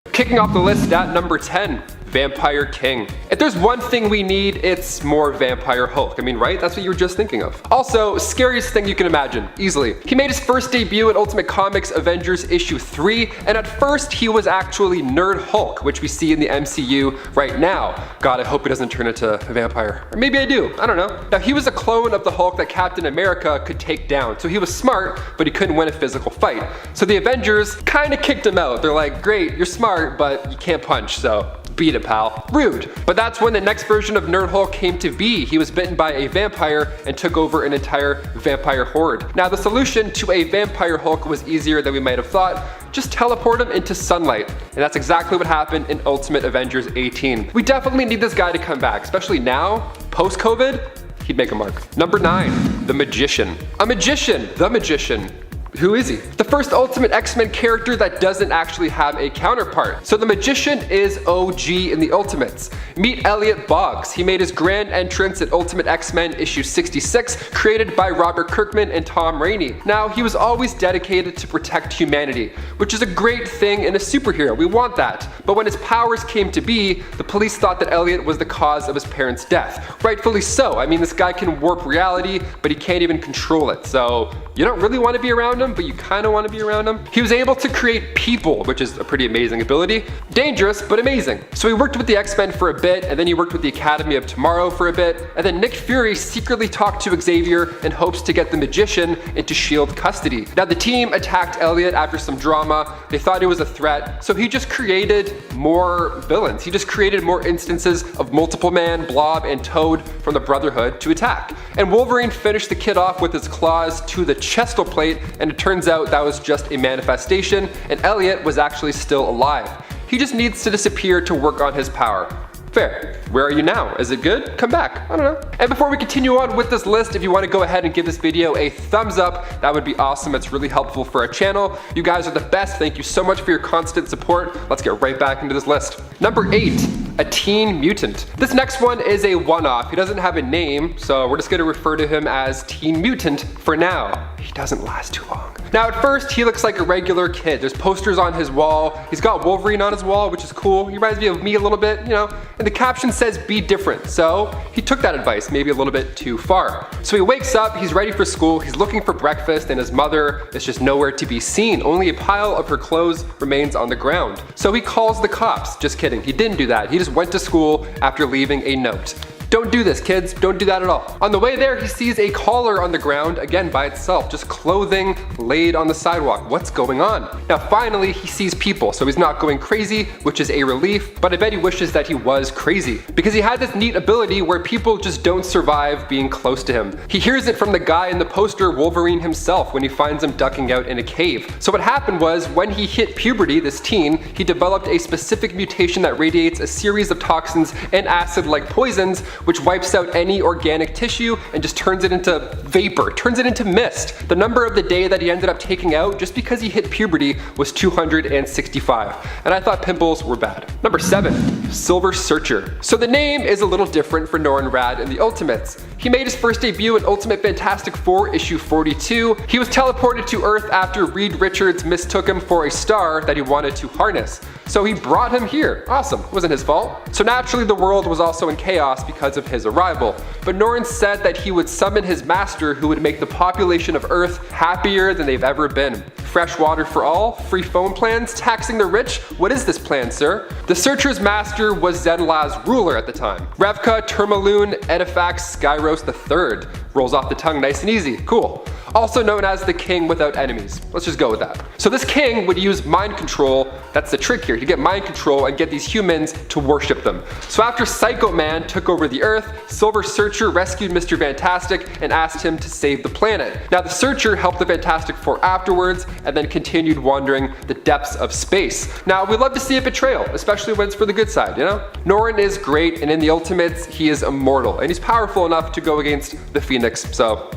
Kicking off the list at number 10. Vampire King. If there's one thing we need, it's more Vampire Hulk. I mean, right? That's what you were just thinking of. Also, scariest thing you can imagine, easily. He made his first debut in Ultimate Comics Avengers issue 3, and at first he was actually Nerd Hulk, which we see in the MCU right now. God, I hope he doesn't turn into a vampire. Or maybe I do, I don't know. Now, he was a clone of the Hulk that Captain America could take down, so he was smart, but he couldn't win a physical fight. So the Avengers kinda kicked him out. They're like, great, you're smart, but you can't punch, so beat it, pal. Rude. But that's when the next version of Nerd Hulk came to be. He was bitten by a vampire and took over an entire vampire horde. Now, the solution to a vampire Hulk was easier than we might have thought. Just teleport him into sunlight. And that's exactly what happened in Ultimate Avengers 18. We definitely need this guy to come back, especially now, post-COVID. He'd make a mark. Number 9, the Magician. A magician, the Magician. Who is he? The first Ultimate X-Men character that doesn't actually have a counterpart. So the Magician is OG in the Ultimates. Meet Elliot Boggs. He made his grand entrance in Ultimate X-Men issue 66, created by Robert Kirkman and Tom Rainey. Now, he was always dedicated to protect humanity, which is a great thing in a superhero. We want that. But when his powers came to be, the police thought that Elliot was the cause of his parents' death. Rightfully so. I mean, this guy can warp reality, but he can't even control it. So you don't really want to be around him, but you kind of want to be around him. He was able to create people, which is a pretty amazing ability. Dangerous, but amazing. So he worked with the X-Men for a bit, and then he worked with the Academy of Tomorrow for a bit, and then Nick Fury secretly talked to Xavier in hopes to get the Magician into S.H.I.E.L.D. custody. Now, the team attacked Elliot after some drama. They thought he was a threat, so he just created more villains. He just created more instances of Multiple Man, Blob, and Toad from the Brotherhood to attack. And Wolverine finished the kid off with his claws to the chestal plate, and it turns out that was just a manifestation, and Elliot was actually still alive. He just needs to disappear to work on his power. Fair. Where are you now? Is it good? Come back. I don't know. And before we continue on with this list, if you want to go ahead and give this video a thumbs up, that would be awesome. It's really helpful for our channel. You guys are the best. Thank you so much for your constant support. Let's get right back into this list. Number 8, a Teen Mutant. This next one is a one-off. He doesn't have a name, so we're just going to refer to him as Teen Mutant for now. He doesn't last too long. Now, at first, he looks like a regular kid. There's posters on his wall. He's got Wolverine on his wall, which is cool. He reminds me of me a little bit, you know. And the caption says, be different. So he took that advice maybe a little bit too far. So he wakes up, he's ready for school, he's looking for breakfast, and his mother is just nowhere to be seen. Only a pile of her clothes remains on the ground. So he calls the cops. Just kidding, he didn't do that. He just went to school after leaving a note. Don't do this, kids. Don't do that at all. On the way there, he sees a collar on the ground, again by itself, just clothing laid on the sidewalk. What's going on? Now, finally, he sees people, so he's not going crazy, which is a relief, but I bet he wishes that he was crazy, because he had this neat ability where people just don't survive being close to him. He hears it from the guy in the poster, Wolverine himself, when he finds him ducking out in a cave. So what happened was, when he hit puberty, this teen, he developed a specific mutation that radiates a series of toxins and acid-like poisons, which wipes out any organic tissue and just turns it into vapor, turns it into mist. The number of the day that he ended up taking out just because he hit puberty was 265. And I thought pimples were bad. Number 7, Silver Searcher. So the name is a little different for Norrin Radd in the Ultimates. He made his first debut in Ultimate Fantastic Four issue 42. He was teleported to Earth after Reed Richards mistook him for a star that he wanted to harness. So he brought him here. Awesome. Wasn't his fault. So naturally the world was also in chaos because of his arrival. But Norrin said that he would summon his master who would make the population of Earth happier than they've ever been. Fresh water for all, free phone plans, taxing the rich. What is this plan, sir? The Searcher's master was Zenla's ruler at the time. Revka Termaloon Edifax Skyros III. Rolls off the tongue nice and easy. Cool. Also known as the king without enemies. Let's just go with that. So this king would use mind control. That's the trick here. To get mind control and get these humans to worship them. So after Psycho Man took over the Earth, Silver Searcher rescued Mr. Fantastic and asked him to save the planet. Now the Searcher helped the Fantastic Four afterwards and then continued wandering the depths of space. Now we love to see a betrayal, especially when it's for the good side, you know? Norrin is great, and in the Ultimates, he is immortal, and he's powerful enough to go against the Phoenix, so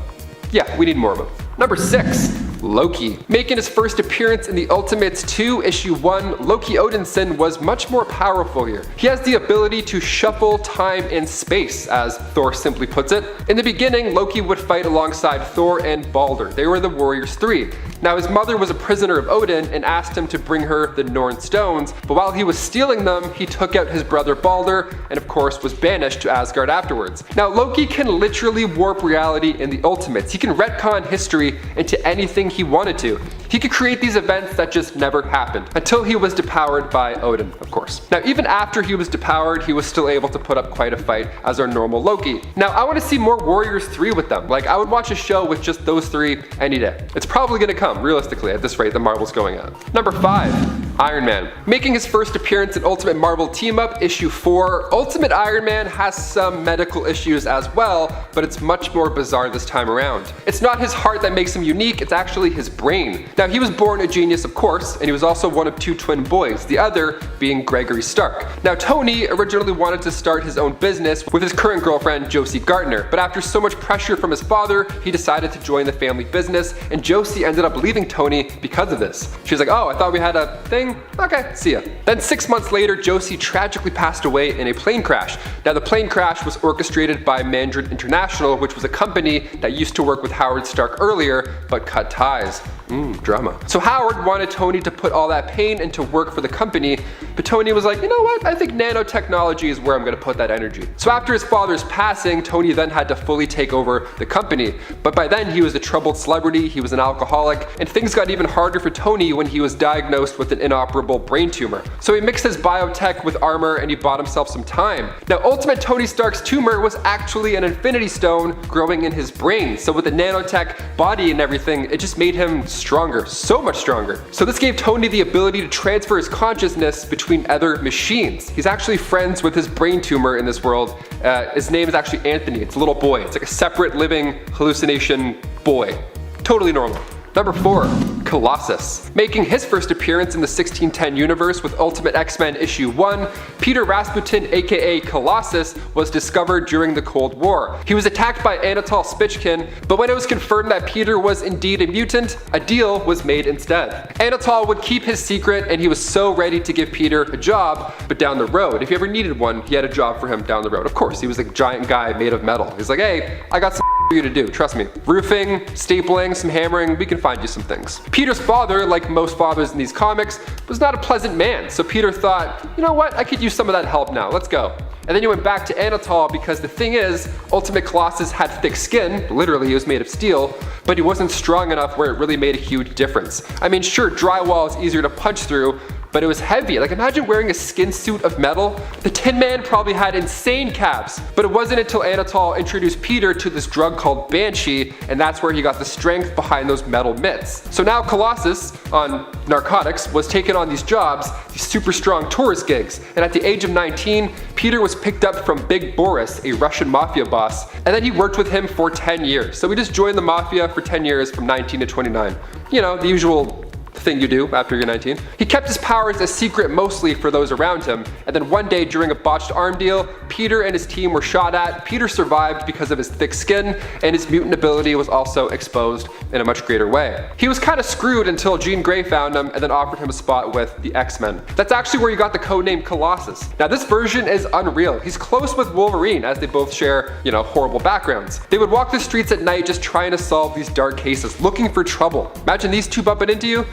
yeah, we need more of him. Number 6, Loki. Making his first appearance in the Ultimates 2 issue 1, Loki Odinson was much more powerful here. He has the ability to shuffle time and space, as Thor simply puts it. In the beginning, Loki would fight alongside Thor and Balder. They were the Warriors 3. Now his mother was a prisoner of Odin and asked him to bring her the Norn stones, but while he was stealing them, he took out his brother Balder and of course was banished to Asgard afterwards. Now Loki can literally warp reality in the Ultimates. He can retcon history into anything he wanted to. He could create these events that just never happened, until he was depowered by Odin, of course. Now even after he was depowered, he was still able to put up quite a fight as our normal Loki. Now I want to see more Warriors 3 with them. Like, I would watch a show with just those three any day. It's probably gonna come, realistically, at this rate that Marvel's going at. Number 5. Iron Man. Making his first appearance in Ultimate Marvel Team-Up issue 4, Ultimate Iron Man has some medical issues as well, but it's much more bizarre this time around. It's not his heart that makes him unique, it's actually his brain. Now he was born a genius, of course, and he was also one of 2 twin boys, the other being Gregory Stark. Now Tony originally wanted to start his own business with his current girlfriend Josie Gardner, but after so much pressure from his father, he decided to join the family business, and Josie ended up leaving Tony because of this. She was like, oh, I thought we had a thing? Okay, see ya. Then 6 months later, Josie tragically passed away in a plane crash. Now the plane crash was orchestrated by Mandarin International, which was a company that used to work with Howard Stark earlier, but cut ties. Drama. So Howard wanted Tony to put all that pain into work for the company, but Tony was like, you know what, I think nanotechnology is where I'm gonna put that energy. So after his father's passing, Tony then had to fully take over the company, but by then he was a troubled celebrity, he was an alcoholic, and things got even harder for Tony when he was diagnosed with an inoperable brain tumor. So he mixed his biotech with armor and he bought himself some time. Now Ultimate Tony Stark's tumor was actually an Infinity Stone growing in his brain, so with the nanotech body and everything, it just made him stronger, so much stronger. So this gave Tony the ability to transfer his consciousness between other machines. He's actually friends with his brain tumor in this world. His name is actually Anthony. It's a little boy. It's like a separate living hallucination boy. Totally normal. Number 4. Colossus. Making his first appearance in the 1610 universe with Ultimate X-Men issue 1, Peter Rasputin aka Colossus was discovered during the Cold War. He was attacked by Anatol Spichkin, but when it was confirmed that Peter was indeed a mutant, a deal was made instead. Anatol would keep his secret and he was so ready to give Peter a job, but down the road, if he ever needed one, he had a job for him down the road. Of course, he was a giant guy made of metal. He's like, hey, I got some for you to do, trust me. Roofing, stapling, some hammering, we can find you some things. Peter's father, like most fathers in these comics, was not a pleasant man, so Peter thought, you know what, I could use some of that help now, let's go. And then he went back to Anatol because the thing is, Ultimate Colossus had thick skin, literally he was made of steel, but he wasn't strong enough where it really made a huge difference. I mean, sure, drywall is easier to punch through, but it was heavy. Like, imagine wearing a skin suit of metal. The Tin Man probably had insane calves, but it wasn't until Anatol introduced Peter to this drug called Banshee, and that's where he got the strength behind those metal mitts. So now Colossus, on narcotics, was taking on these jobs, these super strong tourist gigs, and at the age of 19, Peter was picked up from Big Boris, a Russian mafia boss, and then he worked with him for 10 years. So he just joined the mafia for 10 years from 19 to 29. You know, the usual thing you do after you're 19. He kept his powers a secret mostly for those around him, and then one day during a botched arm deal, Peter and his team were shot at. Peter survived because of his thick skin, and his mutant ability was also exposed in a much greater way. He was kind of screwed until Jean Grey found him and then offered him a spot with the X-Men. That's actually where he got the codename Colossus. Now this version is unreal. He's close with Wolverine as they both share, you know, horrible backgrounds. They would walk the streets at night just trying to solve these dark cases, looking for trouble. Imagine these two bumping into you.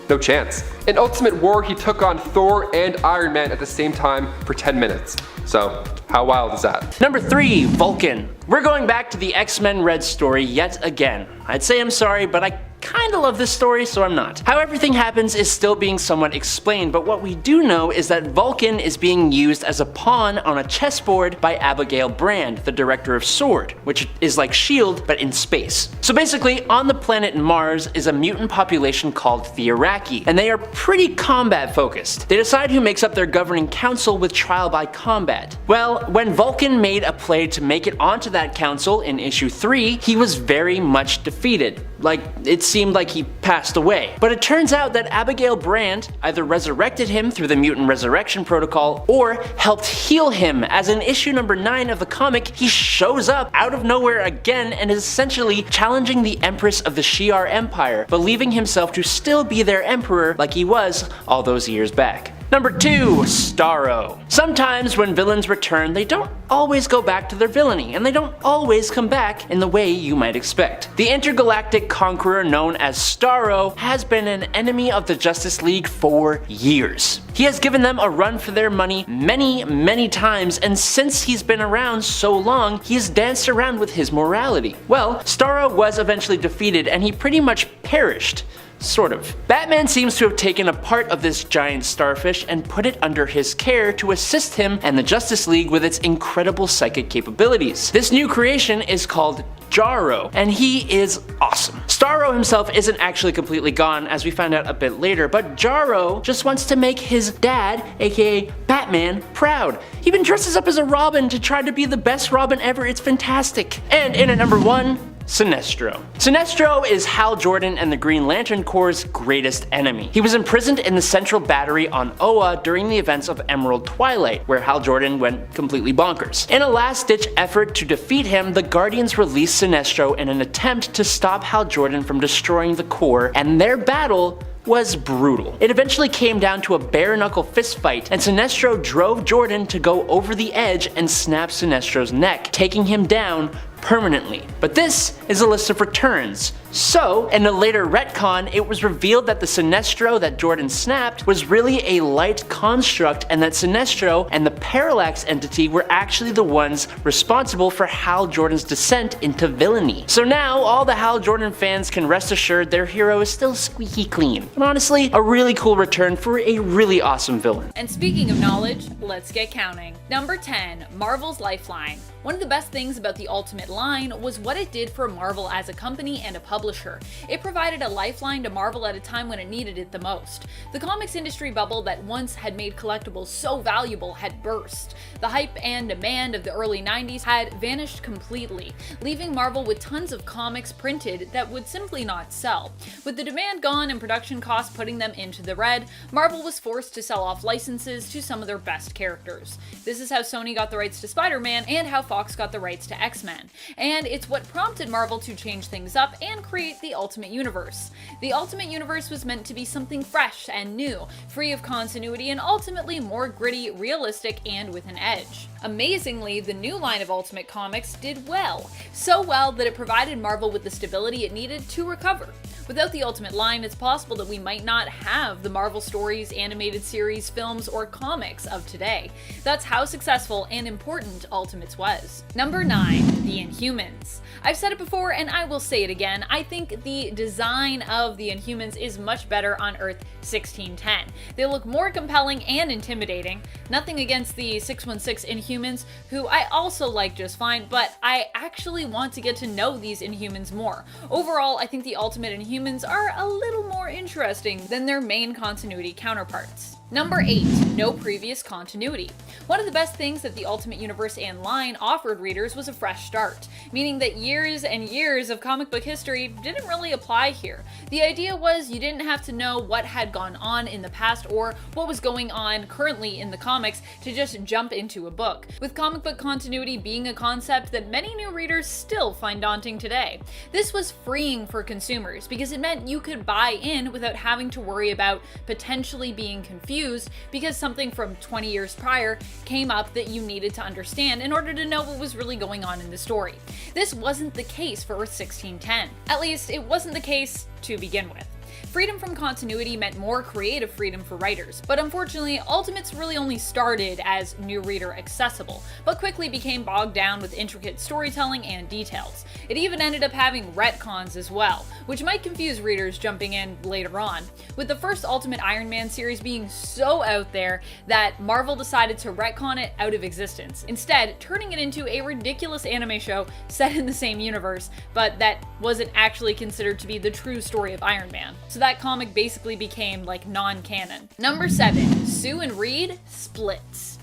No chance. In Ultimate War, he took on Thor and Iron Man at the same time for 10 minutes. So, how wild is that? Number 3, Vulcan. We're going back to the X-Men Red story yet again. I'd say I'm sorry, but I kinda love this story, so I'm not. How everything happens is still being somewhat explained, but what we do know is that Vulcan is being used as a pawn on a chessboard by Abigail Brand, the director of S.W.O.R.D., which is like S.H.I.E.L.D. but in space. So basically, on the planet Mars is a mutant population called the Iraqi, and they are pretty combat focused. They decide who makes up their governing council with trial by combat. Well, when Vulcan made a play to make it onto that council in issue 3, he was very much defeated. Like, it's seemed like he passed away. But it turns out that Abigail Brand either resurrected him through the mutant resurrection protocol or helped heal him, as in issue number 9 of the comic, he shows up out of nowhere again and is essentially challenging the Empress of the Shi'ar Empire, believing himself to still be their emperor like he was all those years back. Number 2, Starro. Sometimes when villains return, they don't always go back to their villainy, and they don't always come back in the way you might expect. The intergalactic conqueror known as Starro has been an enemy of the Justice League for years. He has given them a run for their money many times, and since he's been around so long, he has danced around with his morality. Well, Starro was eventually defeated and he pretty much perished. Sort of. Batman seems to have taken a part of this giant starfish and put it under his care to assist him and the Justice League with its incredible psychic capabilities. This new creation is called Jarro, and he is awesome. Starro himself isn't actually completely gone, as we find out a bit later, but Jarro just wants to make his dad, aka Batman, proud. He even dresses up as a Robin to try to be the best Robin ever. It's fantastic. And in at number 1, Sinestro. Sinestro is Hal Jordan and the Green Lantern Corps' greatest enemy. He was imprisoned in the Central Battery on Oa during the events of Emerald Twilight, where Hal Jordan went completely bonkers. In a last-ditch effort to defeat him, the Guardians released Sinestro in an attempt to stop Hal Jordan from destroying the Corps, and their battle was brutal. It eventually came down to a bare-knuckle fistfight, and Sinestro drove Jordan to go over the edge and snap Sinestro's neck, taking him down permanently. But this is a list of returns. So, in a later retcon, it was revealed that the Sinestro that Jordan snapped was really a light construct, and that Sinestro and the Parallax entity were actually the ones responsible for Hal Jordan's descent into villainy. So now, all the Hal Jordan fans can rest assured their hero is still squeaky clean. And honestly, a really cool return for a really awesome villain. And speaking of knowledge, let's get counting. Number 10, Marvel's Lifeline. One of the best things about the Ultimate line was what it did for Marvel as a company and a publisher. It provided a lifeline to Marvel at a time when it needed it the most. The comics industry bubble that once had made collectibles so valuable had burst. The hype and demand of the early 90s had vanished completely, leaving Marvel with tons of comics printed that would simply not sell. With the demand gone and production costs putting them into the red, Marvel was forced to sell off licenses to some of their best characters. This is how Sony got the rights to Spider-Man and how Fox got the rights to X-Men. And it's what prompted Marvel to change things up and create the Ultimate Universe. The Ultimate Universe was meant to be something fresh and new, free of continuity, and ultimately more gritty, realistic, and with an edge. Amazingly, the new line of Ultimate Comics did well. So well that it provided Marvel with the stability it needed to recover. Without the Ultimate line, it's possible that we might not have the Marvel stories, animated series, films, or comics of today. That's how successful and important Ultimates was. Number 9, the Inhumans. I've said it before and I will say it again, I think the design of the Inhumans is much better on Earth 1610. They look more compelling and intimidating. Nothing against the 616 Inhumans, who I also like just fine, but I actually want to get to know these Inhumans more. Overall, I think the Ultimate Inhumans are a little more interesting than their main continuity counterparts. Number 8, no previous continuity. One of the best things that the Ultimate Universe and line offered readers was a fresh start, meaning that years and years of comic book history didn't really apply here. The idea was you didn't have to know what had gone on in the past or what was going on currently in the comics to just jump into a book, with comic book continuity being a concept that many new readers still find daunting today. This was freeing for consumers because it meant you could buy in without having to worry about potentially being confused because something from 20 years prior came up that you needed to understand in order to know what was really going on in the story. This wasn't the case for Earth 1610. At least, it wasn't the case to begin with. Freedom from continuity meant more creative freedom for writers, but unfortunately, Ultimates really only started as new reader accessible, but quickly became bogged down with intricate storytelling and details. It even ended up having retcons as well, which might confuse readers jumping in later on, with the first Ultimate Iron Man series being so out there that Marvel decided to retcon it out of existence, instead turning it into a ridiculous anime show set in the same universe, but that wasn't actually considered to be the true story of Iron Man. So that comic basically became like non-canon. Number 7, Sue and Reed splits.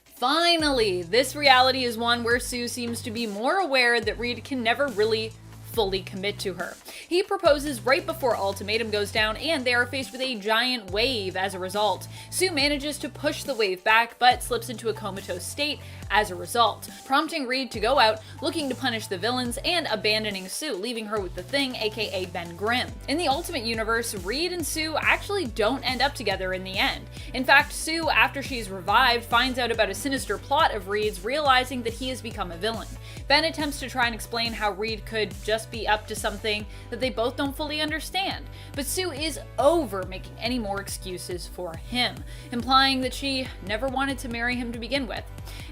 Finally, this reality is one where Sue seems to be more aware that Reed can never really fully commit to her. He proposes right before Ultimatum goes down, and they are faced with a giant wave as a result. Sue manages to push the wave back, but slips into a comatose state as a result, prompting Reed to go out looking to punish the villains and abandoning Sue, leaving her with the Thing, aka Ben Grimm. In the Ultimate Universe, Reed and Sue actually don't end up together in the end. In fact, Sue, after she's revived, finds out about a sinister plot of Reed's, realizing that he has become a villain. Ben attempts to try and explain how Reed could just be up to something that they both don't fully understand, but Sue is over making any more excuses for him, implying that she never wanted to marry him to begin with.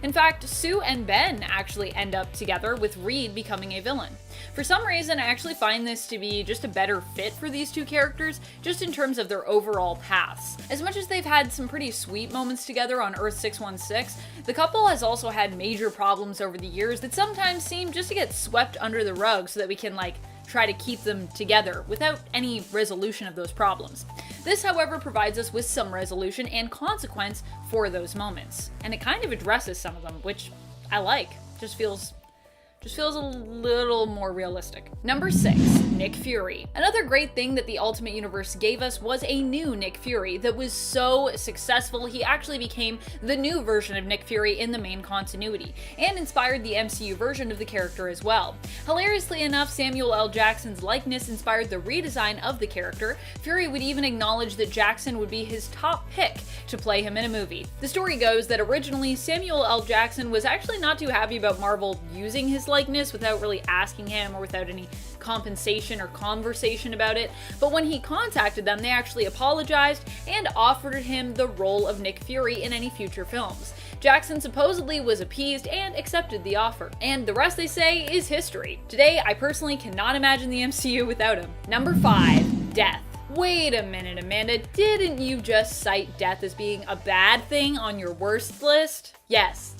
In fact, Sue and Ben actually end up together, with Reed becoming a villain. For some reason, I actually find this to be just a better fit for these two characters, just in terms of their overall paths. As much as they've had some pretty sweet moments together on Earth 616, the couple has also had major problems over the years that sometimes seem just to get swept under the rug so that we can, try to keep them together without any resolution of those problems. This, however, provides us with some resolution and consequence for those moments, and it kind of addresses some of them, which I like. Just feels a little more realistic. Number 6, Nick Fury. Another great thing that the Ultimate Universe gave us was a new Nick Fury that was so successful he actually became the new version of Nick Fury in the main continuity, and inspired the MCU version of the character as well. Hilariously enough, Samuel L. Jackson's likeness inspired the redesign of the character. Fury would even acknowledge that Jackson would be his top pick to play him in a movie. The story goes that originally Samuel L. Jackson was actually not too happy about Marvel using his likeness without really asking him or without any compensation or conversation about it, but when he contacted them, they actually apologized and offered him the role of Nick Fury in any future films. Jackson supposedly was appeased and accepted the offer, and the rest, they say, is history. Today, I personally cannot imagine the MCU without him. Number 5, Death. Wait a minute, Amanda, didn't you just cite death as being a bad thing on your worst list? Yes,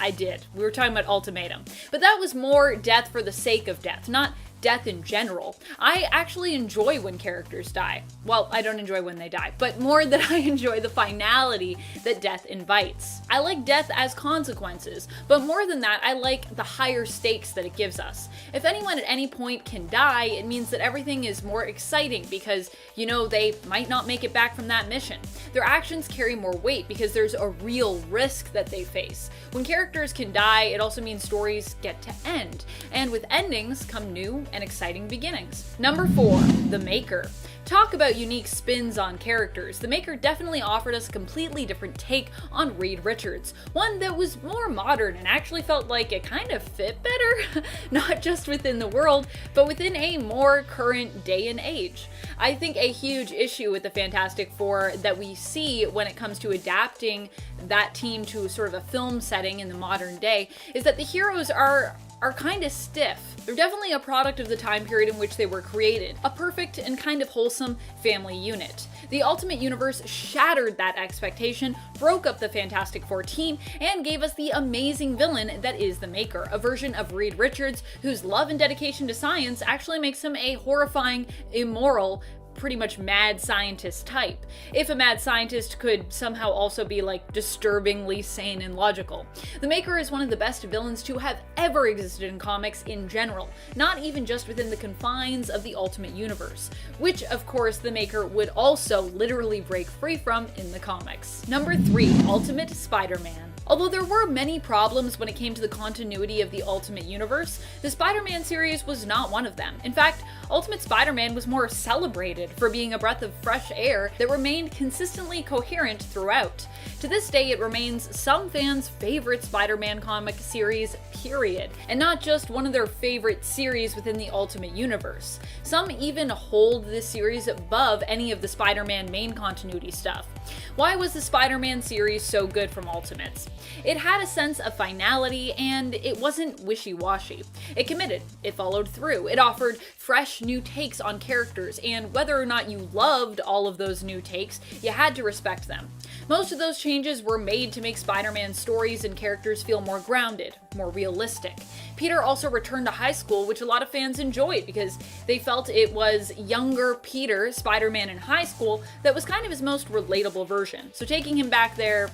I did. We were talking about Ultimatum. But that was more death for the sake of death, not death in general. I actually enjoy when characters die. Well, I don't enjoy when they die, but more that I enjoy the finality that death invites. I like death as consequences, but more than that, I like the higher stakes that it gives us. If anyone at any point can die, it means that everything is more exciting because, they might not make it back from that mission. Their actions carry more weight because there's a real risk that they face. When characters can die, it also means stories get to end, and with endings come new and exciting beginnings. Number 4, The Maker. Talk about unique spins on characters. The Maker definitely offered us a completely different take on Reed Richards, one that was more modern and actually felt like it kind of fit better, not just within the world, but within a more current day and age. I think a huge issue with the Fantastic Four that we see when it comes to adapting that team to sort of a film setting in the modern day is that the heroes are kind of stiff. They're definitely a product of the time period in which they were created, a perfect and kind of wholesome family unit. The Ultimate Universe shattered that expectation, broke up the Fantastic Four team, and gave us the amazing villain that is the Maker, a version of Reed Richards whose love and dedication to science actually makes him a horrifying, immoral, pretty much mad scientist type, if a mad scientist could somehow also be disturbingly sane and logical. The Maker is one of the best villains to have ever existed in comics in general, not even just within the confines of the Ultimate Universe, which of course the Maker would also literally break free from in the comics. Number 3, Ultimate Spider-Man. Although there were many problems when it came to the continuity of the Ultimate Universe, the Spider-Man series was not one of them. In fact, Ultimate Spider-Man was more celebrated for being a breath of fresh air that remained consistently coherent throughout. To this day, it remains some fans' favorite Spider-Man comic series, period, and not just one of their favorite series within the Ultimate Universe. Some even hold this series above any of the Spider-Man main continuity stuff. Why was the Spider-Man series so good from Ultimates? It had a sense of finality, and it wasn't wishy-washy. It committed, it followed through, it offered fresh new takes on characters, and whether or not you loved all of those new takes, you had to respect them. Most of those changes were made to make Spider-Man's stories and characters feel more grounded, more realistic. Peter also returned to high school, which a lot of fans enjoyed because they felt it was younger Peter, Spider-Man in high school, that was kind of his most relatable version. So taking him back there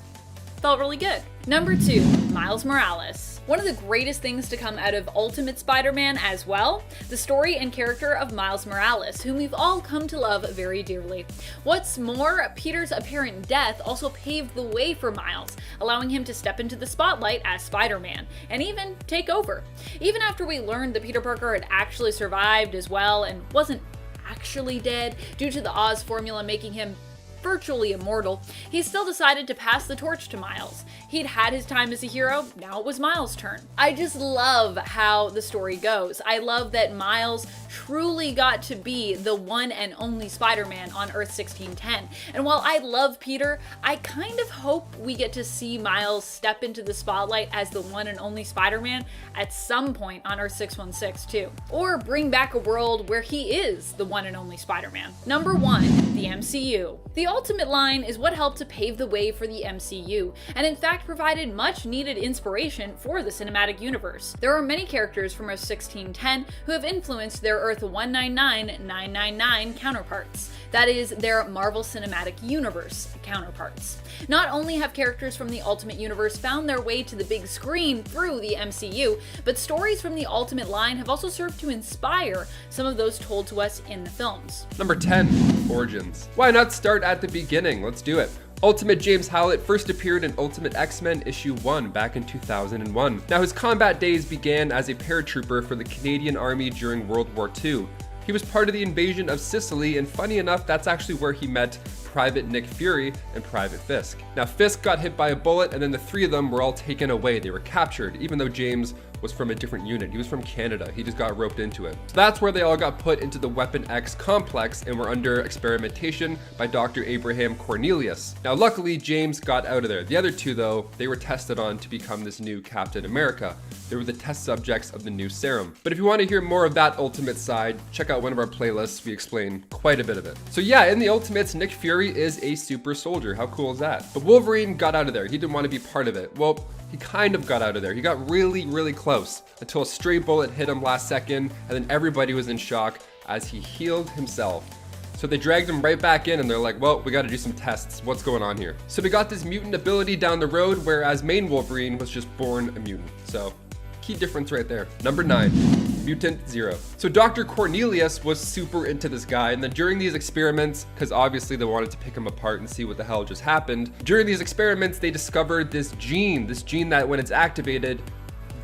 felt really good. Number 2, Miles Morales. One of the greatest things to come out of Ultimate Spider-Man as well, the story and character of Miles Morales, whom we've all come to love very dearly. What's more, Peter's apparent death also paved the way for Miles, allowing him to step into the spotlight as Spider-Man, and even take over. Even after we learned that Peter Parker had actually survived as well and wasn't actually dead due to the Oz formula making him virtually immortal, he still decided to pass the torch to Miles. He'd had his time as a hero, now it was Miles' turn. I just love how the story goes. I love that Miles truly got to be the one and only Spider-Man on Earth 1610. And while I love Peter, I kind of hope we get to see Miles step into the spotlight as the one and only Spider-Man at some point on Earth 616 too. Or bring back a world where he is the one and only Spider-Man. Number 1, the MCU. The Ultimate line is what helped to pave the way for the MCU, and in fact provided much needed inspiration for the cinematic universe. There are many characters from Earth 1610 who have influenced their Earth 1999 counterparts. That is, their Marvel Cinematic Universe counterparts. Not only have characters from the Ultimate Universe found their way to the big screen through the MCU, but stories from the Ultimate line have also served to inspire some of those told to us in the films. Number 10, Origins. Why not start at the beginning? Let's do it. Ultimate James Howlett first appeared in Ultimate X-Men issue 1 back in 2001. Now his combat days began as a paratrooper for the Canadian Army during World War II. He was part of the invasion of Sicily, and funny enough, that's actually where he met Private Nick Fury and Private Fisk. Now Fisk got hit by a bullet, and then the three of them were all taken away. They were captured, even though James was from a different unit. He was from Canada. He just got roped into it. So that's where they all got put into the Weapon X complex and were under experimentation by Dr. Abraham Cornelius. Now luckily, James got out of there. The other two though, they were tested on to become this new Captain America. They were the test subjects of the new serum. But if you want to hear more of that Ultimate side, check out one of our playlists. We explain quite a bit of it. So yeah, in the Ultimates, Nick Fury is a super soldier. How cool is that? But Wolverine got out of there. He didn't want to be part of it. Well, he kind of got out of there. He got really, really close until a stray bullet hit him last second, and then everybody was in shock as he healed himself. So they dragged him right back in and they're like, well, we got to do some tests. What's going on here? So we got this mutant ability down the road, whereas main Wolverine was just born a mutant. So key difference right there. Number 9, Mutant Zero. So Dr. Cornelius was super into this guy, and then during these experiments, because obviously they wanted to pick him apart and see what the hell just happened, during these experiments they discovered this gene that when it's activated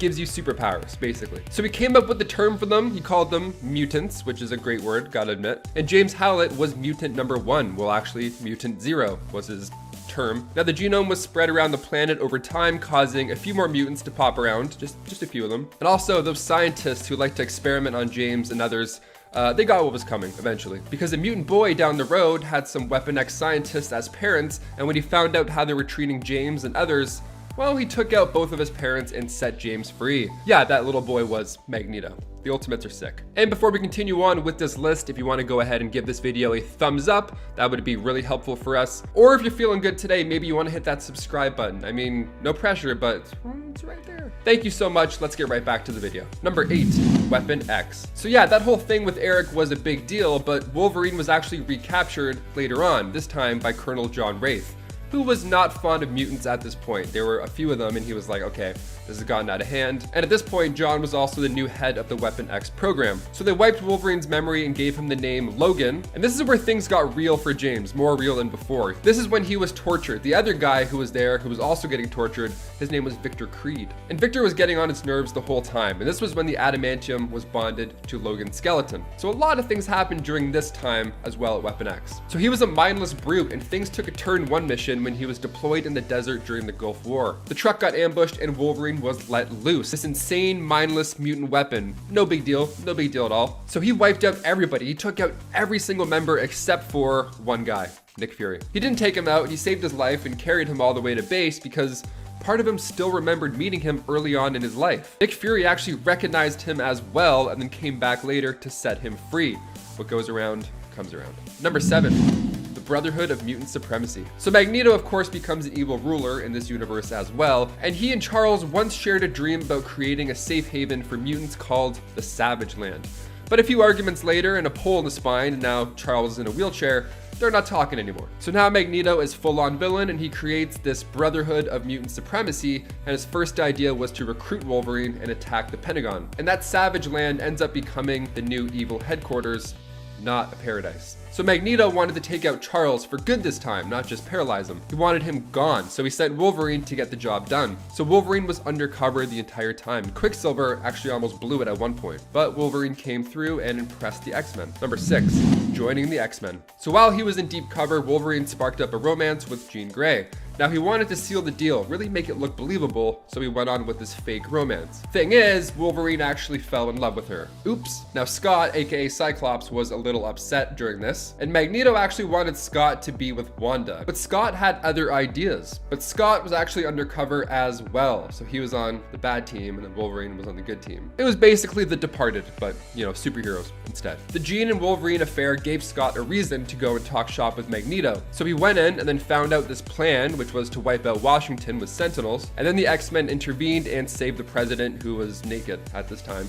gives you superpowers, basically. So he came up with the term for them. He called them mutants, which is a great word, gotta admit. And James Howlett was mutant number 1. Well, actually, Mutant Zero was his term. Now the genome was spread around the planet over time, causing a few more mutants to pop around, just a few of them. And also those scientists who like to experiment on James and others, they got what was coming eventually, because a mutant boy down the road had some Weapon X scientists as parents, and when he found out how they were treating James and others, well, he took out both of his parents and set James free. Yeah, that little boy was Magneto. The Ultimates are sick. And before we continue on with this list, if you want to go ahead and give this video a thumbs up, that would be really helpful for us. Or if you're feeling good today, maybe you want to hit that subscribe button. I mean, no pressure, but it's right there. Thank you so much. Let's get right back to the video. Number 8, Weapon X. So yeah, that whole thing with Eric was a big deal, but Wolverine was actually recaptured later on, this time by Colonel John Wraith, who was not fond of mutants at this point. There were a few of them and he was like, okay, this has gotten out of hand. And at this point, John was also the new head of the Weapon X program. So they wiped Wolverine's memory and gave him the name Logan. And this is where things got real for James, more real than before. This is when he was tortured. The other guy who was there, who was also getting tortured, his name was Victor Creed. And Victor was getting on his nerves the whole time. And this was when the adamantium was bonded to Logan's skeleton. So a lot of things happened during this time as well at Weapon X. So he was a mindless brute, and things took a turn one mission when he was deployed in the desert during the Gulf War. The truck got ambushed and Wolverine was let loose. This insane, mindless mutant weapon. No big deal at all. So he wiped out everybody. He took out every single member except for one guy, Nick Fury. He didn't take him out, he saved his life and carried him all the way to base because part of him still remembered meeting him early on in his life. Nick Fury actually recognized him as well and then came back later to set him free. What goes around comes around. Number 7. Brotherhood of Mutant Supremacy. So Magneto, of course, becomes an evil ruler in this universe as well, and he and Charles once shared a dream about creating a safe haven for mutants called the Savage Land. But a few arguments later and a pole in the spine, and now Charles is in a wheelchair, they're not talking anymore. So now Magneto is full-on villain, and he creates this Brotherhood of Mutant Supremacy, and his first idea was to recruit Wolverine and attack the Pentagon. And that Savage Land ends up becoming the new evil headquarters, not a paradise. So Magneto wanted to take out Charles for good this time, not just paralyze him. He wanted him gone, so he sent Wolverine to get the job done. So Wolverine was undercover the entire time. Quicksilver actually almost blew it at one point, but Wolverine came through and impressed the X-Men. Number 6, joining the X-Men. So while he was in deep cover, Wolverine sparked up a romance with Jean Grey. Now he wanted to seal the deal, really make it look believable, so he went on with this fake romance. Thing is, Wolverine actually fell in love with her. Oops. Now Scott, aka Cyclops, was a little upset during this, and Magneto actually wanted Scott to be with Wanda. But Scott had other ideas. But Scott was actually undercover as well, so he was on the bad team and then Wolverine was on the good team. It was basically The Departed, but superheroes instead. The Jean and Wolverine affair gave Scott a reason to go and talk shop with Magneto. So he went in and then found out this plan, which was to wipe out Washington with Sentinels, and then the X-Men intervened and saved the president, who was naked at this time,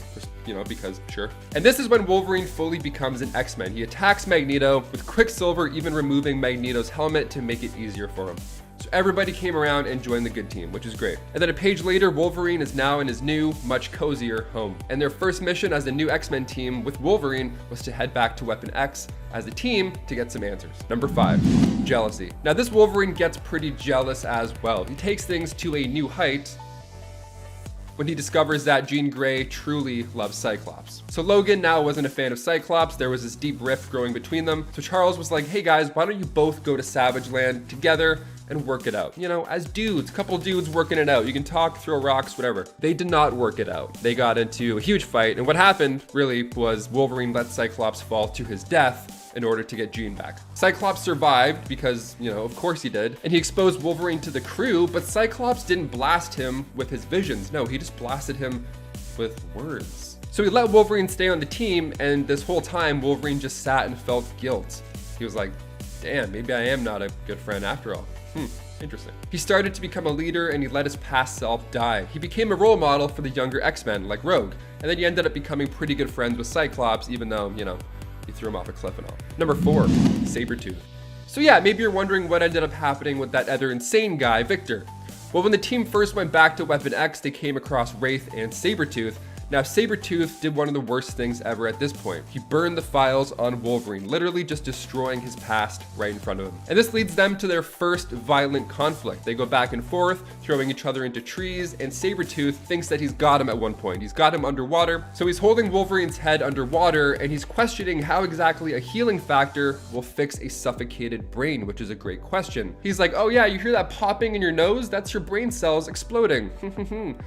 because sure. And this is when Wolverine fully becomes an X-Men. He attacks Magneto, with Quicksilver even removing Magneto's helmet to make it easier for him. So everybody came around and joined the good team, which is great. And then a page later, Wolverine is now in his new, much cozier home. And their first mission as the new X-Men team with Wolverine was to head back to Weapon X as a team to get some answers. Number 5, jealousy. Now this Wolverine gets pretty jealous as well. He takes things to a new height when he discovers that Jean Grey truly loves Cyclops. So Logan now wasn't a fan of Cyclops. There was this deep rift growing between them. So Charles was like, hey guys, why don't you both go to Savage Land together and work it out? As dudes, couple dudes working it out. You can talk, throw rocks, whatever. They did not work it out. They got into a huge fight, and what happened really was Wolverine let Cyclops fall to his death in order to get Jean back. Cyclops survived because, of course he did, and he exposed Wolverine to the crew, but Cyclops didn't blast him with his visions. No, he just blasted him with words. So he let Wolverine stay on the team, and this whole time Wolverine just sat and felt guilt. He was like, damn, maybe I am not a good friend after all. Interesting. He started to become a leader and he let his past self die. He became a role model for the younger X-Men like Rogue, and then he ended up becoming pretty good friends with Cyclops, even though, he threw him off a cliff and all. Number 4, Sabretooth. So yeah, maybe you're wondering what ended up happening with that other insane guy, Victor. Well, when the team first went back to Weapon X, they came across Wraith and Sabretooth. Now, Sabretooth did one of the worst things ever at this point. He burned the files on Wolverine, literally just destroying his past right in front of him. And this leads them to their first violent conflict. They go back and forth, throwing each other into trees, and Sabretooth thinks that he's got him at one point. He's got him underwater, so he's holding Wolverine's head underwater, and he's questioning how exactly a healing factor will fix a suffocated brain, which is a great question. He's like, oh yeah, you hear that popping in your nose? That's your brain cells exploding.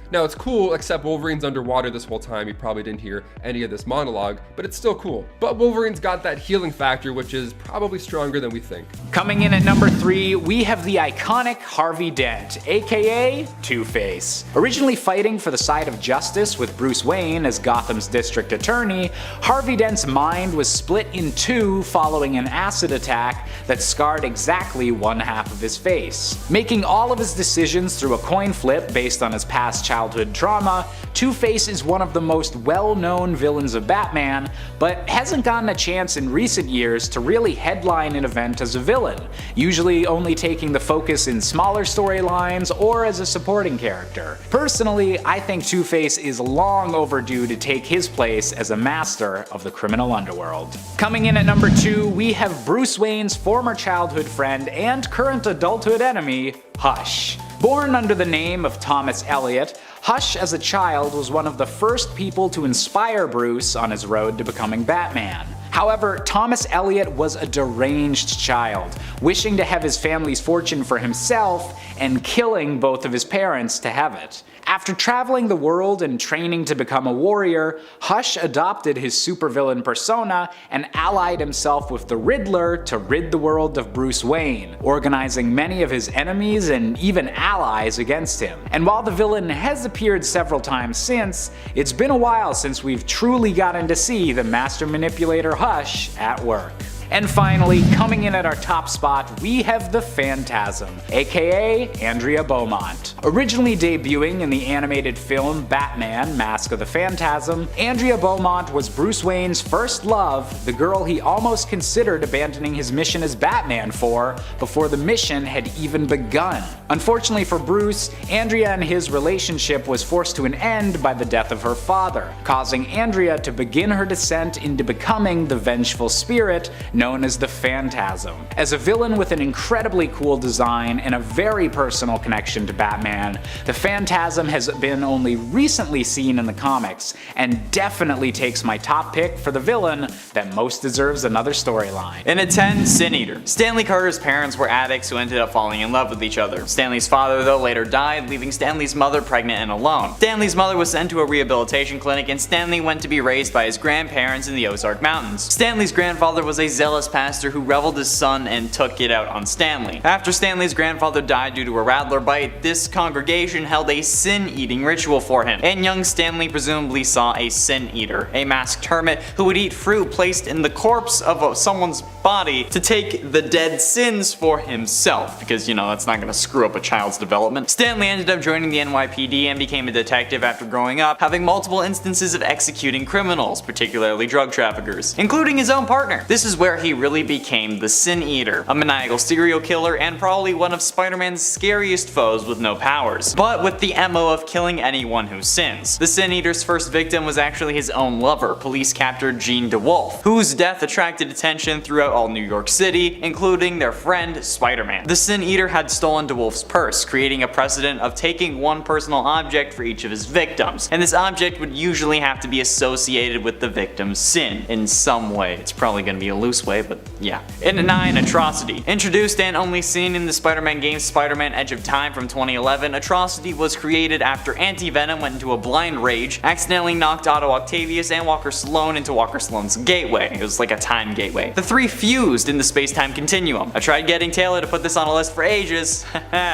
Now, it's cool, except Wolverine's underwater this whole time. He probably didn't hear any of this monologue, but it's still cool. But Wolverine's got that healing factor, which is probably stronger than we think. Coming in at number 3, we have the iconic Harvey Dent, aka Two-Face. Originally fighting for the side of justice with Bruce Wayne as Gotham's district attorney, Harvey Dent's mind was split in two following an acid attack that scarred exactly one half of his face. Making all of his decisions through a coin flip based on his past childhood trauma, Two-Face is one of the most well-known villains of Batman, but hasn't gotten a chance in recent years to really headline an event as a villain, usually only taking the focus in smaller storylines or as a supporting character. Personally, I think Two-Face is long overdue to take his place as a master of the criminal underworld. Coming in at number 2, we have Bruce Wayne's former childhood friend and current adulthood enemy, Hush. Born under the name of Thomas Elliot, Hush as a child was one of the first people to inspire Bruce on his road to becoming Batman. However, Thomas Elliot was a deranged child, wishing to have his family's fortune for himself and killing both of his parents to have it. After traveling the world and training to become a warrior, Hush adopted his supervillain persona and allied himself with the Riddler to rid the world of Bruce Wayne, organizing many of his enemies and even allies against him. And while the villain has appeared several times since, it's been a while since we've truly gotten to see the master manipulator Hush at work. And finally, coming in at our top spot, we have the Phantasm, aka Andrea Beaumont. Originally debuting in the animated film Batman: Mask of the Phantasm, Andrea Beaumont was Bruce Wayne's first love, the girl he almost considered abandoning his mission as Batman for before the mission had even begun. Unfortunately for Bruce, Andrea and his relationship was forced to an end by the death of her father, causing Andrea to begin her descent into becoming the vengeful spirit known as the Phantasm. As a villain with an incredibly cool design and a very personal connection to Batman, the Phantasm has been only recently seen in the comics, and definitely takes my top pick for the villain that most deserves another storyline. And at 10, Sin Eater. Stanley Carter's parents were addicts who ended up falling in love with each other. Stanley's father, though, later died, leaving Stanley's mother pregnant and alone. Stanley's mother was sent to a rehabilitation clinic, and Stanley went to be raised by his grandparents in the Ozark Mountains. Stanley's grandfather was a zealous pastor who reveled his son and took it out on Stanley. After Stanley's grandfather died due to a rattler bite, this congregation held a sin-eating ritual for him, and young Stanley presumably saw a Sin Eater, a masked hermit who would eat fruit placed in the corpse of someone's body to take the dead sins for himself, because you know that's not gonna screw up a child's development. Stanley ended up joining the NYPD and became a detective after growing up, having multiple instances of executing criminals, particularly drug traffickers, including his own partner. This is where he really became the Sin Eater, a maniacal serial killer and probably one of Spider-Man's scariest foes with no powers, but with the MO of killing anyone who sins. The Sin Eater's first victim was actually his own lover, police captor Jean DeWolf, whose death attracted attention throughout all New York City, including their friend Spider-Man. The Sin Eater had stolen DeWolf's purse, creating a precedent of taking one personal object for each of his victims, and this object would usually have to be associated with the victim's sin in some way. It's probably gonna be a loose way, but yeah. And at 9, Atrocity. Introduced and only seen in the Spider-Man game Spider-Man Edge of Time from 2011, Atrocity was created after Anti-Venom went into a blind rage, accidentally knocked Otto Octavius and Walker Sloan into Walker Sloan's gateway. It was like a time gateway. The three fused in the space-time continuum. I tried getting Taylor to put this on a list for ages,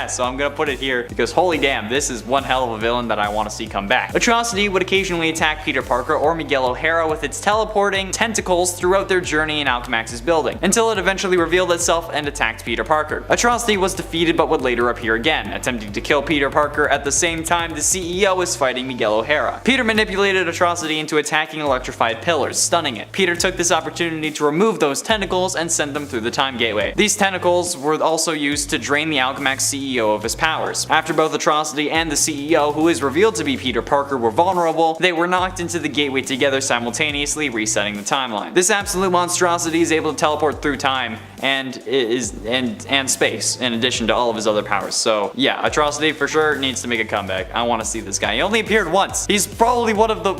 so I'm gonna put it here because holy damn, this is one hell of a villain that I want to see come back. Atrocity would occasionally attack Peter Parker or Miguel O'Hara with its teleporting tentacles throughout their journey in Alchemax's building, until it eventually revealed itself and attacked Peter Parker. Atrocity was defeated but would later appear again, attempting to kill Peter Parker at the same time the CEO was fighting Miguel O'Hara. Peter manipulated Atrocity into attacking electrified pillars, stunning it. Peter took this opportunity to remove those tentacles and send them through the time gateway. These tentacles were also used to drain the Alchemax CEO of his powers. After both Atrocity and the CEO, who is revealed to be Peter Parker, were vulnerable, they were knocked into the gateway together simultaneously, resetting the timeline. This absolute monstrosity is able to teleport through time and space, in addition to all of his other powers. So yeah, Atrocity for sure needs to make a comeback. I want to see this guy. He only appeared once. He's probably one of the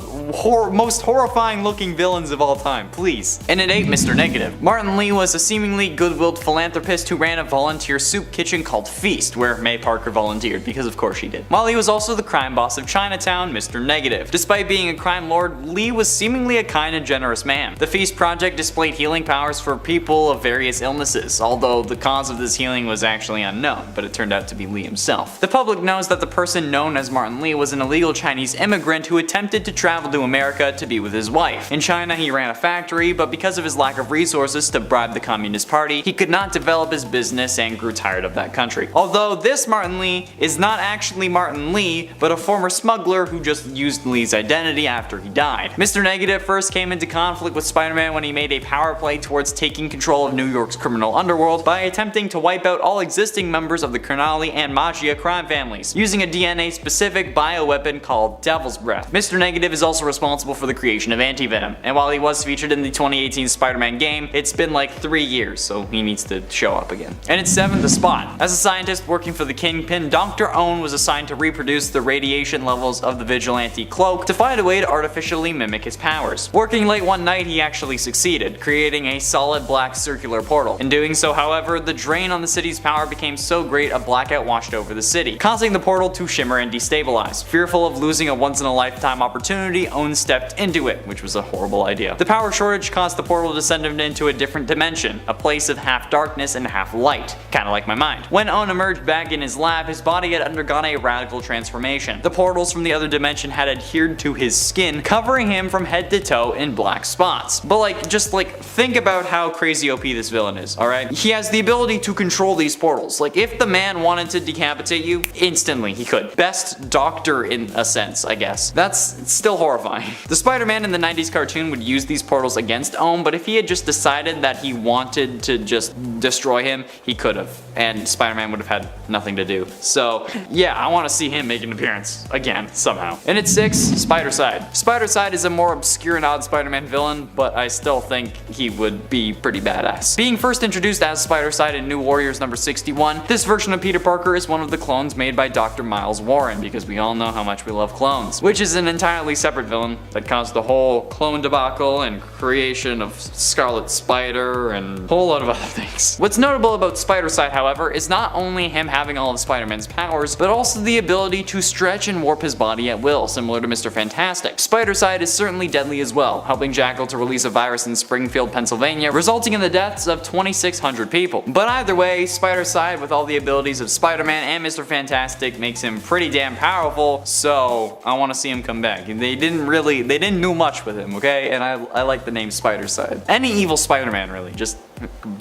most horrifying looking villains of all time. Please. And at 8, Mr. Negative. Martin Lee was a seemingly good-willed philanthropist who ran a volunteer soup kitchen called Feast, where May Parker volunteered, because of course she did. While he was also the crime boss of Chinatown, Mr. Negative. Despite being a crime lord, Lee was seemingly a kind and generous man. The Feast project displayed healing powers for people of various illnesses, although the cause of this healing was actually unknown, but it turned out to be Lee himself. The public knows that the person known as Martin Lee was an illegal Chinese immigrant who attempted to travel to America to be with his wife. In China, he ran a factory, but because of his lack of resources to bribe the Communist Party, he could not develop his business and grew tired of that country. Although this Martin Lee is not actually Martin Lee, but a former smuggler who just used Lee's identity after he died. Mr. Negative first came into conflict with Spider-Man when he made a power play towards taking control of New York's criminal underworld by attempting to wipe out all existing members of the Kernali and Maggia crime families, using a DNA-specific bioweapon called Devil's Breath. Mr. Negative is also responsible for the creation of Anti-Venom, and while he was featured in the 2018 Spider-Man game, it's been like 3 years, so he needs to show up again. And at 7, The Spot. As a scientist working for the Kingpin, Dr. Owen was assigned to reproduce the radiation levels of the Vigilante cloak to find a way to artificially mimic his powers. Working late one night, he actually succeeded, creating a solid black circular portal. In doing so, however, the drain on the city's power became so great a blackout washed over the city, causing the portal to shimmer and destabilize. Fearful of losing a once-in-a-lifetime opportunity, Owen stepped into it, which was a horrible idea. The power shortage caused the portal to send him into a different dimension, a place of half darkness and half light, kinda like my mind. When Owen emerged back in his lab, his body had undergone a radical transformation. The portals from the other dimension had adhered to his skin, covering him from head to toe in black spots. But just think about how crazy OP this villain is, alright? He has the ability to control these portals. Like, if the man wanted to decapitate you, instantly he could. Best doctor in a sense, I guess. That's still horrifying. The Spider-Man in the 90s cartoon would use these portals against Ohm, but if he had just decided that he wanted to just destroy him, he could have. And Spider-Man would have had nothing to do. So, yeah, I want to see him make an appearance again, somehow. And at 6, Spider-Side. Spider-Side is a more obscure and odd Spider-Man villain, but I still think he would be pretty badass. Being first introduced as Spider-Side in New Warriors number 61, this version of Peter Parker is one of the clones made by Dr. Miles Warren, because we all know how much we love clones, which is an entirely separate villain that caused the whole clone debacle and creation of Scarlet Spider and a whole lot of other things. What's notable about Spider-Side, however, is not only him having all of Spider-Man's powers, but also the ability to stretch and warp his body at will, similar to Mr. Fantastic. Spider-Side is certainly deadly as well, helping Jackal to release a virus in Springfield, Pennsylvania, resulting in the deaths of 2,600 people. But either way, Spider-Side, with all the abilities of Spider-Man and Mr. Fantastic, makes him pretty damn powerful, so I want to see him come back. They didn't do much with him, okay? And I like the name Spider-Side. Any evil Spider-Man, really, just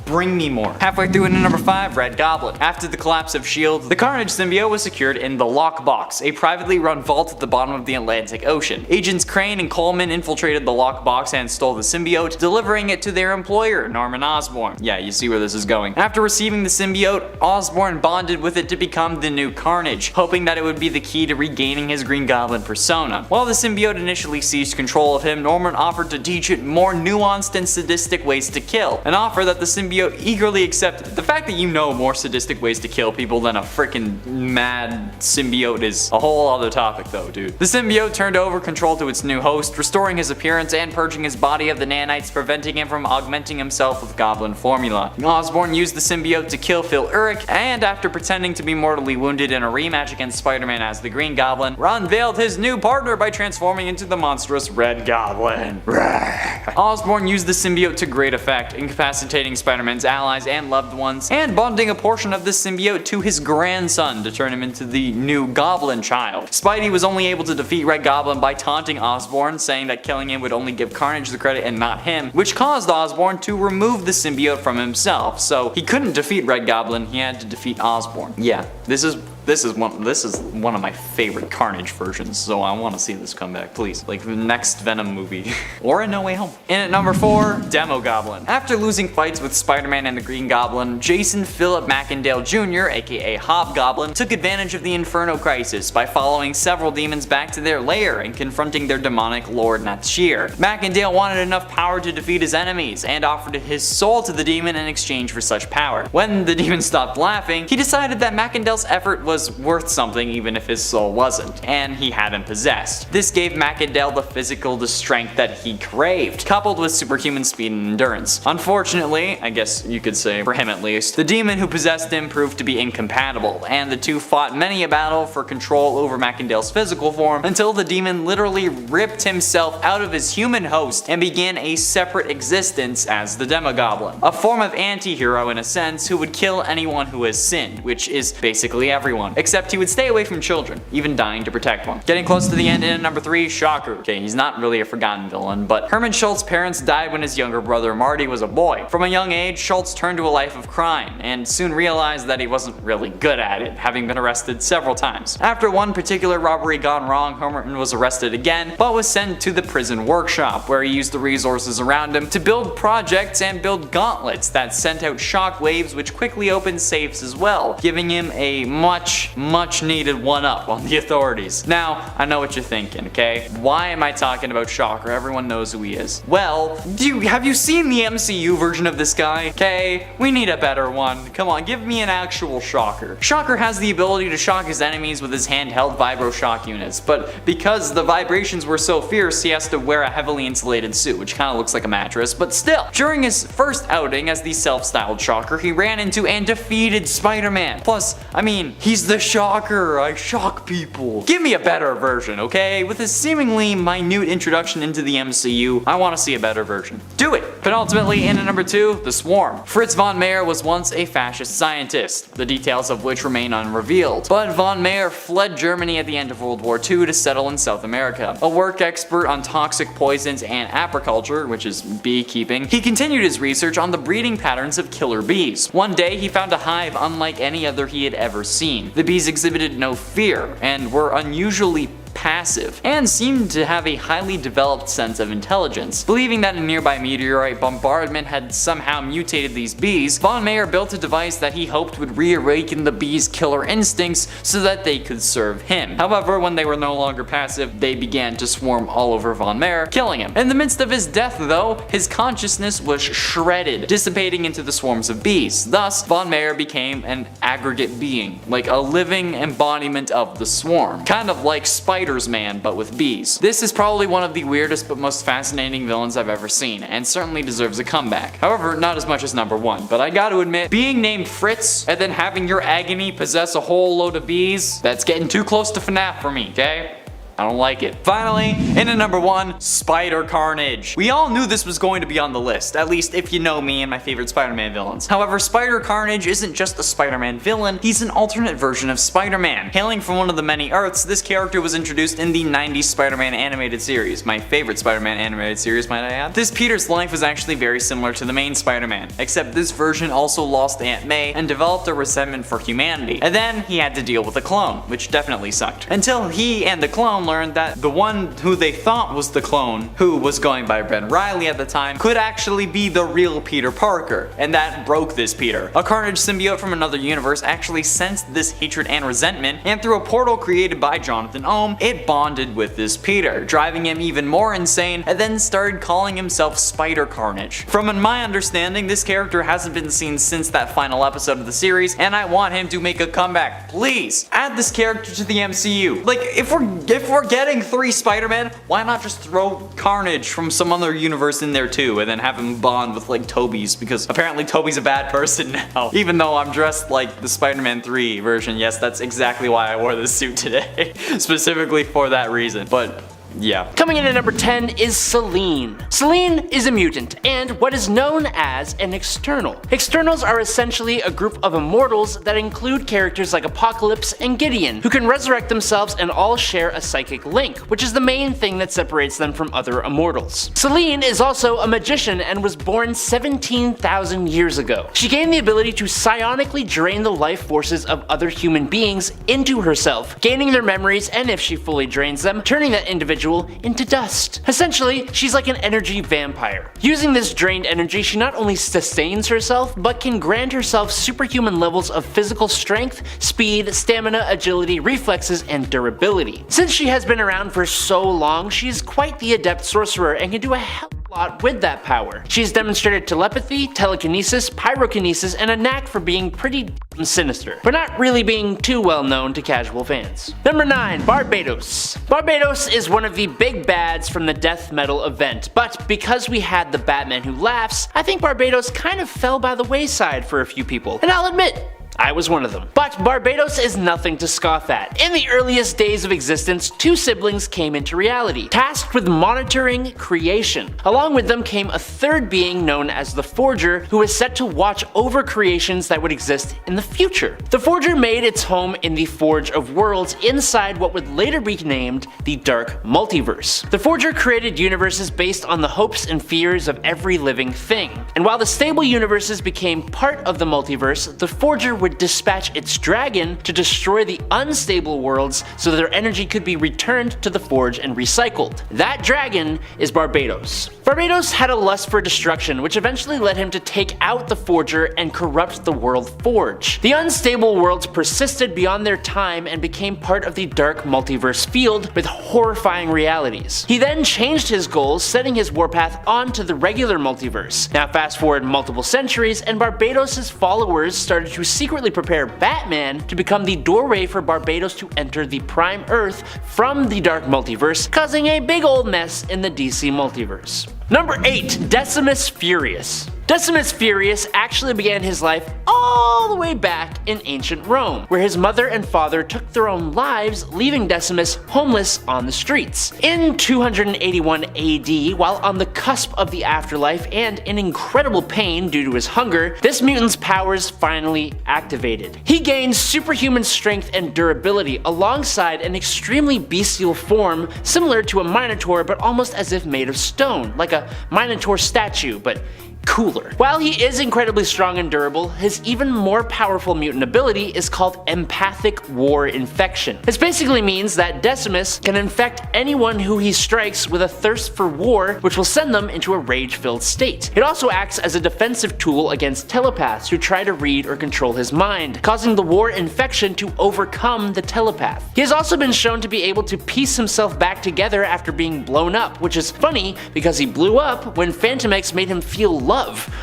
bring me more. Halfway through into number 5, Red Goblin. After the collapse of S.H.I.E.L.D., the Carnage symbiote was secured in the Lockbox, a privately run vault at the bottom of the Atlantic Ocean. Agents Crane and Coleman infiltrated the Lockbox and stole the symbiote, delivering it to their employer, Norman Osborn. Yeah, you see where this is going. After receiving the symbiote, Osborn bonded with it to become the new Carnage, hoping that it would be the key to regaining his Green Goblin persona. While the symbiote initially seized control of him, Norman offered to teach it more nuanced and sadistic ways to kill, an offer that the symbiote eagerly accepted. The fact that you know more sadistic ways to kill people than a freaking mad symbiote is a whole other topic though, dude. The symbiote turned over control to its new host, restoring his appearance and purging his body of the nanites, preventing him from augmenting himself with Goblin formula. Osborn used the symbiote to kill Phil Urich, and after pretending to be mortally wounded in a rematch against Spider-Man as the Green Goblin, unveiled his new partner by transforming into the monstrous Red Goblin. Osborn used the symbiote to great effect, incapacitating Spider-Man's allies and loved ones, and bonding a portion of the symbiote to his grandson to turn him into the new Goblin child. Spidey was only able to defeat Red Goblin by taunting Osborn, saying that killing him would only give Carnage the credit and not him, which caused Osborn to remove the symbiote from himself. So he couldn't defeat Red Goblin, he had to defeat Osborn. Yeah, this is one of my favorite Carnage versions, so I want to see this come back, please. Like the next Venom movie. Or a No Way Home. And at number 4, Demogoblin. After losing fights with Spider-Man and the Green Goblin, Jason Philip McIndale Jr., aka Hobgoblin, took advantage of the Inferno Crisis by following several demons back to their lair and confronting their demonic lord Natshir. McIndale wanted enough power to defeat his enemies, and offered his soul to the demon in exchange for such power. When the demon stopped laughing, he decided that McIndale's effort was worth something even if his soul wasn't, and he had him possessed. This gave McIndale the physical strength that he craved, coupled with superhuman speed and endurance. Unfortunately, I guess you could say for him at least, the demon who possessed him proved to be incompatible, and the two fought many a battle for control over McIndale's physical form until the demon literally ripped himself out of his human host and began a separate existence as the Demogoblin, a form of anti-hero in a sense who would kill anyone who has sinned, which is basically everyone. Except he would stay away from children, even dying to protect one. Getting close to the end in at number 3, Shocker. Okay, he's not really a forgotten villain, but Herman Schultz's parents died when his younger brother Marty was a boy. From a young age, Schultz turned to a life of crime, and soon realized that he wasn't really good at it, having been arrested several times. After one particular robbery gone wrong, Herman was arrested again, but was sent to the prison workshop, where he used the resources around him to build projects and build gauntlets that sent out shock waves which quickly opened safes as well, giving him a much needed one-up on the authorities. Now, I know what you're thinking, okay? Why am I talking about Shocker? Everyone knows who he is. Well, have you seen the MCU version of this guy? Okay, we need a better one. Come on, give me an actual Shocker. Shocker has the ability to shock his enemies with his handheld vibro shock units, but because the vibrations were so fierce, he has to wear a heavily insulated suit, which kind of looks like a mattress, but still. During his first outing as the self-styled Shocker, he ran into and defeated Spider-Man. Plus, I mean, he's the Shocker, I shock people. Give me a better version, okay? With his seemingly minute introduction into the MCU, I want to see a better version. Do it! Penultimately, in at number 2, The Swarm. Fritz von Meyer was once a fascist scientist, the details of which remain unrevealed. But von Meyer fled Germany at the end of World War II to settle in South America. A work expert on toxic poisons and apiculture, which is beekeeping, he continued his research on the breeding patterns of killer bees. One day, he found a hive unlike any other he had ever seen. The bees exhibited no fear and were unusually passive, and seemed to have a highly developed sense of intelligence. Believing that a nearby meteorite bombardment had somehow mutated these bees, von Meyer built a device that he hoped would reawaken the bees' killer instincts so that they could serve him. However, when they were no longer passive, they began to swarm all over von Meyer, killing him. In the midst of his death though, his consciousness was shredded, dissipating into the swarms of bees. Thus, von Meyer became an aggregate being, like a living embodiment of the swarm. Kind of like Spider's Man, but with bees. This is probably one of the weirdest but most fascinating villains I've ever seen, and certainly deserves a comeback. However, not as much as number 1, but I gotta admit, being named Fritz and then having your agony possess a whole load of bees, that's getting too close to FNAF for me, okay? I don't like it. Finally, in at number 1, Spider Carnage. We all knew this was going to be on the list, at least if you know me and my favorite Spider-Man villains. However, Spider Carnage isn't just a Spider-Man villain, he's an alternate version of Spider-Man. Hailing from one of the many Earths, this character was introduced in the 90s Spider-Man animated series, my favorite Spider-Man animated series, might I add. This Peter's life was actually very similar to the main Spider-Man, except this version also lost Aunt May and developed a resentment for humanity. And then he had to deal with a clone, which definitely sucked. Until he and the clone learned that the one who they thought was the clone, who was going by Ben Reilly at the time, could actually be the real Peter Parker, and that broke this Peter. A Carnage symbiote from another universe actually sensed this hatred and resentment, and through a portal created by Jonathan Ohm, it bonded with this Peter, driving him even more insane, and then started calling himself Spider Carnage. From my understanding, this character hasn't been seen since that final episode of the series, and I want him to make a comeback. Please, add this character to the MCU. Like, if we're getting 3 Spider-Man, why not just throw Carnage from some other universe in there too, and then have him bond with like Tobey's, because apparently Tobey's a bad person now. Even though I'm dressed like the Spider-Man 3 version, yes, that's exactly why I wore this suit today, specifically for that reason, but yeah. Coming in at number 10 is Selene. Selene is a mutant and what is known as an external. Externals are essentially a group of immortals that include characters like Apocalypse and Gideon, who can resurrect themselves and all share a psychic link, which is the main thing that separates them from other immortals. Selene is also a magician and was born 17,000 years ago. She gained the ability to psionically drain the life forces of other human beings into herself, gaining their memories, and if she fully drains them, turning that individual into dust. Essentially, she's like an energy vampire. Using this drained energy, she not only sustains herself, but can grant herself superhuman levels of physical strength, speed, stamina, agility, reflexes, and durability. Since she has been around for so long, she is quite the adept sorcerer and can do a hell of a lot with that power. She's demonstrated telepathy, telekinesis, pyrokinesis, and a knack for being pretty sinister, but not really being too well known to casual fans. Number 9, Barbatos. Barbatos is one of the big bads from the death metal event, but because we had the Batman Who Laughs, I think Barbatos kind of fell by the wayside for a few people, and I'll admit, I was one of them. But Barbatos is nothing to scoff at. In the earliest days of existence, 2 siblings came into reality, tasked with monitoring creation. Along with them came a third being known as the Forger, who was set to watch over creations that would exist in the future. The Forger made its home in the Forge of Worlds inside what would later be named the Dark Multiverse. The Forger created universes based on the hopes and fears of every living thing. And while the stable universes became part of the multiverse, the Forger would dispatch its dragon to destroy the unstable worlds so that their energy could be returned to the Forge and recycled. That dragon is Barbatos. Barbatos had a lust for destruction, which eventually led him to take out the Forger and corrupt the World Forge. The unstable worlds persisted beyond their time and became part of the Dark Multiverse field with horrifying realities. He then changed his goals, setting his warpath onto the regular multiverse. Now fast forward multiple centuries, and Barbatos' followers started to secretly prepare Batman to become the doorway for Barbatos to enter the Prime Earth from the Dark Multiverse, causing a big old mess in the DC Multiverse. Number 8, Decimus Furious. Decimus Furious actually began his life all the way back in ancient Rome, where his mother and father took their own lives, leaving Decimus homeless on the streets. In 281 AD, while on the cusp of the afterlife and in incredible pain due to his hunger, this mutant's powers finally activated. He gained superhuman strength and durability alongside an extremely bestial form similar to a minotaur, but almost as if made of stone, like a minotaur statue, but cooler. While he is incredibly strong and durable, his even more powerful mutant ability is called Empathic War Infection. This basically means that Decimus can infect anyone who he strikes with a thirst for war, which will send them into a rage-filled state. It also acts as a defensive tool against telepaths who try to read or control his mind, causing the war infection to overcome the telepath. He has also been shown to be able to piece himself back together after being blown up, which is funny because he blew up when Fantomex made him feel love,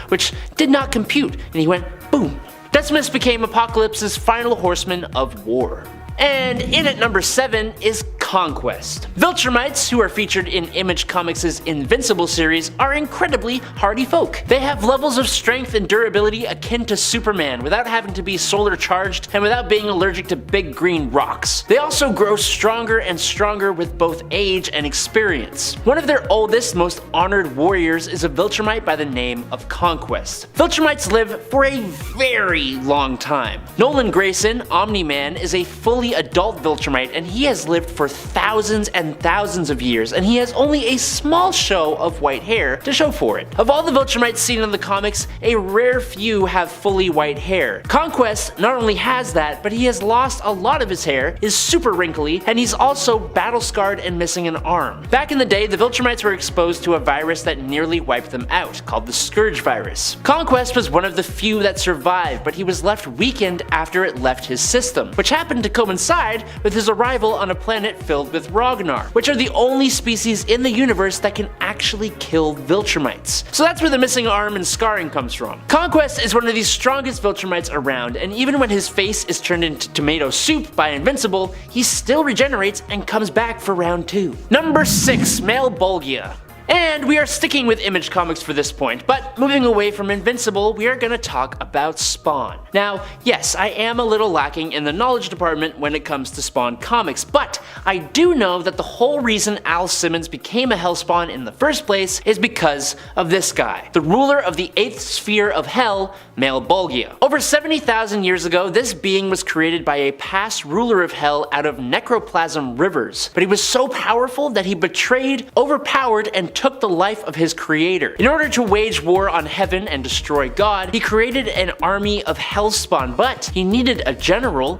which did not compute, and he went boom. Decimus became Apocalypse's final horseman of war. And in at number 7 is Conquest. Viltrumites, who are featured in Image Comics' Invincible series, are incredibly hardy folk. They have levels of strength and durability akin to Superman without having to be solar charged and without being allergic to big green rocks. They also grow stronger and stronger with both age and experience. One of their oldest, most honored warriors is a Viltrumite by the name of Conquest. Viltrumites live for a very long time. Nolan Grayson, Omni-Man, is a fully adult Viltrumite, and he has lived for thousands and thousands of years, and he has only a small show of white hair to show for it. Of all the Viltrumites seen in the comics, a rare few have fully white hair. Conquest not only has that, but he has lost a lot of his hair, is super wrinkly, and he's also battle scarred and missing an arm. Back in the day, the Viltrumites were exposed to a virus that nearly wiped them out, called the Scourge virus. Conquest was one of the few that survived, but he was left weakened after it left his system, which happened to coincide with his arrival on a planet filled with Ragnar, which are the only species in the universe that can actually kill Viltrumites. So that's where the missing arm and scarring comes from. Conquest is one of the strongest Viltrumites around, and even when his face is turned into tomato soup by Invincible, he still regenerates and comes back for round 2. Number 6, Male Bolgia. And we are sticking with Image Comics for this point, but moving away from Invincible, we are going to talk about Spawn. Now, yes, I am a little lacking in the knowledge department when it comes to Spawn comics, but I do know that the whole reason Al Simmons became a Hellspawn in the first place is because of this guy, the ruler of the 8th sphere of Hell, Male Bolgia. Over 70,000 years ago, this being was created by a past ruler of Hell out of necroplasm rivers, but he was so powerful that he betrayed, overpowered, and took the life of his creator. In order to wage war on heaven and destroy God, he created an army of Hellspawn, but he needed a general,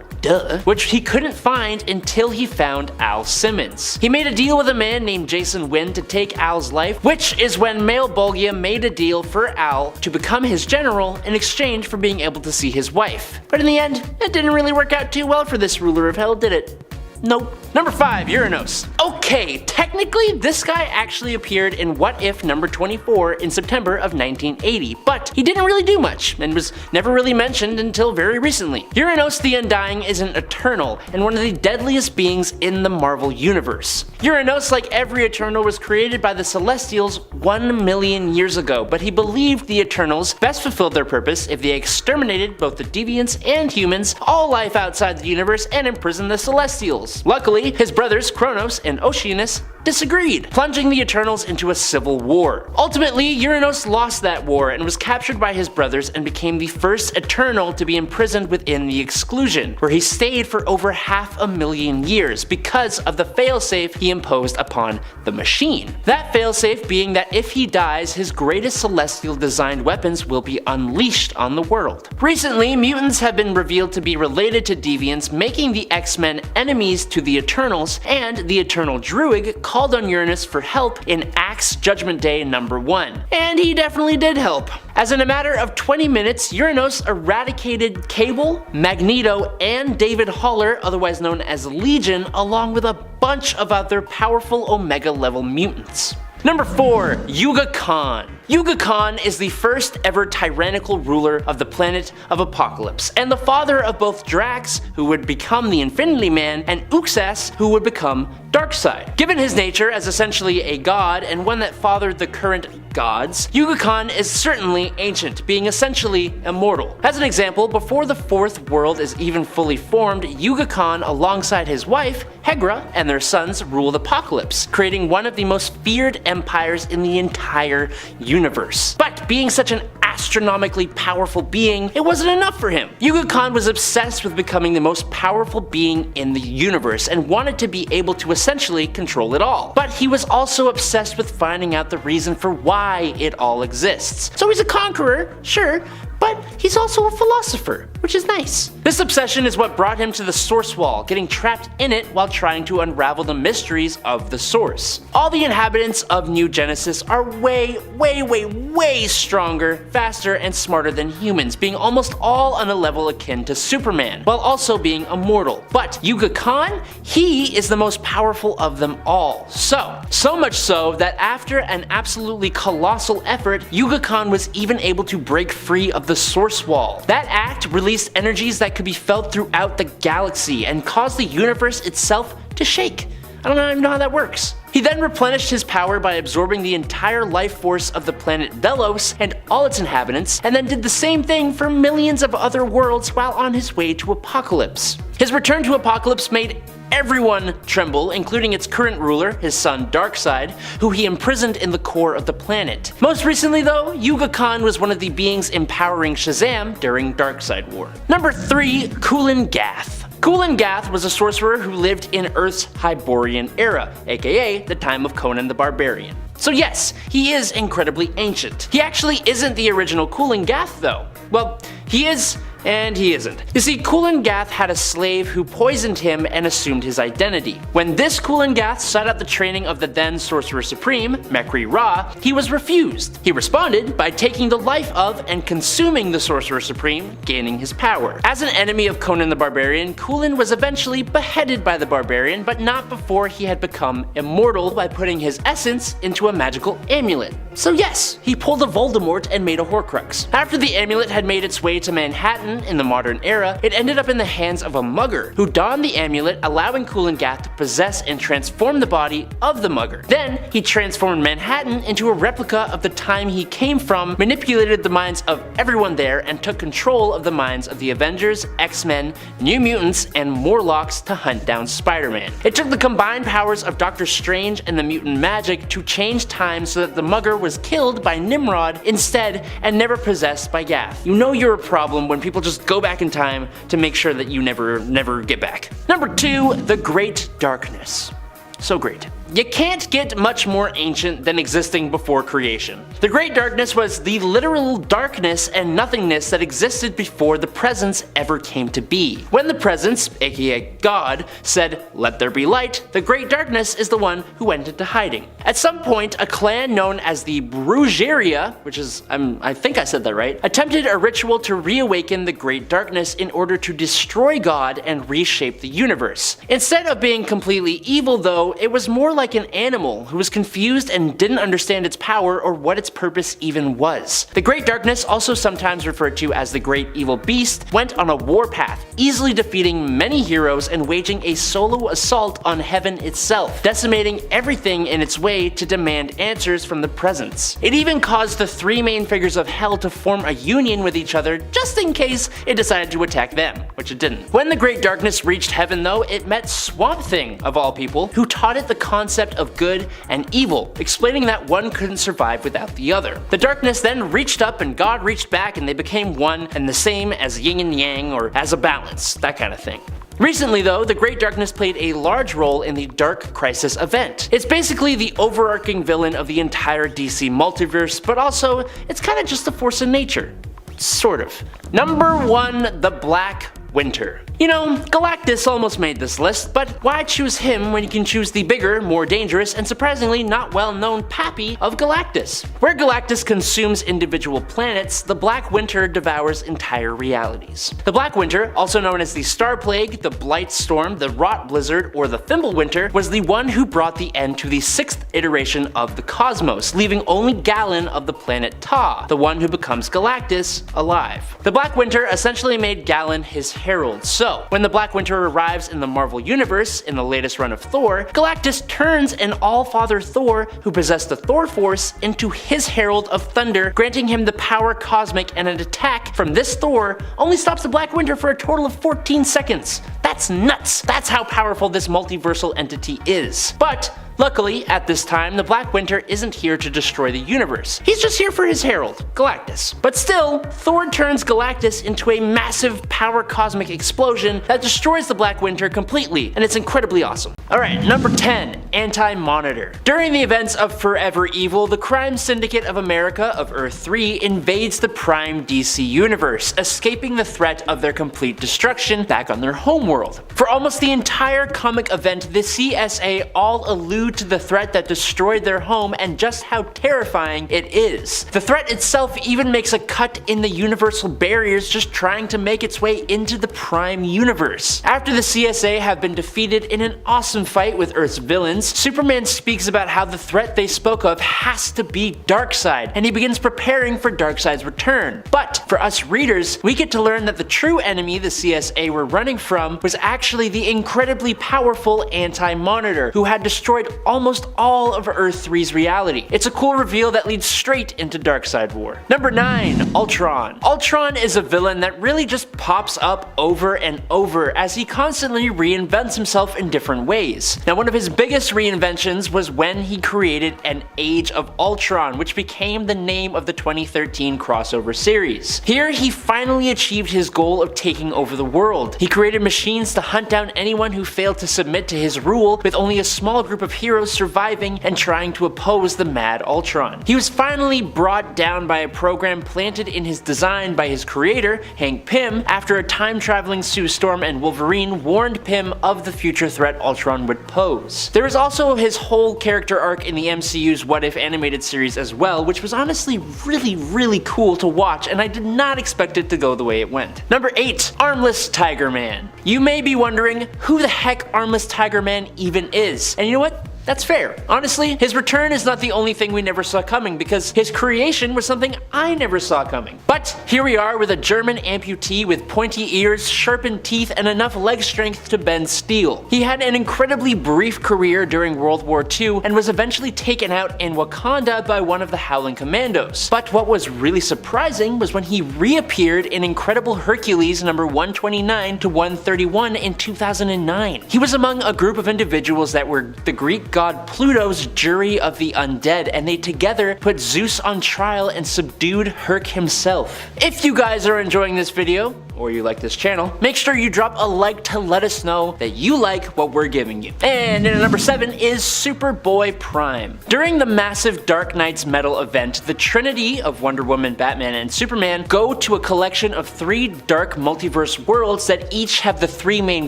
which he couldn't find until he found Al Simmons. He made a deal with a man named Jason Wynn to take Al's life, which is when Male Bolgia made a deal for Al to become his general in exchange for being able to see his wife. But in the end, it didn't really work out too well for this ruler of Hell, did it? Nope. Number 5, Uranos. Okay, technically this guy actually appeared in What If number 24 in September of 1980, but he didn't really do much and was never really mentioned until very recently. Uranos the Undying is an Eternal and one of the deadliest beings in the Marvel Universe. Uranos, like every Eternal, was created by the Celestials 1 million years ago, but he believed the Eternals best fulfilled their purpose if they exterminated both the Deviants and humans, all life outside the universe, and imprisoned the Celestials. Luckily, his brothers Kronos and Oceanus disagreed, plunging the Eternals into a civil war. Ultimately, Uranos lost that war and was captured by his brothers and became the first Eternal to be imprisoned within the Exclusion, where he stayed for over 500,000 years because of the failsafe he imposed upon the Machine. That failsafe being that if he dies, his greatest celestial designed weapons will be unleashed on the world. Recently, mutants have been revealed to be related to Deviants, making the X-Men enemies to the Eternals, and the Eternal Druid called on Uranus for help in Axe Judgment Day number 1. And he definitely did help. As in a matter of 20 minutes, Uranos eradicated Cable, Magneto, and David Haller, otherwise known as Legion, along with a bunch of other powerful Omega level mutants. Number 4, Yuga Khan. Yuga Khan is the first ever tyrannical ruler of the planet of Apocalypse, and the father of both Drax, who would become the Infinity Man, and Uxas, who would become Darkseid. Given his nature as essentially a god and one that fathered the current gods, Yuga Khan is certainly ancient, being essentially immortal. As an example, before the fourth world is even fully formed, Yuga Khan alongside his wife, Hegra, and their sons ruled Apokolips, creating one of the most feared empires in the entire universe. But being such an astronomically powerful being, it wasn't enough for him. Yuga Khan was obsessed with becoming the most powerful being in the universe and wanted to be able to essentially control it all. But he was also obsessed with finding out the reason for why it all exists. So he's a conqueror, sure, but he's also a philosopher, which is nice. This obsession is what brought him to the Source Wall, getting trapped in it while trying to unravel the mysteries of the Source. All the inhabitants of New Genesis are way stronger, faster, and smarter than humans, being almost all on a level akin to Superman, while also being immortal. But Yuga Khan, he is the most powerful of them all. So much so that after an absolutely colossal effort, Yuga Khan was even able to break free of the Source Wall. That act released energies that could be felt throughout the galaxy and caused the universe itself to shake. I don't even know how that works. He then replenished his power by absorbing the entire life force of the planet Velos and all its inhabitants, and then did the same thing for millions of other worlds while on his way to Apokolips. His return to Apokolips made everyone tremble, including its current ruler, his son Darkseid, who he imprisoned in the core of the planet. Most recently though, Yuga Khan was one of the beings empowering Shazam during Darkseid War. Number 3. Kulan Gath. Kulan Gath was a sorcerer who lived in Earth's Hyborian era, aka the time of Conan the Barbarian. So yes, he is incredibly ancient. He actually isn't the original Kulan Gath though. Well, he is, and he isn't. You see, Kulan Gath had a slave who poisoned him and assumed his identity. When this Kulan Gath sought out the training of the then Sorcerer Supreme, Mekri Ra, he was refused. He responded by taking the life of and consuming the Sorcerer Supreme, gaining his power. As an enemy of Conan the Barbarian, Kulan was eventually beheaded by the Barbarian, but not before he had become immortal by putting his essence into a magical amulet. So yes, he pulled a Voldemort and made a Horcrux. After the amulet had made its way to Manhattan in the modern era, it ended up in the hands of a mugger, who donned the amulet, allowing Kulan Gath to possess and transform the body of the mugger. Then, he transformed Manhattan into a replica of the time he came from, manipulated the minds of everyone there, and took control of the minds of the Avengers, X-Men, New Mutants, and Morlocks to hunt down Spider-Man. It took the combined powers of Doctor Strange and the mutant magic to change time so that the mugger was killed by Nimrod instead and never possessed by Gath. You know you're a problem when people just go back in time to make sure that you never get back. Number 2, the Great Darkness. So great. You can't get much more ancient than existing before creation. The Great Darkness was the literal darkness and nothingness that existed before the Presence ever came to be. When the Presence, aka God, said, "Let there be light," the Great Darkness is the one who went into hiding. At some point, a clan known as the Brujeria, which is, I think I said that right, attempted a ritual to reawaken the Great Darkness in order to destroy God and reshape the universe. Instead of being completely evil though, it was more like an animal who was confused and didn't understand its power or what its purpose even was. The Great Darkness, also sometimes referred to as the Great Evil Beast, went on a warpath, easily defeating many heroes and waging a solo assault on heaven itself, decimating everything in its way to demand answers from the Presence. It even caused the 3 main figures of hell to form a union with each other just in case it decided to attack them, which it didn't. When the Great Darkness reached heaven though, it met Swamp Thing, of all people, who taught it the concept of good and evil, explaining that one couldn't survive without the other. The darkness then reached up and God reached back and they became one and the same as yin and yang, or as a balance, that kind of thing. Recently though, the Great Darkness played a large role in the Dark Crisis event. It's basically the overarching villain of the entire DC multiverse, but also it's kind of just a force of nature. Sort of. Number 1, the Black Winter. You know, Galactus almost made this list, but why choose him when you can choose the bigger, more dangerous, and surprisingly not well-known Pappy of Galactus? Where Galactus consumes individual planets, the Black Winter devours entire realities. The Black Winter, also known as the Star Plague, the Blight Storm, the Rot Blizzard, or the Thimble Winter, was the one who brought the end to the 6th iteration of the cosmos, leaving only Galen of the planet Ta, the one who becomes Galactus, alive. The Black Winter essentially made Galen his herald, so So, when the Black Winter arrives in the Marvel Universe in the latest run of Thor, Galactus turns an All-Father Thor, who possessed the Thor Force, into his Herald of Thunder, granting him the power cosmic, and an attack from this Thor only stops the Black Winter for a total of 14 seconds. That's nuts! That's how powerful this multiversal entity is. But luckily, at this time, the Black Winter isn't here to destroy the universe. He's just here for his herald, Galactus. But still, Thor turns Galactus into a massive power cosmic explosion that destroys the Black Winter completely, and it's incredibly awesome. Alright, number 10, Anti-Monitor. During the events of Forever Evil, the crime syndicate of America of Earth 3 invades the Prime DC universe, escaping the threat of their complete destruction back on their homeworld. For almost the entire comic event, the CSA all allude to the threat that destroyed their home and just how terrifying it is. The threat itself even makes a cut in the universal barriers, just trying to make its way into the Prime universe. After the CSA have been defeated in an awesome fight with Earth's villains, Superman speaks about how the threat they spoke of has to be Darkseid, and he begins preparing for Darkseid's return. But for us readers, we get to learn that the true enemy the CSA were running from was actually the incredibly powerful Anti-Monitor, who had destroyed almost all of Earth 3's reality. It's a cool reveal that leads straight into Darkseid War. Number 9, Ultron. Ultron is a villain that really just pops up over and over as he constantly reinvents himself in different ways. Now, one of his biggest reinventions was when he created an Age of Ultron, which became the name of the 2013 crossover series. Here, he finally achieved his goal of taking over the world. He created machines to hunt down anyone who failed to submit to his rule, with only a small group of heroes surviving and trying to oppose the Mad Ultron. He was finally brought down by a program planted in his design by his creator, Hank Pym, after a time-traveling Sue Storm and Wolverine warned Pym of the future threat Ultron would pose. There is also his whole character arc in the MCU's What If animated series as well, which was honestly really cool to watch, and I did not expect it to go the way it went. Number 8, Armless Tiger Man. You may be wondering who the heck Armless Tiger Man even is, and you know what? That's fair. Honestly, his return is not the only thing we never saw coming, because his creation was something I never saw coming. But here we are with a German amputee with pointy ears, sharpened teeth, and enough leg strength to bend steel. He had an incredibly brief career during World War II and was eventually taken out in Wakanda by one of the Howling Commandos. But what was really surprising was when he reappeared in Incredible Hercules number 129 to 131 in 2009. He was among a group of individuals that were the Greek god Pluto's jury of the undead, and they together put Zeus on trial and subdued Herc himself. If you guys are enjoying this video, or you like this channel, make sure you drop a like to let us know that you like what we're giving you. And in number 7 is Superboy Prime. During the massive Dark Knights Metal event, the Trinity of Wonder Woman, Batman, and Superman go to a collection of 3 dark multiverse worlds that each have the 3 main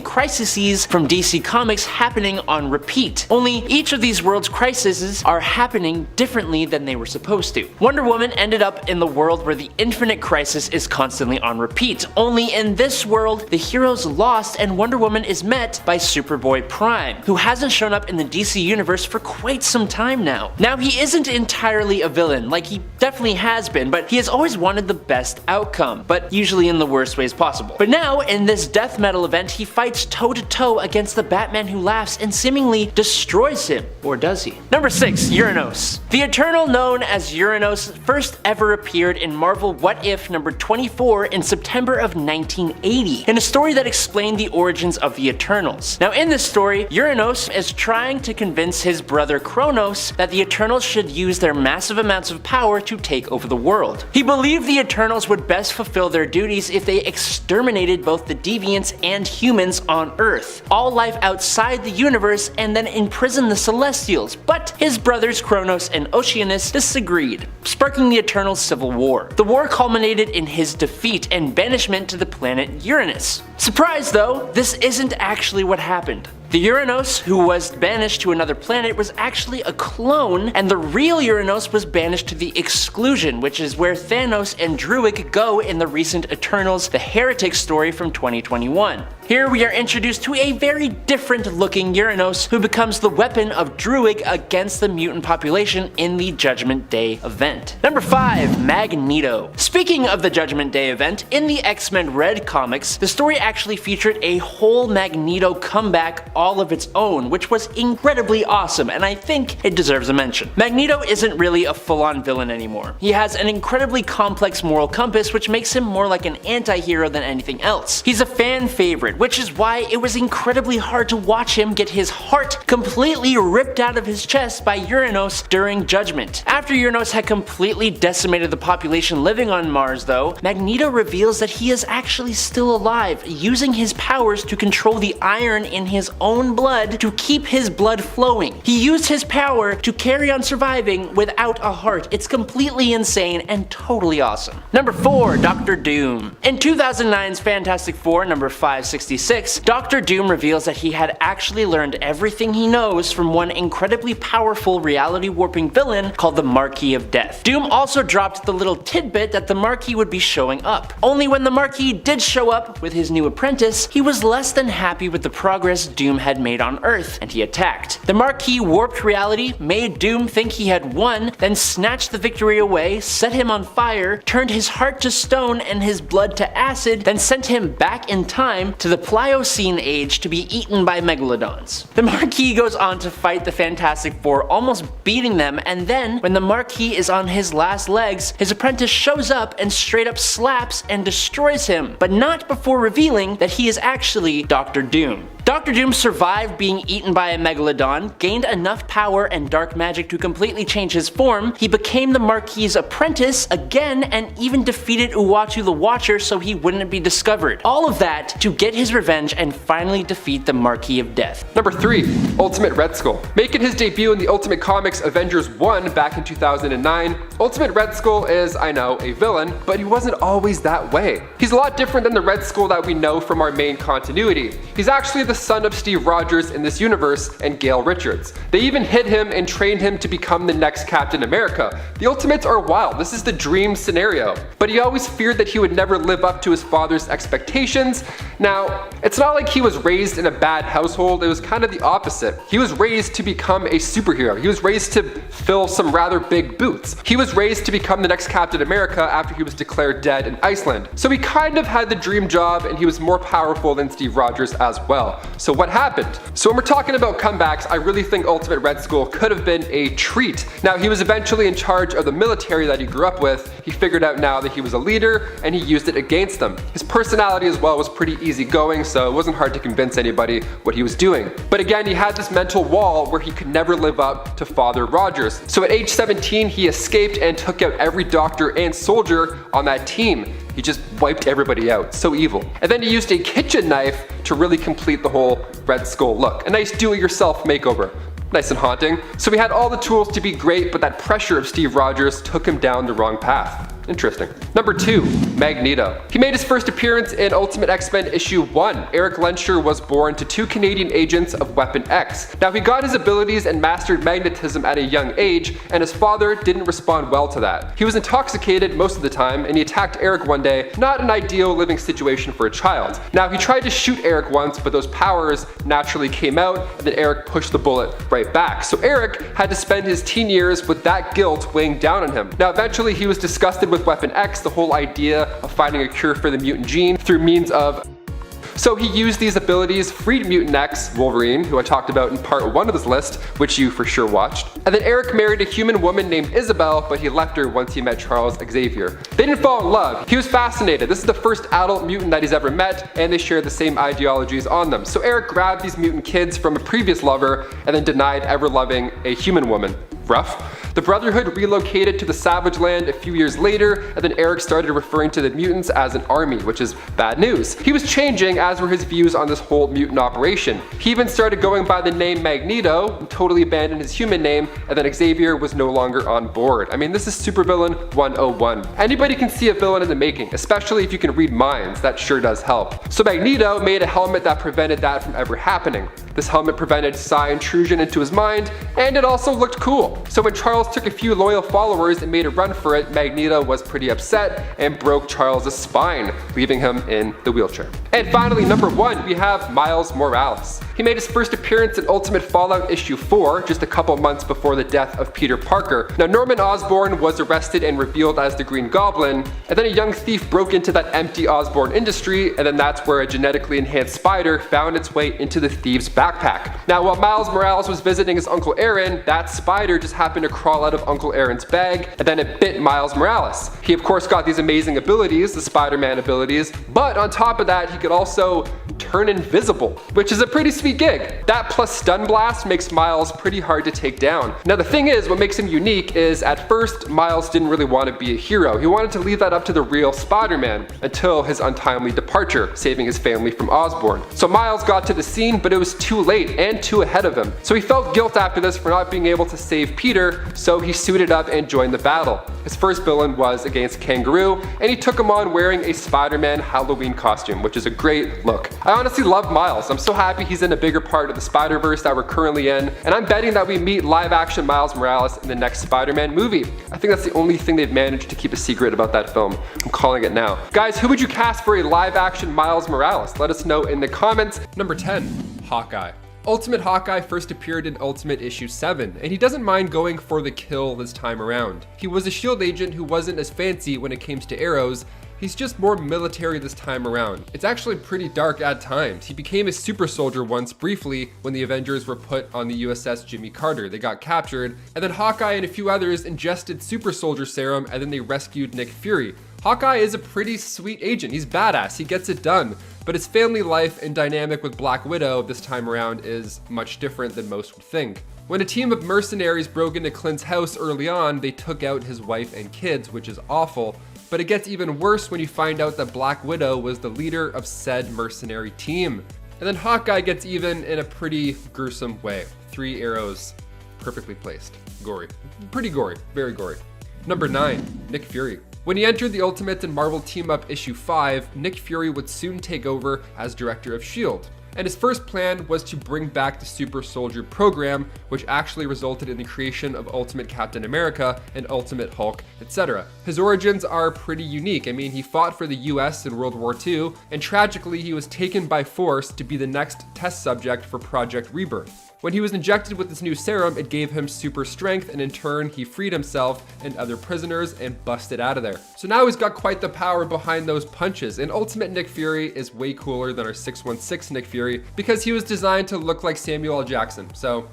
crises from DC Comics happening on repeat. Only each of these worlds' crises are happening differently than they were supposed to. Wonder Woman ended up in the world where the Infinite Crisis is constantly on repeat. Only in this world, the heroes lost and Wonder Woman is met by Superboy Prime, who hasn't shown up in the DC universe for quite some time now. Now, he isn't entirely a villain, like he definitely has been, but he has always wanted the best outcome, but usually in the worst ways possible. But now, in this death metal event, he fights toe-to-toe against the Batman Who Laughs and seemingly destroys him. Or does he? Number 6, Uranos. The Eternal known as Uranos first ever appeared in Marvel What If number 24 in September of 1980, in a story that explained the origins of the Eternals. Now, in this story, Uranos is trying to convince his brother Kronos that the Eternals should use their massive amounts of power to take over the world. He believed the Eternals would best fulfill their duties if they exterminated both the deviants and humans on Earth, all life outside the universe, and then imprison the Celestials. But his brothers Kronos and Oceanus disagreed, sparking the Eternals' civil war. The war culminated in his defeat and banishment to the planet Uranus. Surprise though, this isn't actually what happened. The Uranos, who was banished to another planet, was actually a clone, and the real Uranos was banished to the Exclusion, which is where Thanos and Druig go in the recent Eternals The Heretic story from 2021. Here we are introduced to a very different looking Uranos, who becomes the weapon of Druig against the mutant population in the Judgment Day event. Number 5, Magneto. Speaking of the Judgment Day event, in the X-Men Red comics, the story actually featured a whole Magneto comeback all of its own, which was incredibly awesome, and I think it deserves a mention. Magneto isn't really a full-on villain anymore. He has an incredibly complex moral compass, which makes him more like an anti-hero than anything else. He's a fan favorite, which is why it was incredibly hard to watch him get his heart completely ripped out of his chest by Uranos during Judgment. After Uranos had completely decimated the population living on Mars though, Magneto reveals that he is actually still alive, using his powers to control the iron in his own blood to keep his blood flowing. He used his power to carry on surviving without a heart. It's completely insane and totally awesome. Number 4, Doctor Doom. In 2009's Fantastic Four number 566, Doctor Doom reveals that he had actually learned everything he knows from one incredibly powerful reality warping villain called the Marquis of Death. Doom also dropped the little tidbit that the Marquis would be showing up. Only when the Marquis did show up with his new apprentice, he was less than happy with the progress Doom had made on Earth, and he attacked. The Marquis warped reality, made Doom think he had won, then snatched the victory away, set him on fire, turned his heart to stone and his blood to acid, then sent him back in time to the Pliocene age to be eaten by megalodons. The Marquis goes on to fight the Fantastic Four, almost beating them, and then, when the Marquis is on his last legs, his apprentice shows up and straight up slaps and destroys him, but not before revealing that he is actually Doctor Doom. Dr. Doom survived being eaten by a megalodon, gained enough power and dark magic to completely change his form, he became the Marquis' apprentice again, and even defeated Uatu the Watcher so he wouldn't be discovered. All of that to get his revenge and finally defeat the Marquis of Death. Number 3, Ultimate Red Skull. Making his debut in the Ultimate Comics Avengers 1 back in 2009, Ultimate Red Skull is, I know, a villain, but he wasn't always that way. He's a lot different than the Red Skull that we know from our main continuity. He's actually the son of Steve Rogers in this universe and Gail Richards. They even hid him and trained him to become the next Captain America. The Ultimates are wild, this is the dream scenario. But he always feared that he would never live up to his father's expectations. Now, it's not like he was raised in a bad household, it was kind of the opposite. He was raised to become a superhero. He was raised to fill some rather big boots. He was raised to become the next Captain America after he was declared dead in Iceland. So he kind of had the dream job, and he was more powerful than Steve Rogers as well. So what happened? So when we're talking about comebacks, I really think Ultimate Red Skull could have been a treat. Now, he was eventually in charge of the military that he grew up with. He figured out now that he was a leader, and he used it against them. His personality as well was pretty easygoing, so it wasn't hard to convince anybody what he was doing. But again, he had this mental wall where he could never live up to Father Rogers. So at age 17, he escaped and took out every doctor and soldier on that team. He just wiped everybody out, so evil. And then he used a kitchen knife to really complete the whole Red Skull look. A nice do-it-yourself makeover. Nice and haunting. So he had all the tools to be great, but that pressure of Steve Rogers took him down the wrong path. Interesting. Number 2, Magneto. He made his first appearance in Ultimate X-Men issue 1. Eric Lehnsherr was born to 2 Canadian agents of Weapon X. Now, he got his abilities and mastered magnetism at a young age, and his father didn't respond well to that. He was intoxicated most of the time, and he attacked Eric one day. Not an ideal living situation for a child. Now, he tried to shoot Eric once, but those powers naturally came out, and then Eric pushed the bullet right back. So Eric had to spend his teen years with that guilt weighing down on him. Now, eventually he was disgusted with Weapon X, the whole idea of finding a cure for the mutant gene through means of. So he used these abilities, freed Mutant X, Wolverine, who I talked about in part 1 of this list, which you for sure watched. And then Eric married a human woman named Isabel, but he left her once he met Charles Xavier. They didn't fall in love. He was fascinated. This is the first adult mutant that he's ever met, and they share the same ideologies on them. So Eric grabbed these mutant kids from a previous lover and then denied ever loving a human woman. Rough. The Brotherhood relocated to the Savage Land a few years later, and then Eric started referring to the mutants as an army, which is bad news. He was changing, as were his views on this whole mutant operation. He even started going by the name Magneto, and totally abandoned his human name, and then Xavier was no longer on board. I mean, this is Supervillain 101. Anybody can see a villain in the making, especially if you can read minds. That sure does help. So Magneto made a helmet that prevented that from ever happening. This helmet prevented psi intrusion into his mind, and it also looked cool. So when Charles Miles took a few loyal followers and made a run for it, Magneto was pretty upset and broke Charles' spine, leaving him in the wheelchair. And finally, number 1, we have Miles Morales. He made his first appearance in Ultimate Fallout issue 4, just a couple months before the death of Peter Parker. Now, Norman Osborn was arrested and revealed as the Green Goblin, and then a young thief broke into that empty Osborn industry, and then that's where a genetically enhanced spider found its way into the thief's backpack. Now, while Miles Morales was visiting his Uncle Aaron, that spider just happened to crawl out of Uncle Aaron's bag, and then it bit Miles Morales. He of course got these amazing abilities, the Spider-Man abilities, but on top of that, he could also turn invisible, which is a pretty sweet gig. That plus Stun Blast makes Miles pretty hard to take down. Now the thing is, what makes him unique is at first, Miles didn't really want to be a hero. He wanted to leave that up to the real Spider-Man until his untimely departure, saving his family from Osborn. So Miles got to the scene, but it was too late and too ahead of him. So he felt guilt after this for not being able to save Peter, so he suited up and joined the battle. His first villain was against Kangaroo, and he took him on wearing a Spider-Man Halloween costume, which is a great look. I honestly love Miles. I'm so happy he's in a bigger part of the Spider-Verse that we're currently in, and I'm betting that we meet live-action Miles Morales in the next Spider-Man movie. I think that's the only thing they've managed to keep a secret about that film. I'm calling it now. Guys, who would you cast for a live-action Miles Morales? Let us know in the comments. Number 10, Hawkeye. Ultimate Hawkeye first appeared in Ultimate issue 7, and he doesn't mind going for the kill this time around. He was a SHIELD agent who wasn't as fancy when it came to arrows. He's just more military this time around. It's actually pretty dark at times. He became a super soldier once briefly when the Avengers were put on the USS Jimmy Carter. They got captured, and then Hawkeye and a few others ingested super soldier serum, and then they rescued Nick Fury. Hawkeye is a pretty sweet agent. He's badass, he gets it done, but his family life and dynamic with Black Widow this time around is much different than most would think. When a team of mercenaries broke into Clint's house early on, they took out his wife and kids, which is awful, but it gets even worse when you find out that Black Widow was the leader of said mercenary team. And then Hawkeye gets even in a pretty gruesome way. 3 arrows, perfectly placed. Gory. Pretty gory, very gory. Number 9, Nick Fury. When he entered the Ultimates and Marvel Team Up issue 5, Nick Fury would soon take over as director of S.H.I.E.L.D. And his first plan was to bring back the Super Soldier program, which actually resulted in the creation of Ultimate Captain America and Ultimate Hulk, etc. His origins are pretty unique. I mean, he fought for the US in World War II, and tragically he was taken by force to be the next test subject for Project Rebirth. When he was injected with this new serum, it gave him super strength, and in turn, he freed himself and other prisoners and busted out of there. So now he's got quite the power behind those punches, and Ultimate Nick Fury is way cooler than our 616 Nick Fury because he was designed to look like Samuel L. Jackson, so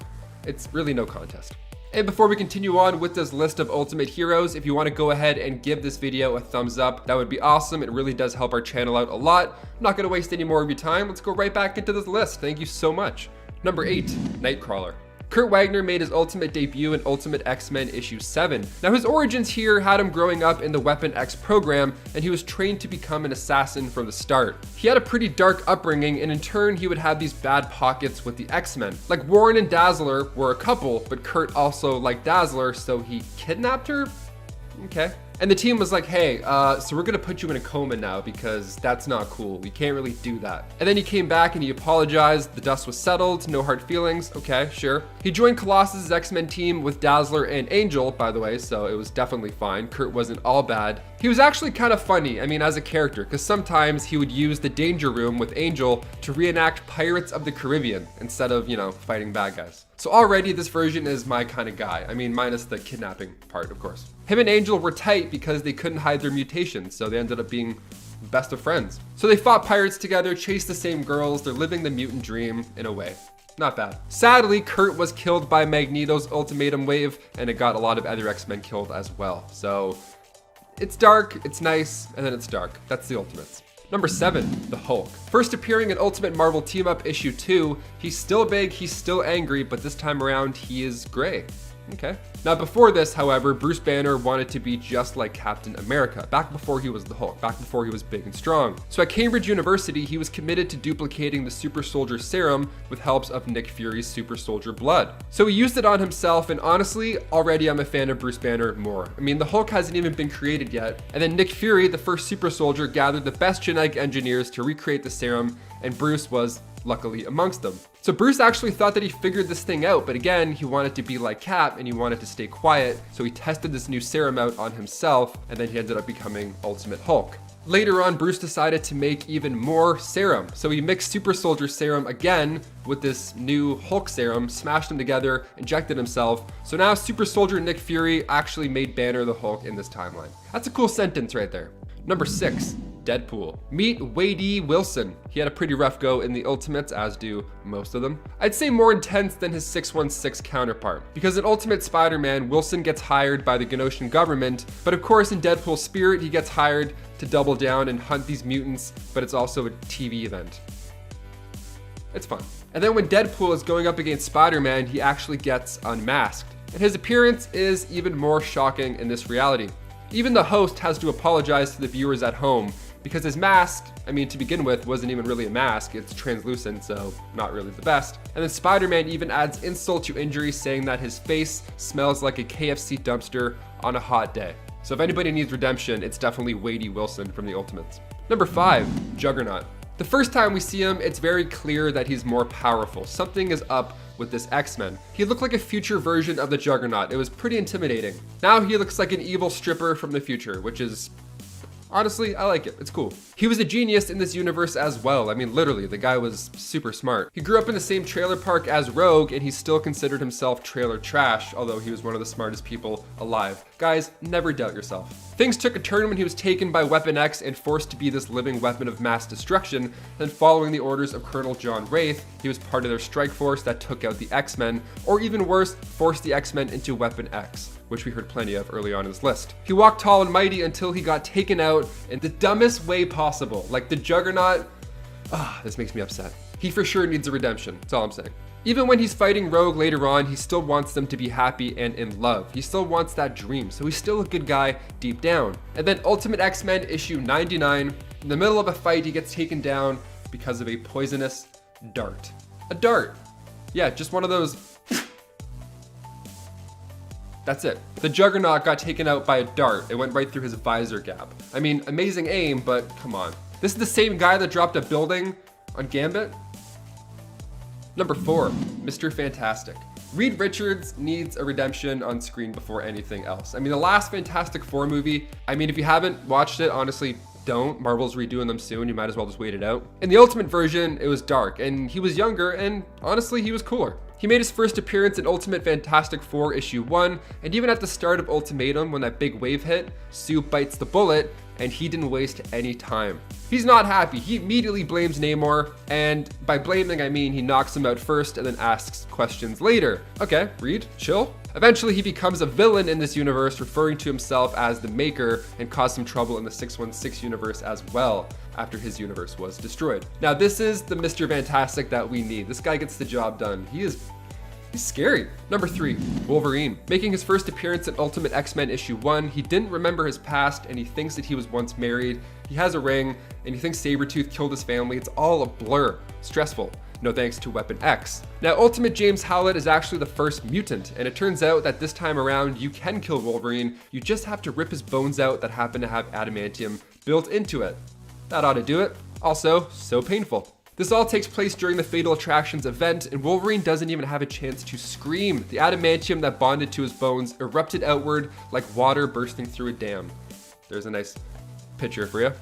it's really no contest. And before we continue on with this list of Ultimate heroes, if you want to go ahead and give this video a thumbs up, that would be awesome. It really does help our channel out a lot. I'm not going to waste any more of your time. Let's go right back into this list. Thank you so much. Number 8, Nightcrawler. Kurt Wagner made his Ultimate debut in Ultimate X-Men issue 7. Now his origins here had him growing up in the Weapon X program, and he was trained to become an assassin from the start. He had a pretty dark upbringing, and in turn he would have these bad pockets with the X-Men. Like Warren and Dazzler were a couple, but Kurt also liked Dazzler, so he kidnapped her? Okay. And the team was like, hey, so we're gonna put you in a coma now because that's not cool. We can't really do that. And then he came back and he apologized. The dust was settled, no hard feelings. Okay, sure. He joined Colossus' X-Men team with Dazzler and Angel, by the way, so it was definitely fine. Kurt wasn't all bad. He was actually kind of funny, I mean, as a character, because sometimes he would use the Danger Room with Angel to reenact Pirates of the Caribbean instead of, you know, fighting bad guys. So already this version is my kind of guy. I mean, minus the kidnapping part, of course. Him and Angel were tight because they couldn't hide their mutations, so they ended up being best of friends. So they fought pirates together, chased the same girls, they're living the mutant dream in a way. Not bad. Sadly, Kurt was killed by Magneto's ultimatum wave, and it got a lot of other X-Men killed as well. So it's dark, it's nice, and then it's dark. That's the Ultimates. Number 7, the Hulk. First appearing in Ultimate Marvel Team Up issue 2, he's still big, he's still angry, but this time around he is gray. Okay. Now before this, however, Bruce Banner wanted to be just like Captain America, back before he was the Hulk, back before he was big and strong. So at Cambridge University, he was committed to duplicating the Super Soldier Serum with helps of Nick Fury's Super Soldier blood. So he used it on himself, and honestly, already I'm a fan of Bruce Banner more. I mean, the Hulk hasn't even been created yet, and then Nick Fury, the first Super Soldier, gathered the best genetic engineers to recreate the serum, and Bruce was luckily amongst them. So Bruce actually thought that he figured this thing out, but again, he wanted to be like Cap and he wanted to stay quiet, so he tested this new serum out on himself, and then he ended up becoming Ultimate Hulk. Later on, Bruce decided to make even more serum. So he mixed Super Soldier Serum again with this new Hulk serum, smashed them together, injected himself. So now Super Soldier Nick Fury actually made Banner the Hulk in this timeline. That's a cool sentence right there. Number 6, Deadpool. Meet Wade E. Wilson. He had a pretty rough go in the Ultimates, as do most of them. I'd say more intense than his 616 counterpart, because in Ultimate Spider-Man, Wilson gets hired by the Genosian government, but of course in Deadpool's spirit, he gets hired to double down and hunt these mutants, but it's also a TV event. It's fun. And then when Deadpool is going up against Spider-Man, he actually gets unmasked. And his appearance is even more shocking in this reality. Even the host has to apologize to the viewers at home because his mask, I mean, to begin with, wasn't even really a mask. It's translucent, so not really the best. And then Spider-Man even adds insult to injury, saying that his face smells like a KFC dumpster on a hot day. So if anybody needs redemption, it's definitely Wade E. Wilson from the Ultimates. Number 5, Juggernaut. The first time we see him, it's very clear that he's more powerful. Something is up with this X-Men. He looked like a future version of the Juggernaut. It was pretty intimidating. Now he looks like an evil stripper from the future, which is, honestly, I like it. It's cool. He was a genius in this universe as well. I mean, literally, the guy was super smart. He grew up in the same trailer park as Rogue, and he still considered himself trailer trash, although he was one of the smartest people alive. Guys, never doubt yourself. Things took a turn when he was taken by Weapon X and forced to be this living weapon of mass destruction. Then following the orders of Colonel John Wraith, he was part of their strike force that took out the X-Men, or even worse, forced the X-Men into Weapon X, which we heard plenty of early on in this list. He walked tall and mighty until he got taken out in the dumbest way possible. Like the Juggernaut, this makes me upset. He for sure needs a redemption, that's all I'm saying. Even when he's fighting Rogue later on, he still wants them to be happy and in love. He still wants that dream, so he's still a good guy deep down. And then Ultimate X-Men issue 99, in the middle of a fight, he gets taken down because of a poisonous dart. A dart. Yeah, just one of those. That's it. The Juggernaut got taken out by a dart. It went right through his visor gap. I mean, amazing aim, but come on. This is the same guy that dropped a building on Gambit? Number 4, Mr. Fantastic. Reed Richards needs a redemption on screen before anything else. I mean, the last Fantastic Four movie, I mean, if you haven't watched it, honestly, don't. Marvel's redoing them soon. You might as well just wait it out. In the Ultimate version, it was dark, and he was younger, and honestly, he was cooler. He made his first appearance in Ultimate Fantastic Four issue 1, and even at the start of Ultimatum, when that big wave hit, Sue bites the bullet, and he didn't waste any time. He's not happy. He immediately blames Namor, and by blaming, I mean he knocks him out first and then asks questions later. Okay, Reed, chill. Eventually, he becomes a villain in this universe, referring to himself as the Maker, and caused some trouble in the 616 universe as well, after his universe was destroyed. Now, this is the Mr. Fantastic that we need. This guy gets the job done. He's scary. Number 3, Wolverine. Making his first appearance in Ultimate X-Men issue 1, he didn't remember his past, and he thinks that he was once married. He has a ring, and he thinks Sabretooth killed his family. It's all a blur. Stressful. No thanks to Weapon X. Now, Ultimate James Howlett is actually the first mutant, and it turns out that this time around, you can kill Wolverine. You just have to rip his bones out that happen to have adamantium built into it. That ought to do it. Also, so painful. This all takes place during the Fatal Attractions event, and Wolverine doesn't even have a chance to scream. The adamantium that bonded to his bones erupted outward like water bursting through a dam. There's a nice picture for you.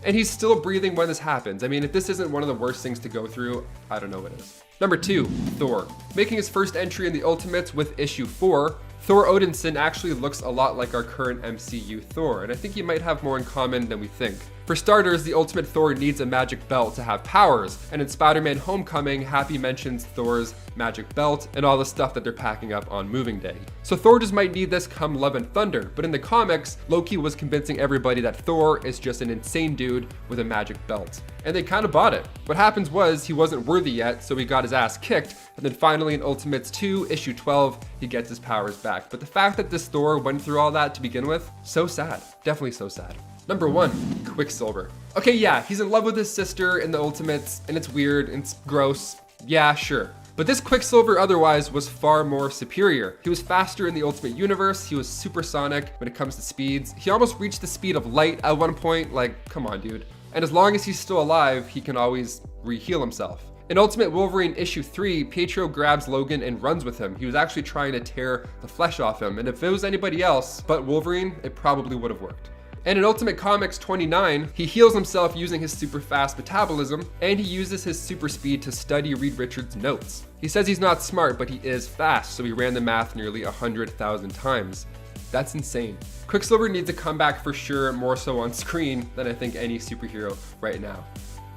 And he's still breathing when this happens. I mean, if this isn't one of the worst things to go through, I don't know what is. Number 2, Thor. Making his first entry in the Ultimates with issue 4, Thor Odinson actually looks a lot like our current MCU Thor, and I think he might have more in common than we think. For starters, the Ultimate Thor needs a magic belt to have powers, and in Spider-Man Homecoming, Happy mentions Thor's magic belt and all the stuff that they're packing up on Moving Day. So Thor just might need this come Love and Thunder, but in the comics, Loki was convincing everybody that Thor is just an insane dude with a magic belt. And they kind of bought it. What happens was he wasn't worthy yet, so he got his ass kicked, and then finally in Ultimates 2, issue 12, he gets his powers back. But the fact that this Thor went through all that to begin with, so sad. Definitely so sad. Number 1, Quicksilver. Okay, yeah, he's in love with his sister in the Ultimates, and it's weird, and it's gross. Yeah, sure. But this Quicksilver otherwise was far more superior. He was faster in the Ultimate Universe, he was supersonic when it comes to speeds. He almost reached the speed of light at one point, like, come on, dude. And as long as he's still alive, he can always re-heal himself. In Ultimate Wolverine issue 3, Pietro grabs Logan and runs with him. He was actually trying to tear the flesh off him, and if it was anybody else but Wolverine, it probably would have worked. And in Ultimate Comics 29, he heals himself using his super fast metabolism, and he uses his super speed to study Reed Richards' notes. He says he's not smart, but he is fast, so he ran the math nearly 100,000 times. That's insane. Quicksilver needs a comeback for sure, more so on screen than I think any superhero right now.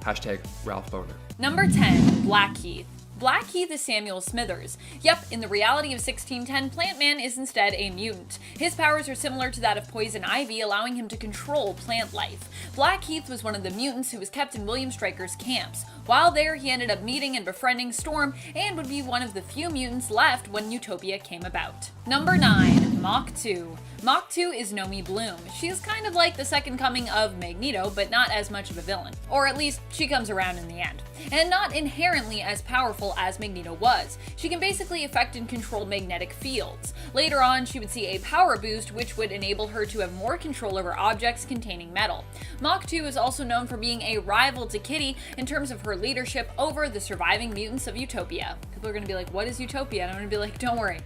Hashtag Ralph Boner. Number 10, Blackheath. Blackheath is Samuel Smithers. Yep, in the reality of 1610, Plant Man is instead a mutant. His powers are similar to that of Poison Ivy, allowing him to control plant life. Blackheath was one of the mutants who was kept in William Stryker's camps. While there, he ended up meeting and befriending Storm, and would be one of the few mutants left when Utopia came about. Number 9, Mach 2. Mach 2 is Nomi Bloom. She is kind of like the second coming of Magneto, but not as much of a villain. Or at least, she comes around in the end. And not inherently as powerful as Magneto was. She can basically affect and control magnetic fields. Later on, she would see a power boost, which would enable her to have more control over objects containing metal. Mach 2 is also known for being a rival to Kitty in terms of her leadership over the surviving mutants of Utopia. People are going to be like, what is Utopia? And I'm going to be like, don't worry.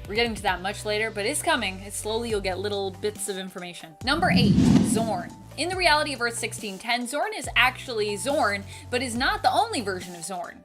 We're getting to that much later, but it's coming. It's slowly you'll get little bits of information. Number 8, Zorn. In the reality of Earth 1610, Zorn is actually Zorn, but is not the only version of Zorn.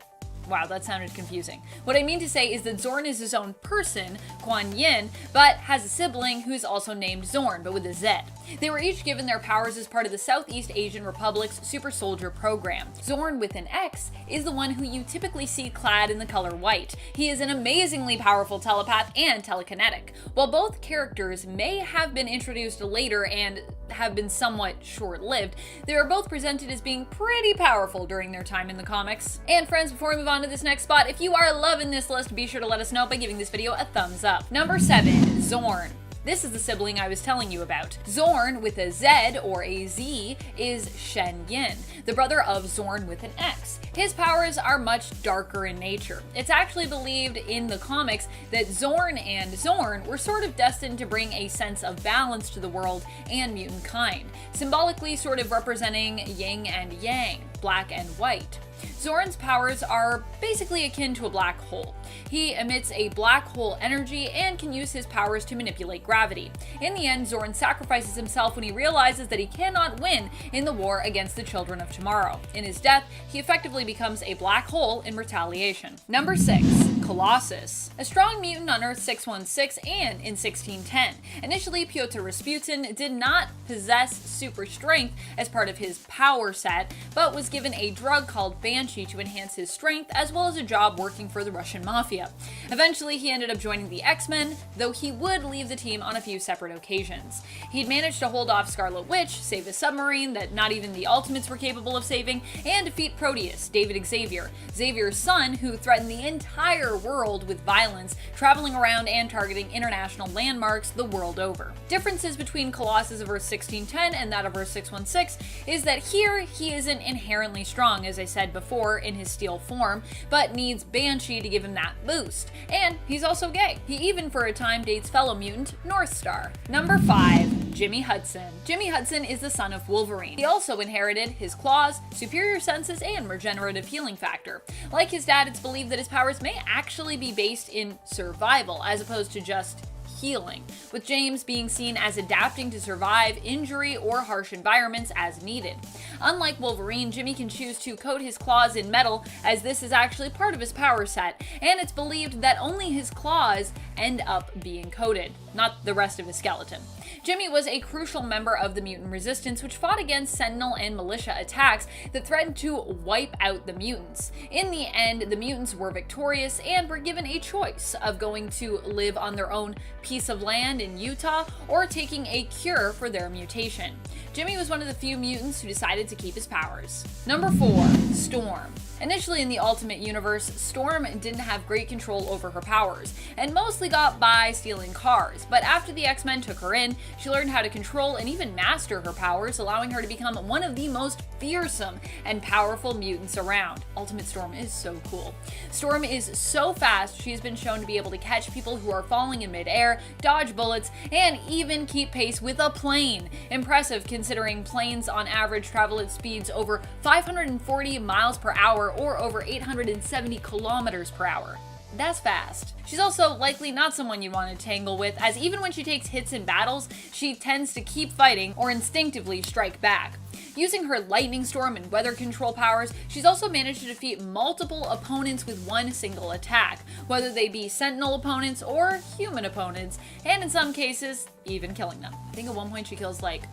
Wow, that sounded confusing. What I mean to say is that Zorn is his own person, Kuan Yin, but has a sibling who's also named Zorn, but with a Z. They were each given their powers as part of the Southeast Asian Republic's Super Soldier program. Zorn with an X is the one who you typically see clad in the color white. He is an amazingly powerful telepath and telekinetic. While both characters may have been introduced later and have been somewhat short-lived, they are both presented as being pretty powerful during their time in the comics. And friends, before we move on to this next spot, if you are loving this list, be sure to let us know by giving this video a thumbs up. Number 7, Zorn. This is the sibling I was telling you about. Zorn with a Z or a Z is Shen Yin, the brother of Zorn with an X. His powers are much darker in nature. It's actually believed in the comics that Zorn and Zorn were sort of destined to bring a sense of balance to the world and mutant kind, symbolically sort of representing yin and yang, black and white. Zorn's powers are basically akin to a black hole. He emits a black hole energy and can use his powers to manipulate gravity. In the end, Zorn sacrifices himself when he realizes that he cannot win in the war against the children of tomorrow. In his death, he effectively becomes a black hole in retaliation. Number 6, Colossus. A strong mutant on Earth 616 and in 1610. Initially, Pyotr Rasputin did not possess super strength as part of his power set, but was given a drug called Banshee to enhance his strength, as well as a job working for the Russian mafia. Eventually, he ended up joining the X-Men, though he would leave the team on a few separate occasions. He'd managed to hold off Scarlet Witch, save a submarine that not even the Ultimates were capable of saving, and defeat Proteus, David Xavier, Xavier's son, who threatened the entire world with violence, traveling around and targeting international landmarks the world over. Differences between Colossus of Earth 1610 and that of Earth 616 is that here he isn't inherently strong, as I said before, in his steel form, but needs Banshee to give him that boost. And he's also gay. He even for a time dates fellow mutant Northstar. Number 5, Jimmy Hudson. Jimmy Hudson is the son of Wolverine. He also inherited his claws, superior senses, and regenerative healing factor. Like his dad, it's believed that his powers may actually be based in survival as opposed to just healing, with James being seen as adapting to survive injury or harsh environments as needed. Unlike Wolverine, Jimmy can choose to coat his claws in metal, as this is actually part of his power set, and it's believed that only his claws end up being coated, not the rest of his skeleton. Jimmy was a crucial member of the mutant resistance, which fought against Sentinel and militia attacks that threatened to wipe out the mutants. In the end, the mutants were victorious and were given a choice of going to live on their own piece of land in Utah or taking a cure for their mutation. Jimmy was one of the few mutants who decided to keep his powers. Number 4, Storm. Initially in the Ultimate Universe, Storm didn't have great control over her powers, and mostly mostly got by stealing cars, but after the X-Men took her in, she learned how to control and even master her powers, allowing her to become one of the most fearsome and powerful mutants around. Ultimate Storm is so cool. Storm is so fast, she's been shown to be able to catch people who are falling in midair, dodge bullets, and even keep pace with a plane. Impressive considering planes on average travel at speeds over 540 miles per hour or over 870 kilometers per hour. That's fast. She's also likely not someone you want to tangle with, as even when she takes hits in battles, she tends to keep fighting or instinctively strike back. Using her lightning storm and weather control powers, she's also managed to defeat multiple opponents with one single attack, whether they be Sentinel opponents or human opponents, and in some cases, even killing them. I think at one point she kills like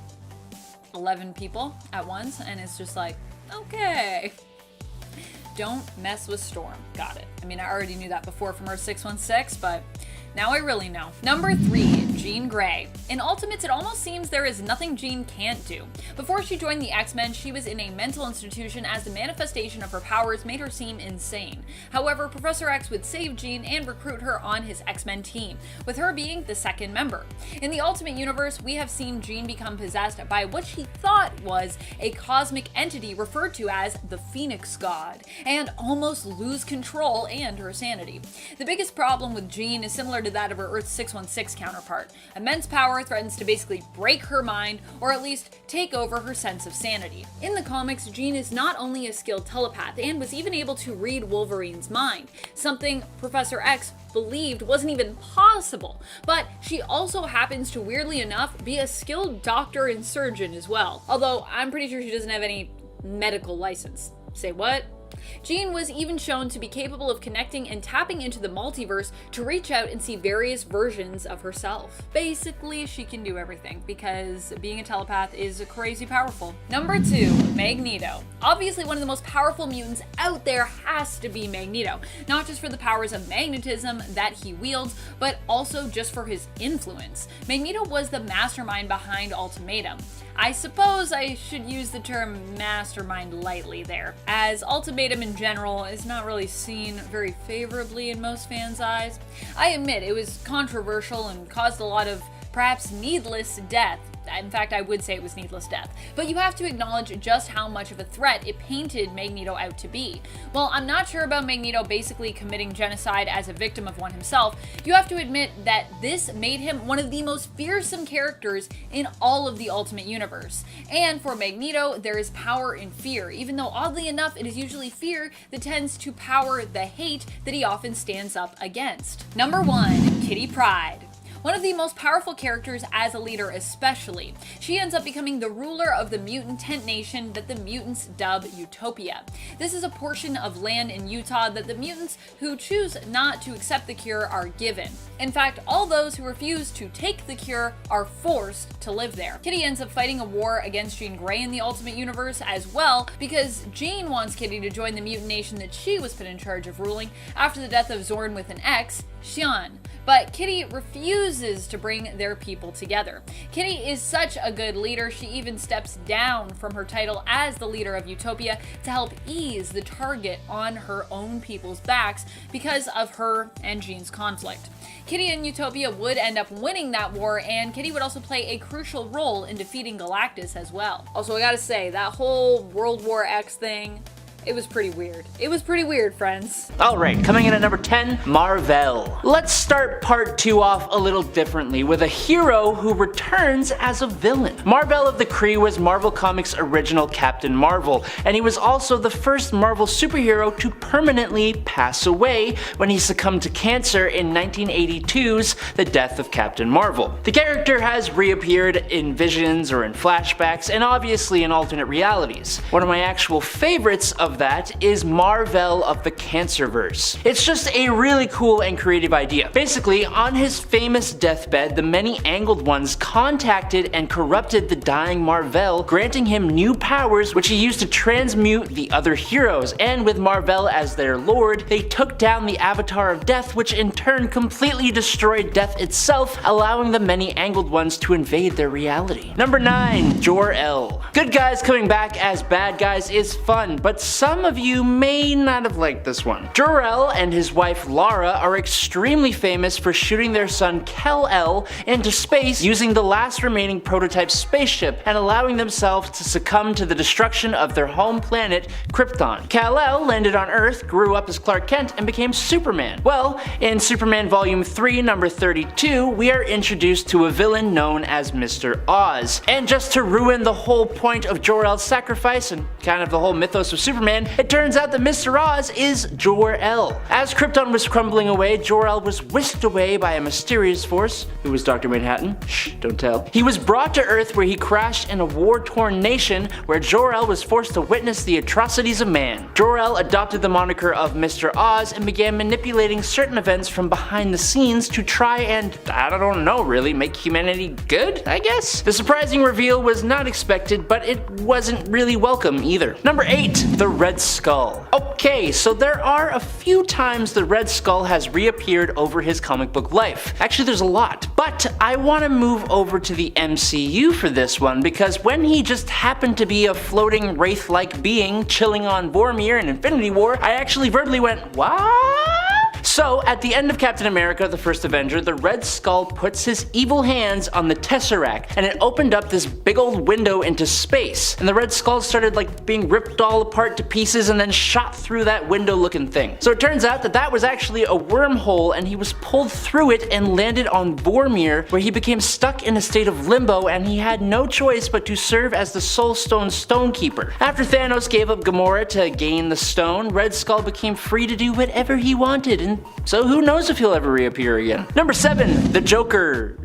11 people at once, and it's just like, okay. Don't mess with Storm. Got it. I mean, I already knew that before from her 616, but now I really know. Number 3, Jean Grey. In Ultimates, it almost seems there is nothing Jean can't do. Before she joined the X-Men, she was in a mental institution as the manifestation of her powers made her seem insane. However, Professor X would save Jean and recruit her on his X-Men team, with her being the second member. In the Ultimate Universe, we have seen Jean become possessed by what she thought was a cosmic entity referred to as the Phoenix God, and almost lose control and her sanity. The biggest problem with Jean is similar to that of her Earth 616 counterpart. Immense power threatens to basically break her mind, or at least take over her sense of sanity. In the comics, Jean is not only a skilled telepath, and was even able to read Wolverine's mind, something Professor X believed wasn't even possible. But she also happens to, weirdly enough, be a skilled doctor and surgeon as well. Although, I'm pretty sure she doesn't have any medical license. Say what? Jean was even shown to be capable of connecting and tapping into the multiverse to reach out and see various versions of herself. Basically, she can do everything, because being a telepath is crazy powerful. Number 2, Magneto. Obviously, one of the most powerful mutants out there has to be Magneto, not just for the powers of magnetism that he wields, but also just for his influence. Magneto was the mastermind behind Ultimatum. I suppose I should use the term mastermind lightly there, as Ultimatum in general is not really seen very favorably in most fans' eyes. I admit it was controversial and caused a lot of perhaps needless death. In fact, I would say it was needless death. But you have to acknowledge just how much of a threat it painted Magneto out to be. While I'm not sure about Magneto basically committing genocide as a victim of one himself, you have to admit that this made him one of the most fearsome characters in all of the Ultimate Universe. And for Magneto, there is power in fear, even though oddly enough, it is usually fear that tends to power the hate that he often stands up against. Number 1, Kitty Pryde. One of the most powerful characters as a leader especially. She ends up becoming the ruler of the mutant tent nation that the mutants dub Utopia. This is a portion of land in Utah that the mutants who choose not to accept the cure are given. In fact, all those who refuse to take the cure are forced to live there. Kitty ends up fighting a war against Jean Grey in the Ultimate Universe as well, because Jean wants Kitty to join the mutant nation that she was put in charge of ruling after the death of Zorn with an X, Xion. But Kitty refuses to bring their people together. Kitty is such a good leader, she even steps down from her title as the leader of Utopia to help ease the target on her own people's backs because of her and Jean's conflict. Kitty and Utopia would end up winning that war, and Kitty would also play a crucial role in defeating Galactus as well. Also, I gotta say, that whole World War X thing, it was pretty weird. It was pretty weird, friends. Alright, coming in at number 10, Mar-Vell. Let's start part 2 off a little differently with a hero who returns as a villain. Mar-Vell of the Kree was Marvel Comics' original Captain Marvel, and he was also the first Marvel superhero to permanently pass away when he succumbed to cancer in 1982's The Death of Captain Marvel. The character has reappeared in visions or in flashbacks, and obviously in alternate realities. One of my actual favorites of that is Mar-Vell of the Cancerverse. It's just a really cool and creative idea. Basically, on his famous deathbed, the Many Angled Ones contacted and corrupted the dying Mar-Vell, granting him new powers which he used to transmute the other heroes, and with Mar-Vell as their lord, they took down the Avatar of Death, which in turn completely destroyed Death itself, allowing the Many Angled Ones to invade their reality. Number 9, Jor-El. Good guys coming back as bad guys is fun, but some of you may not have liked this one. Jor-El and his wife Lara are extremely famous for shooting their son Kal-El into space using the last remaining prototype spaceship and allowing themselves to succumb to the destruction of their home planet, Krypton. Kal-El landed on Earth, grew up as Clark Kent, and became Superman. Well, in Superman Volume 3, number 32, we are introduced to a villain known as Mr. Oz. And just to ruin the whole point of Jor-El's sacrifice and kind of the whole mythos of Superman, it turns out that Mr. Oz is Jor-El. As Krypton was crumbling away, Jor-El was whisked away by a mysterious force. Who was Dr. Manhattan? Shh, don't tell. He was brought to Earth where he crashed in a war-torn nation where Jor-El was forced to witness the atrocities of man. Jor-El adopted the moniker of Mr. Oz and began manipulating certain events from behind the scenes to try and, I don't know really, make humanity good, I guess? The surprising reveal was not expected, but it wasn't really welcome either. Number 8. The Red Skull. Okay, so there are a few times the Red Skull has reappeared over his comic book life. Actually, there's a lot. But I want to move over to the MCU for this one, because when he just happened to be a floating wraith-like being chilling on Vormir in Infinity War, I actually verbally went, what? So, at the end of Captain America, the First Avenger, the Red Skull puts his evil hands on the Tesseract, and it opened up this big old window into space. And the Red Skull started like being ripped all apart to pieces and then shot through that window looking thing. So it turns out that that was actually a wormhole, and he was pulled through it and landed on Vormir, where he became stuck in a state of limbo, and he had no choice but to serve as the Soul Stone Stonekeeper. After Thanos gave up Gamora to gain the stone, Red Skull became free to do whatever he wanted, and so who knows if he'll ever reappear again. Number 7. The Joker.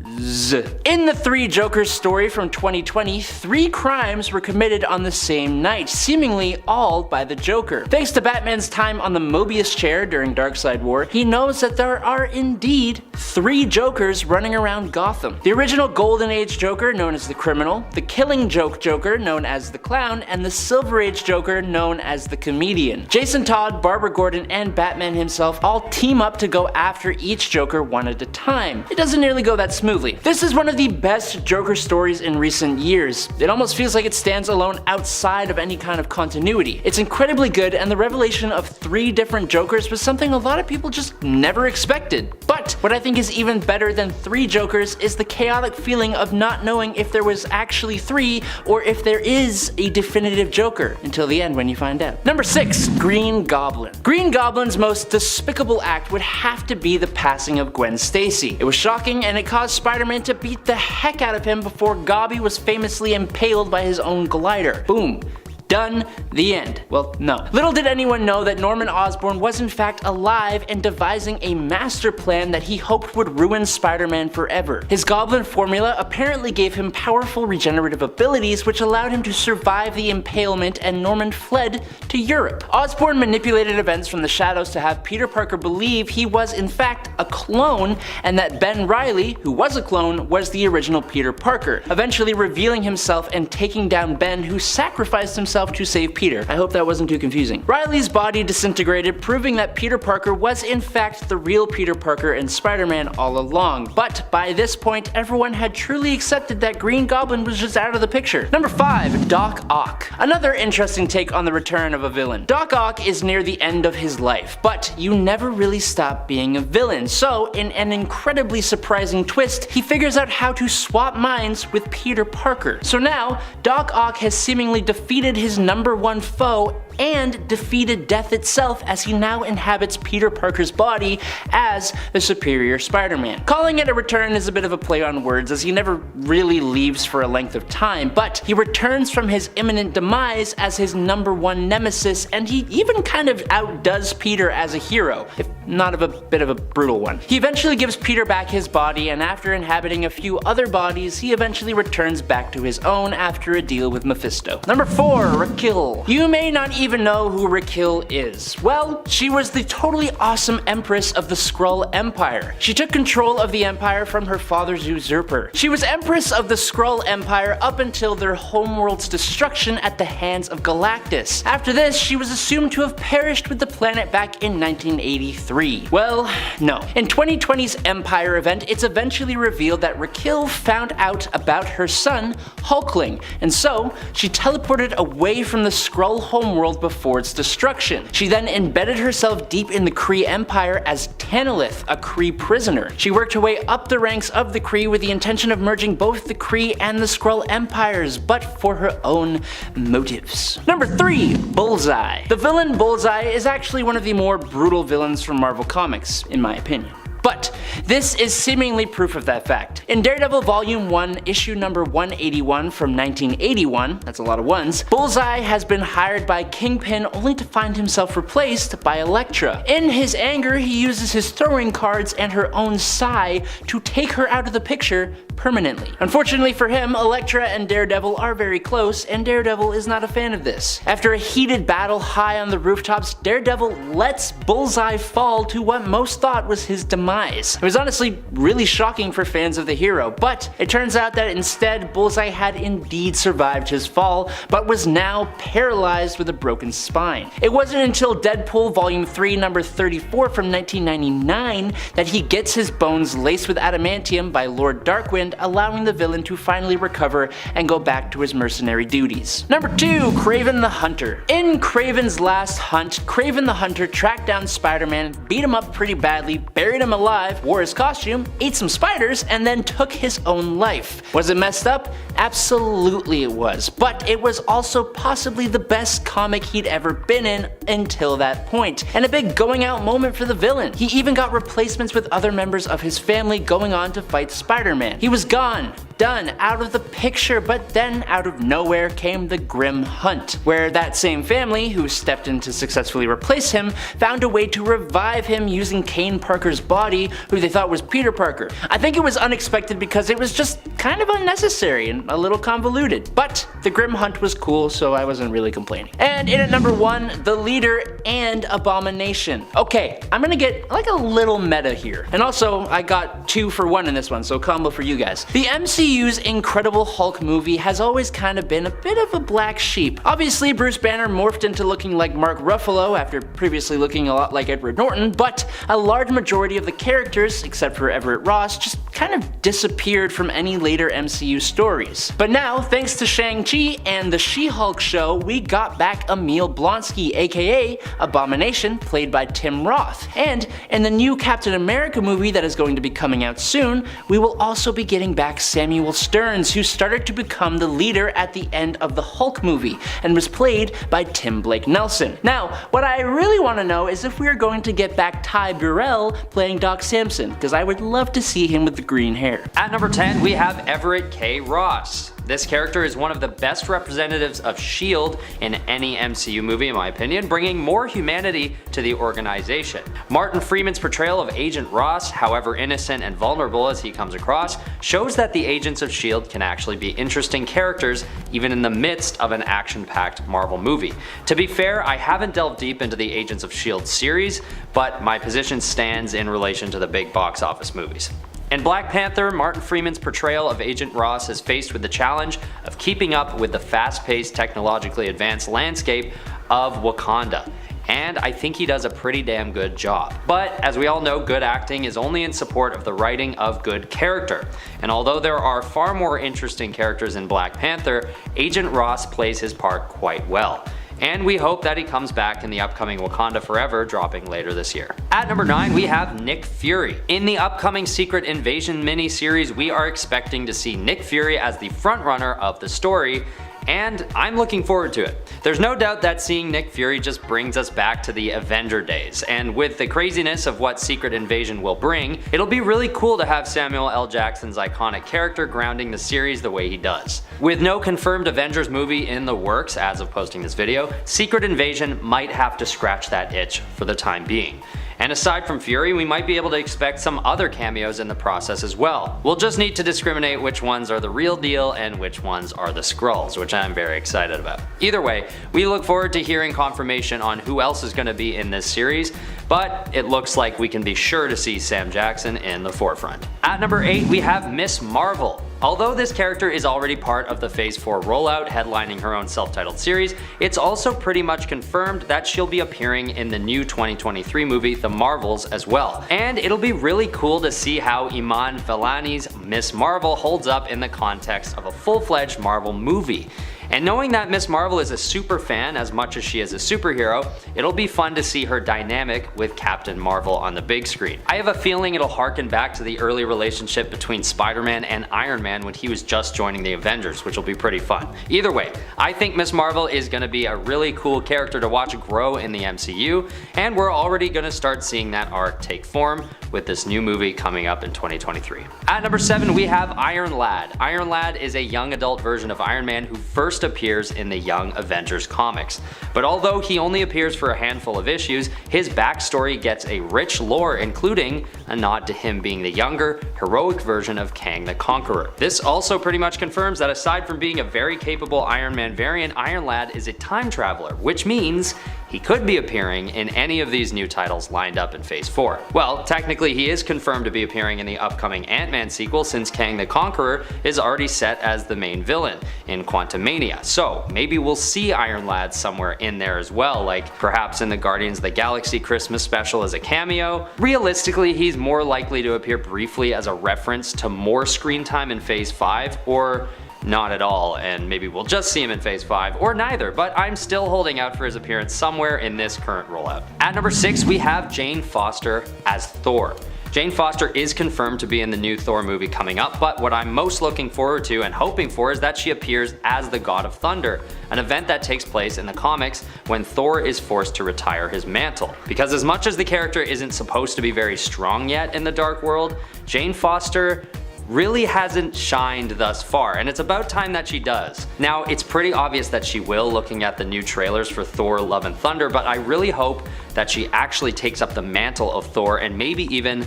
In the Three Jokers story from 2020, 3 crimes were committed on the same night, seemingly all by the Joker. Thanks to Batman's time on the Mobius chair during Darkseid War, he knows that there are indeed 3 Jokers running around Gotham. The original Golden Age Joker, known as the Criminal, the Killing Joke Joker, known as the Clown, and the Silver Age Joker, known as the Comedian. Jason Todd, Barbara Gordon, and Batman himself all team up to go after each Joker one at a time. It doesn't nearly go that smoothly. This is one of the best Joker stories in recent years. It almost feels like it stands alone outside of any kind of continuity. It's incredibly good, and the revelation of 3 different Jokers was something a lot of people just never expected. But what I think is even better than 3 Jokers is the chaotic feeling of not knowing if there was actually 3 or if there is a definitive Joker until the end when you find out. Number 6. Green Goblin. Green Goblin's most despicable act would have to be the passing of Gwen Stacy. It was shocking, and it caused Spider-Man to beat the heck out of him before Gobby was famously impaled by his own glider. Boom. Done. The end. Well, no. Little did anyone know that Norman Osborn was in fact alive and devising a master plan that he hoped would ruin Spider-Man forever. His goblin formula apparently gave him powerful regenerative abilities which allowed him to survive the impalement, and Norman fled to Europe. Osborn manipulated events from the shadows to have Peter Parker believe he was in fact a clone, and that Ben Reilly, who was a clone, was the original Peter Parker, eventually revealing himself and taking down Ben, who sacrificed himself to save Peter. I hope that wasn't too confusing. Riley's body disintegrated, proving that Peter Parker was in fact the real Peter Parker and Spider-Man all along. But by this point, everyone had truly accepted that Green Goblin was just out of the picture. Number 5. Doc Ock. Another interesting take on the return of a villain. Doc Ock is near the end of his life, but you never really stop being a villain. So, in an incredibly surprising twist, he figures out how to swap minds with Peter Parker. So now, Doc Ock has seemingly defeated his number 1 foe and defeated death itself, as he now inhabits Peter Parker's body as the superior Spider-Man. Calling it a return is a bit of a play on words, as he never really leaves for a length of time, but he returns from his imminent demise as his number 1 nemesis, and he even kind of outdoes Peter as a hero, if not of a bit of a brutal one. He eventually gives Peter back his body, and after inhabiting a few other bodies, he eventually returns back to his own after a deal with Mephisto. Number 4. Raquel. You may not even know who Raquel is. Well, she was the totally awesome Empress of the Skrull Empire. She took control of the Empire from her father's usurper. She was Empress of the Skrull Empire up until their homeworld's destruction at the hands of Galactus. After this, she was assumed to have perished with the planet back in 1983. Well, no. In 2020's Empire event, it's eventually revealed that Raquel found out about her son, Hulkling, and so she teleported away from the Skrull homeworld world before its destruction. She then embedded herself deep in the Kree Empire as Tanalith, a Kree prisoner. She worked her way up the ranks of the Kree with the intention of merging both the Kree and the Skrull empires, but for her own motives. Number 3. Bullseye. The villain Bullseye is actually one of the more brutal villains from Marvel Comics, in my opinion. But this is seemingly proof of that fact. In Daredevil Volume 1, issue number 181 from 1981, that's a lot of ones, Bullseye has been hired by Kingpin only to find himself replaced by Elektra. In his anger, he uses his throwing cards and her own Psi to take her out of the picture permanently. Unfortunately for him, Elektra and Daredevil are very close, and Daredevil is not a fan of this. After a heated battle high on the rooftops, Daredevil lets Bullseye fall to what most thought was his demise. It was honestly really shocking for fans of the hero, but it turns out that instead Bullseye had indeed survived his fall, but was now paralyzed with a broken spine. It wasn't until Deadpool Volume 3 number 34 from 1999 that he gets his bones laced with adamantium by Lord Darkwind, allowing the villain to finally recover and go back to his mercenary duties. Number 2. Kraven the Hunter. In Kraven's Last Hunt, Kraven the Hunter tracked down Spider-Man, beat him up pretty badly, buried him alive, wore his costume, ate some spiders, and then took his own life. Was it messed up? Absolutely it was, but it was also possibly the best comic he'd ever been in until that point, and a big going out moment for the villain. He even got replacements with other members of his family going on to fight Spider-Man. He was gone, done, out of the picture, but then out of nowhere came the Grim Hunt, where that same family, who stepped in to successfully replace him, found a way to revive him using Kane Parker's body, who they thought was Peter Parker. I think it was unexpected because it was just kind of unnecessary and a little convoluted, but the Grim Hunt was cool, so I wasn't really complaining. And in at number 1, the leader and Abomination. Okay, I'm gonna get like a little meta here, and also I got 2 for 1 in this one, so combo for you guys. The MCU's Incredible Hulk movie has always kind of been a bit of a black sheep. Obviously, Bruce Banner morphed into looking like Mark Ruffalo after previously looking a lot like Edward Norton, but a large majority of the characters, except for Everett Ross, just kind of disappeared from any later MCU stories. But now, thanks to Shang-Chi and the She-Hulk show, we got back Emil Blonsky, aka Abomination, played by Tim Roth. And in the new Captain America movie that is going to be coming out soon, we will also be getting back Samuel Stearns, who started to become the leader at the end of the Hulk movie, and was played by Tim Blake Nelson. Now, what I really want to know is if we are going to get back Ty Burrell playing Doc Samson, because I would love to see him with the green hair. At number 10, we have Everett K. Ross. This character is one of the best representatives of S.H.I.E.L.D. in any MCU movie, in my opinion, bringing more humanity to the organization. Martin Freeman's portrayal of Agent Ross, however innocent and vulnerable as he comes across, shows that the agents of S.H.I.E.L.D. can actually be interesting characters even in the midst of an action-packed Marvel movie. To be fair, I haven't delved deep into the Agents of S.H.I.E.L.D. series, but my position stands in relation to the big box office movies. In Black Panther, Martin Freeman's portrayal of Agent Ross is faced with the challenge of keeping up with the fast-paced, technologically advanced landscape of Wakanda, and I think he does a pretty damn good job. But as we all know, good acting is only in support of the writing of good character, and although there are far more interesting characters in Black Panther, Agent Ross plays his part quite well. And we hope that he comes back in the upcoming Wakanda Forever dropping later this year. At number 9, we have Nick Fury. In the upcoming Secret Invasion miniseries, we are expecting to see Nick Fury as the frontrunner of the story, and I'm looking forward to it. There's no doubt that seeing Nick Fury just brings us back to the Avenger days, and with the craziness of what Secret Invasion will bring, it'll be really cool to have Samuel L. Jackson's iconic character grounding the series the way he does. With no confirmed Avengers movie in the works as of posting this video, Secret Invasion might have to scratch that itch for the time being. And aside from Fury, we might be able to expect some other cameos in the process as well. We'll just need to discriminate which ones are the real deal and which ones are the Skrulls, which I'm very excited about. Either way, we look forward to hearing confirmation on who else is going to be in this series, but it looks like we can be sure to see Sam Jackson in the forefront. At number 8, we have Miss Marvel. Although this character is already part of the Phase 4 rollout, headlining her own self-titled series, it's also pretty much confirmed that she'll be appearing in the new 2023 movie The Marvels as well. And it'll be really cool to see how Iman Vellani's Miss Marvel holds up in the context of a full-fledged Marvel movie. And knowing that Ms. Marvel is a super fan as much as she is a superhero, it'll be fun to see her dynamic with Captain Marvel on the big screen. I have a feeling it'll harken back to the early relationship between Spider-Man and Iron Man when he was just joining the Avengers, which will be pretty fun. Either way, I think Ms. Marvel is going to be a really cool character to watch grow in the MCU, and we're already going to start seeing that arc take form with this new movie coming up in 2023. At number 7, we have Iron Lad. Iron Lad is a young adult version of Iron Man who first appears in the Young Avengers comics. But although he only appears for a handful of issues, his backstory gets a rich lore, including a nod to him being the younger, heroic version of Kang the Conqueror. This also pretty much confirms that aside from being a very capable Iron Man variant, Iron Lad is a time traveler, which means he could be appearing in any of these new titles lined up in Phase 4. Well, technically he is confirmed to be appearing in the upcoming Ant-Man sequel since Kang the Conqueror is already set as the main villain in Quantumania. So maybe we'll see Iron Lad somewhere in there as well, like perhaps in the Guardians of the Galaxy Christmas special as a cameo. Realistically, he's more likely to appear briefly as a reference to more screen time in Phase 5, or not at all, and maybe we'll just see him in Phase 5, or neither, but I'm still holding out for his appearance somewhere in this current rollout. At number 6, we have Jane Foster as Thor. Jane Foster is confirmed to be in the new Thor movie coming up, but what I'm most looking forward to and hoping for is that she appears as the God of Thunder, an event that takes place in the comics when Thor is forced to retire his mantle. Because as much as the character isn't supposed to be very strong yet in the Dark World, Jane Foster really hasn't shined thus far, and it's about time that she does. Now, it's pretty obvious that she will looking at the new trailers for Thor Love and Thunder, but I really hope that she actually takes up the mantle of Thor and maybe even,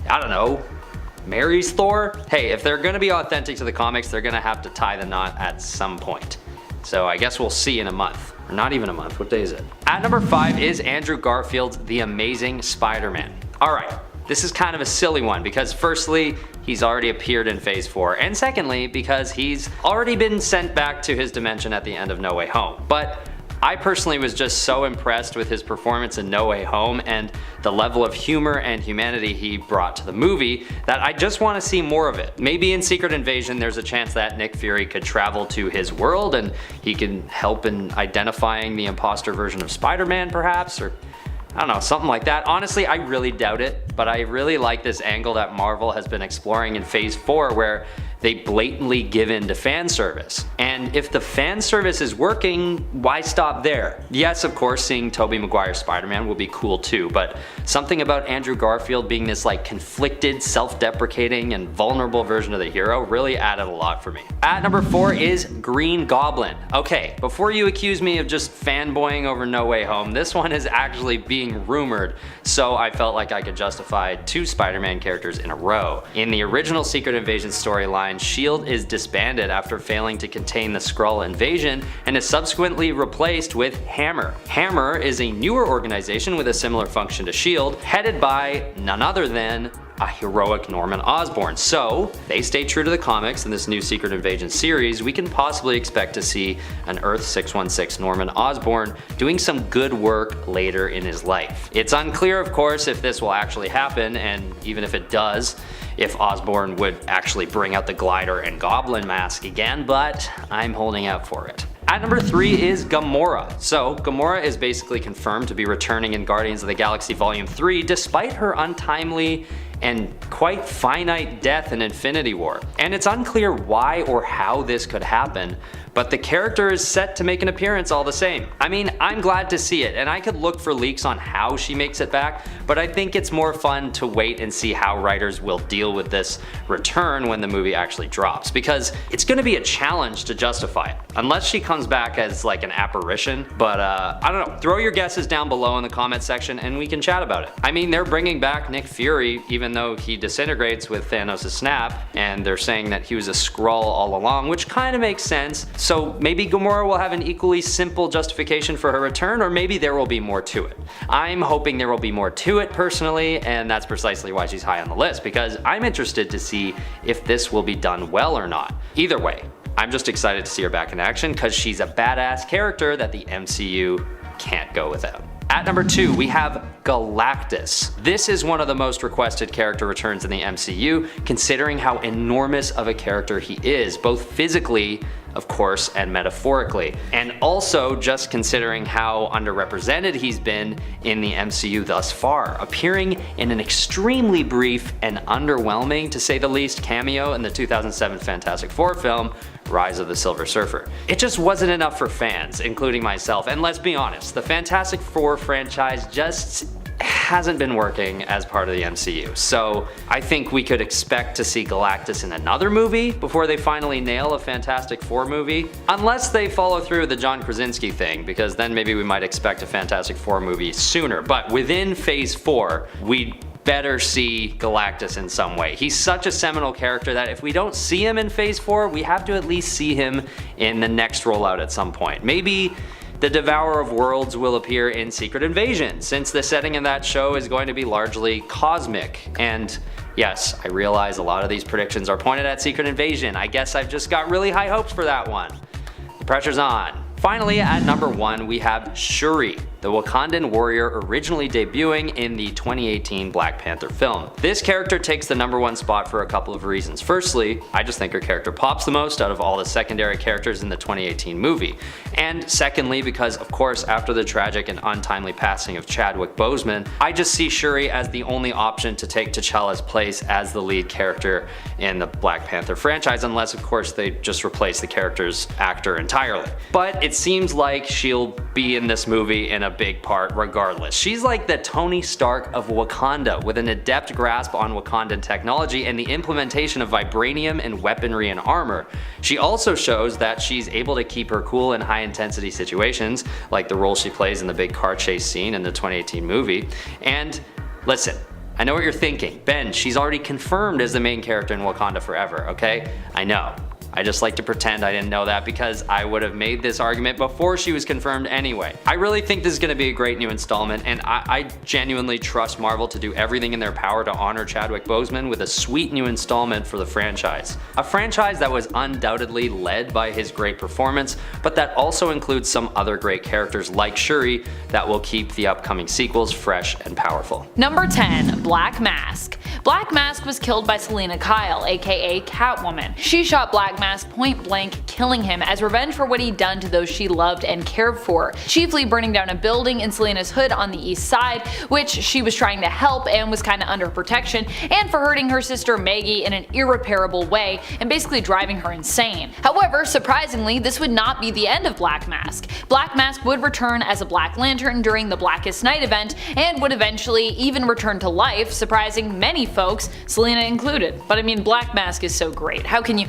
I don't know, marries Thor? Hey, if they're gonna be authentic to the comics, they're gonna have to tie the knot at some point. So I guess we'll see in a month. Or not even a month, what day is it? At number 5 is Andrew Garfield's The Amazing Spider-Man. Alright, this is kind of a silly one because firstly, he's already appeared in Phase 4, and secondly, because he's already been sent back to his dimension at the end of No Way Home. But I personally was just so impressed with his performance in No Way Home and the level of humor and humanity he brought to the movie that I just want to see more of it. Maybe in Secret Invasion there's a chance that Nick Fury could travel to his world and he can help in identifying the imposter version of Spider-Man perhaps, or I don't know, something like that. Honestly, I really doubt it, but I really like this angle that Marvel has been exploring in Phase 4 where they blatantly give in to fan service. And if the fan service is working, why stop there? Yes, of course, seeing Tobey Maguire's Spider-Man will be cool too, but something about Andrew Garfield being this like conflicted, self-deprecating, and vulnerable version of the hero really added a lot for me. At number 4 is Green Goblin. Okay, before you accuse me of just fanboying over No Way Home, this one is actually being rumored, so I felt like I could justify 2 Spider-Man characters in a row. In the original Secret Invasion storyline, S.H.I.E.L.D. is disbanded after failing to contain the Skrull invasion and is subsequently replaced with Hammer. Hammer is a newer organization with a similar function to S.H.I.E.L.D., headed by none other than a heroic Norman Osborn. So, they stay true to the comics in this new Secret Invasion series, we can possibly expect to see an Earth 616 Norman Osborn doing some good work later in his life. It's unclear, of course, if this will actually happen, and even if it does, if Osborn would actually bring out the glider and goblin mask again, but I'm holding out for it. At number 3 is Gamora. So, Gamora is basically confirmed to be returning in Guardians of the Galaxy Volume 3 despite her untimely and quite finite death in Infinity War. And it's unclear why or how this could happen, but the character is set to make an appearance all the same. I mean, I'm glad to see it, and I could look for leaks on how she makes it back, but I think it's more fun to wait and see how writers will deal with this return when the movie actually drops, because it's gonna be a challenge to justify it, unless she comes back as like an apparition. But I don't know, throw your guesses down below in the comment section and we can chat about it. I mean, they're bringing back Nick Fury, even though he disintegrates with Thanos' snap, and they're saying that he was a Skrull all along, which kind of makes sense. So maybe Gamora will have an equally simple justification for her return, or maybe there will be more to it. I'm hoping there will be more to it personally, and that's precisely why she's high on the list, because I'm interested to see if this will be done well or not. Either way, I'm just excited to see her back in action because she's a badass character that the MCU can't go without. At number 2, we have Galactus. This is one of the most requested character returns in the MCU, considering how enormous of a character he is, both physically of course, and metaphorically. And also just considering how underrepresented he's been in the MCU thus far, appearing in an extremely brief and underwhelming, to say the least, cameo in the 2007 Fantastic Four film, Rise of the Silver Surfer. It just wasn't enough for fans, including myself, and let's be honest, the Fantastic Four franchise just hasn't been working as part of the MCU. So I think we could expect to see Galactus in another movie before they finally nail a Fantastic Four movie. Unless they follow through the John Krasinski thing, because then maybe we might expect a Fantastic Four movie sooner. But within Phase 4, we better see Galactus in some way. He's such a seminal character that if we don't see him in Phase 4, we have to at least see him in the next rollout at some point. Maybe the Devourer of Worlds will appear in Secret Invasion, since the setting in that show is going to be largely cosmic. And yes, I realize a lot of these predictions are pointed at Secret Invasion. I guess I've just got really high hopes for that one. The pressure's on. Finally, at number 1, we have Shuri, the Wakandan warrior originally debuting in the 2018 Black Panther film. This character takes the number 1 spot for a couple of reasons. Firstly, I just think her character pops the most out of all the secondary characters in the 2018 movie. And secondly, because of course after the tragic and untimely passing of Chadwick Boseman, I just see Shuri as the only option to take T'Challa's place as the lead character in the Black Panther franchise, unless of course they just replace the character's actor entirely. But it seems like she'll be in this movie in a big part regardless. She's like the Tony Stark of Wakanda, with an adept grasp on Wakandan technology and the implementation of vibranium and weaponry and armor. She also shows that she's able to keep her cool in high intensity situations, like the role she plays in the big car chase scene in the 2018 movie. And listen, I know what you're thinking. Ben, she's already confirmed as the main character in Wakanda Forever, okay? I know. I just like to pretend I didn't know that because I would have made this argument before she was confirmed anyway. I really think this is going to be a great new installment, and I genuinely trust Marvel to do everything in their power to honor Chadwick Boseman with a sweet new installment for the franchise. A franchise that was undoubtedly led by his great performance, but that also includes some other great characters like Shuri that will keep the upcoming sequels fresh and powerful. Number 10, Black Mask. Black Mask was killed by Selena Kyle, aka Catwoman. She shot Black Mask point blank, killing him as revenge for what he'd done to those she loved and cared for, chiefly burning down a building in Selena's hood on the east side, which she was trying to help and was kinda under protection, and for hurting her sister Maggie in an irreparable way and basically driving her insane. However, surprisingly, this would not be the end of Black Mask. Black Mask would return as a Black Lantern during the Blackest Night event and would eventually even return to life, surprising many folks, Selena included. But I mean, Black Mask is so great. How can you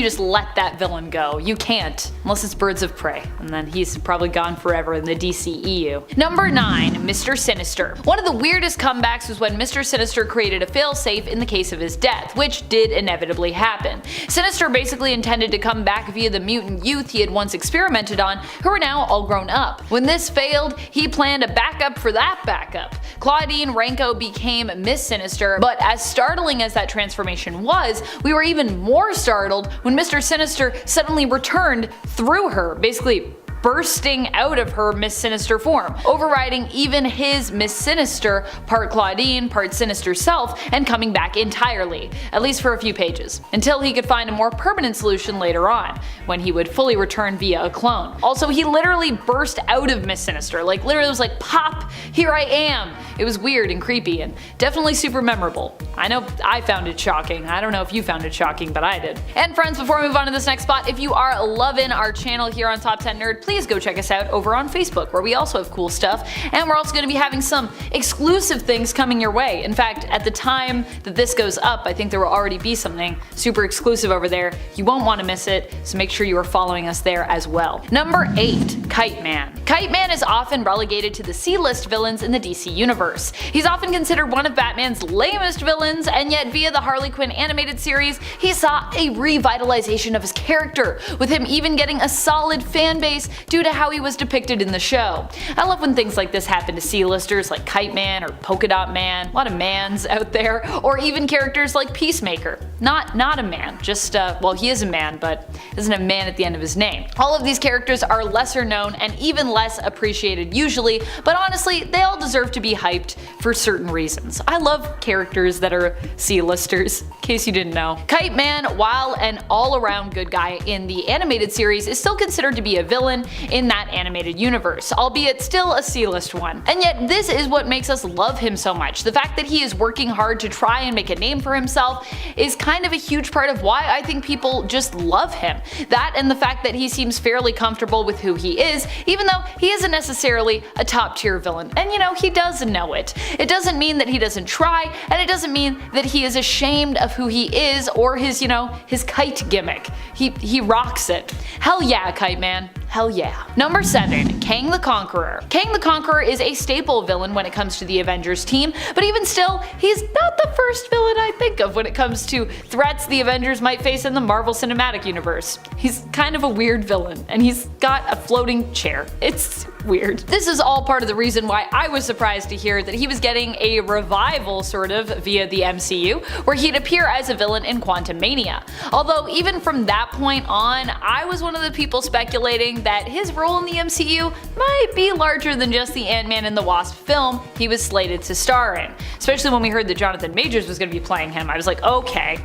just let that villain go? You can't, unless it's Birds of Prey, and then he's probably gone forever in the DCEU. Number 9, Mr. Sinister. One of the weirdest comebacks was when Mr. Sinister created a failsafe in the case of his death, which did inevitably happen. Sinister basically intended to come back via the mutant youth he had once experimented on, who are now all grown up. When this failed, he planned a backup for that backup. Claudine Ranko became Miss Sinister, but as startling as that transformation was, we were even more startled when Mr. Sinister suddenly returned through her, basically bursting out of her Miss Sinister form, overriding even his Miss Sinister, part Claudine, part Sinister self, and coming back entirely, at least for a few pages, until he could find a more permanent solution later on, when he would fully return via a clone. Also, he literally burst out of Miss Sinister, like literally was like, pop, here I am. It was weird and creepy and definitely super memorable. I know I found it shocking. I don't know if you found it shocking, but I did. And friends, before we move on to this next spot, if you are loving our channel here on Top 10 Nerd, please go check us out over on Facebook, where we also have cool stuff, and we're also going to be having some exclusive things coming your way. In fact, at the time that this goes up, I think there will already be something super exclusive over there. You won't want to miss it, so make sure you are following us there as well. Number 8, Kite Man. Kite Man is often relegated to the C-list villains in the DC universe. He's often considered one of Batman's lamest villains, and yet via the Harley Quinn animated series, he saw a revitalization of his character, with him even getting a solid fan base due to how he was depicted in the show. I love when things like this happen to C-listers like Kite Man or Polka Dot Man, a lot of mans out there, or even characters like Peacemaker. Not a man, just well, he is a man, but doesn't have man at the end of his name. All of these characters are lesser known and even less appreciated usually, but honestly, they all deserve to be hyped for certain reasons. I love characters that are C-listers, in case you didn't know. Kite Man, while an all-around good guy in the animated series, is still considered to be a villain in that animated universe, albeit still a C-list one. And yet this is what makes us love him so much. The fact that he is working hard to try and make a name for himself is kind of a huge part of why I think people just love him. That and the fact that he seems fairly comfortable with who he is, even though he isn't necessarily a top tier villain. And you know, he does know it. It doesn't mean that he doesn't try, and it doesn't mean that he is ashamed of who he is or his, you know, his kite gimmick. He rocks it. Hell yeah, Kite Man. Hell yeah. Number 7. Kang the Conqueror. Kang the Conqueror is a staple villain when it comes to the Avengers team, but even still, he's not the first villain I think of when it comes to threats the Avengers might face in the Marvel Cinematic Universe. He's kind of a weird villain, and he's got a floating chair. It's weird. This is all part of the reason why I was surprised to hear that he was getting a revival, sort of, via the MCU, where he'd appear as a villain in Quantumania. Although even from that point on, I was one of the people speculating that his role in the MCU might be larger than just the Ant-Man and the Wasp film he was slated to star in. Especially when we heard that Jonathan Majors was going to be playing him, I was like, okay.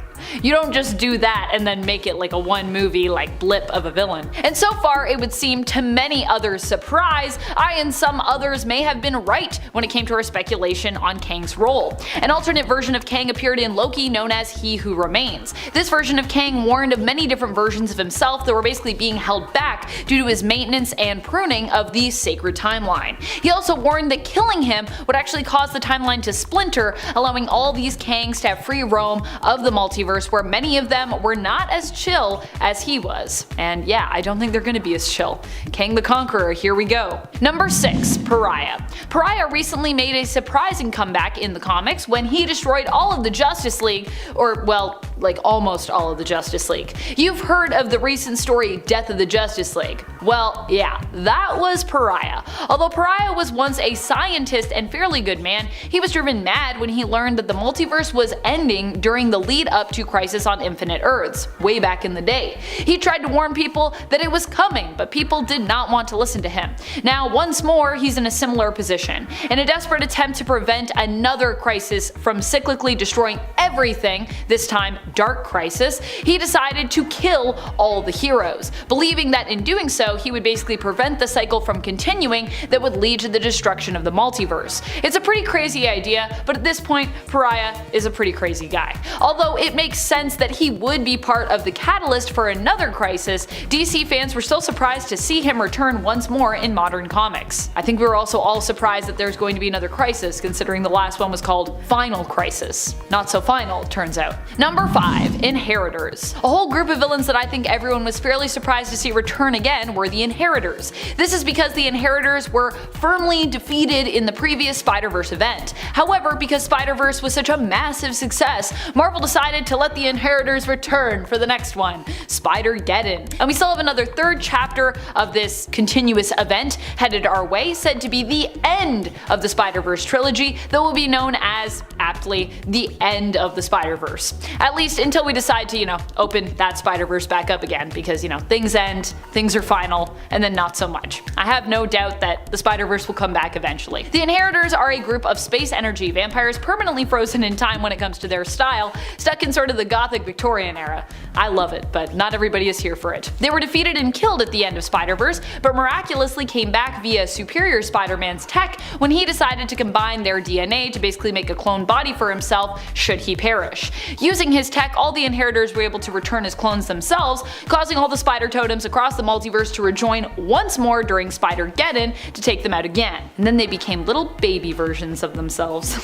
You don't just do that and then make it like a one movie like blip of a villain. And so far it would seem to many others' surprise, I and some others may have been right when it came to our speculation on Kang's role. An alternate version of Kang appeared in Loki known as He Who Remains. This version of Kang warned of many different versions of himself that were basically being held back due to his maintenance and pruning of the sacred timeline. He also warned that killing him would actually cause the timeline to splinter, allowing all these Kangs to have free roam of the multiverse, where many of them were not as chill as he was. And yeah, I don't think they're gonna be as chill. Kang the Conqueror, here we go. Number 6. Pariah. Pariah recently made a surprising comeback in the comics when he destroyed all of the Justice League, or well, like almost all of the Justice League. You've heard of the recent story Death of the Justice League. Well, yeah, that was Pariah. Although Pariah was once a scientist and fairly good man, he was driven mad when he learned that the multiverse was ending during the lead up to Crisis on Infinite Earths, way back in the day. He tried to warn people that it was coming, but people did not want to listen to him. Now, once more, he's in a similar position. In a desperate attempt to prevent another crisis from cyclically destroying everything, this time Dark Crisis, he decided to kill all the heroes, believing that in doing so, he would basically prevent the cycle from continuing that would lead to the destruction of the multiverse. It's a pretty crazy idea, but at this point, Pariah is a pretty crazy guy. Although it makes sense that he would be part of the catalyst for another crisis, DC fans were still surprised to see him return once more in modern comics. I think we were also all surprised that there's going to be another crisis, considering the last one was called Final Crisis. Not so final, it turns out. Number 5. Inheritors. A whole group of villains that I think everyone was fairly surprised to see return again were the Inheritors. This is because the Inheritors were firmly defeated in the previous Spider-Verse event. However, because Spider-Verse was such a massive success, Marvel decided to let the Inheritors return for the next one, Spider-Geddon. And we still have another third chapter of this continuous event headed our way, said to be the end of the Spider-Verse trilogy that will be known as, aptly, the end of the Spider-Verse. At least until we decide to, you know, open that Spider-Verse back up again, because, you know, things end, things are final, and then not so much. I have no doubt that the Spider-Verse will come back eventually. The Inheritors are a group of space energy vampires permanently frozen in time when it comes to their style, stuck in sort of the Gothic Victorian era. I love it, but not everybody is here for it. They were defeated and killed at the end of Spider-Verse, but miraculously came back via Superior Spider-Man's tech when he decided to combine their DNA to basically make a clone body for himself should he perish. Using his tech, all the Inheritors were able to return as clones themselves, causing all the Spider Totems across the multiverse to rejoin once more during Spider-Geddon to take them out again. And then they became little baby versions of themselves,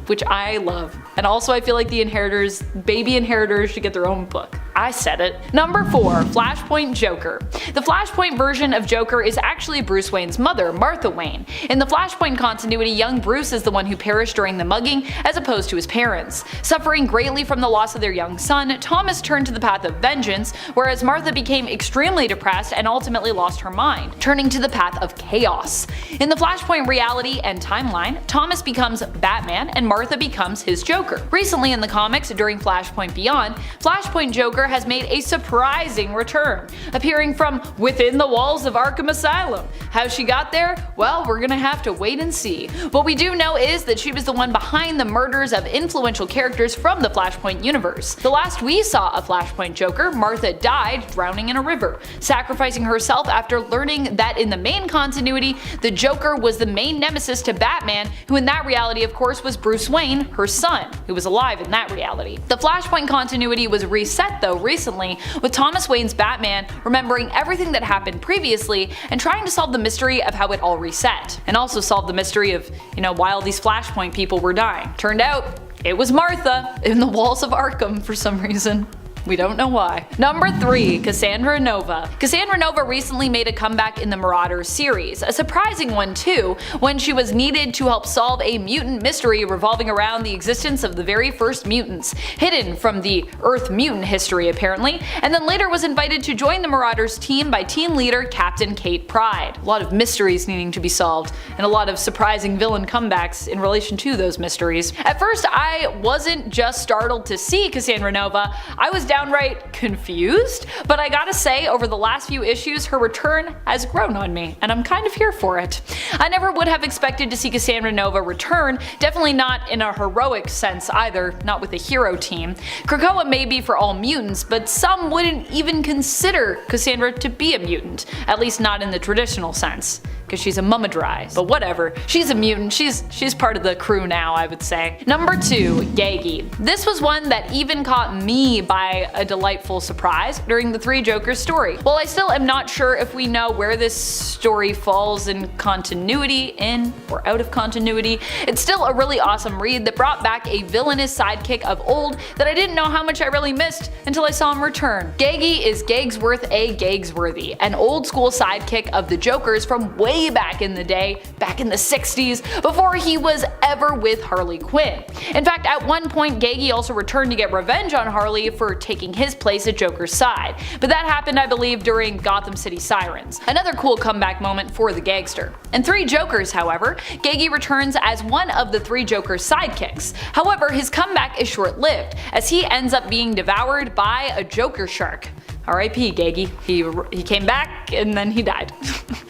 which I love. And also I feel like the Inheritors, baby Inheritors, should get their own book. I said it. Number 4, Flashpoint Joker. The Flashpoint version of Joker is actually Bruce Wayne's mother, Martha Wayne. In the Flashpoint continuity, young Bruce is the one who perished during the mugging, as opposed to his parents. Suffering greatly from the loss of their young son, Thomas turned to the path of vengeance, whereas Martha became extremely depressed and ultimately lost her mind, turning to the path of chaos. In the Flashpoint reality and timeline, Thomas becomes Batman and Martha becomes his Joker. Recently in the comics, during Flashpoint Beyond, Flashpoint Joker has made a surprising return, appearing from within the walls of Arkham Asylum. How she got there? Well, we're gonna have to wait and see. What we do know is that she was the one behind the murders of influential characters from the Flashpoint universe. The last we saw of Flashpoint Joker, Martha died drowning in a river, sacrificing herself after learning that in the main continuity, the Joker was the main nemesis to Batman, who in that reality of course was Bruce Wayne, her son, who was alive in that reality. The Flashpoint continuity was reset though recently, with Thomas Wayne's Batman remembering everything that happened previously and trying to solve the mystery of how it all reset. And also solve the mystery of, why all these Flashpoint people were dying. Turned out, it was Martha in the walls of Arkham for some reason. We don't know why. Number 3, Cassandra Nova. Cassandra Nova recently made a comeback in the Marauders series, a surprising one too, when she was needed to help solve a mutant mystery revolving around the existence of the very first mutants, hidden from the Earth mutant history apparently, and then later was invited to join the Marauders team by team leader Captain Kate Pryde. A lot of mysteries needing to be solved, and a lot of surprising villain comebacks in relation to those mysteries. At first I wasn't just startled to see Cassandra Nova, I was downright confused, but I gotta say over the last few issues her return has grown on me, and I'm kind of here for it. I never would have expected to see Cassandra Nova return, definitely not in a heroic sense either, not with a hero team. Krakoa may be for all mutants, but some wouldn't even consider Cassandra to be a mutant, at least not in the traditional sense, because she's a Mumadrai, but whatever. She's a mutant, she's part of the crew now, I would say. Number 2, Gagi. This was one that even caught me by a delightful surprise during the Three Jokers story. While I still am not sure if we know where this story falls in continuity, in or out of continuity, it's still a really awesome read that brought back a villainous sidekick of old that I didn't know how much I really missed until I saw him return. Gagi is Gagsworth A. Gagsworthy, an old school sidekick of the Jokers from way back in the day, back in the 60s, before he was ever with Harley Quinn. In fact, at one point Gagi also returned to get revenge on Harley for taking his place at Joker's side, but that happened I believe during Gotham City Sirens, another cool comeback moment for the gangster. In Three Jokers, however, Gagi returns as one of the Three Jokers' sidekicks. However, his comeback is short-lived, as he ends up being devoured by a Joker shark. R.I.P. Gagi. He came back and then he died.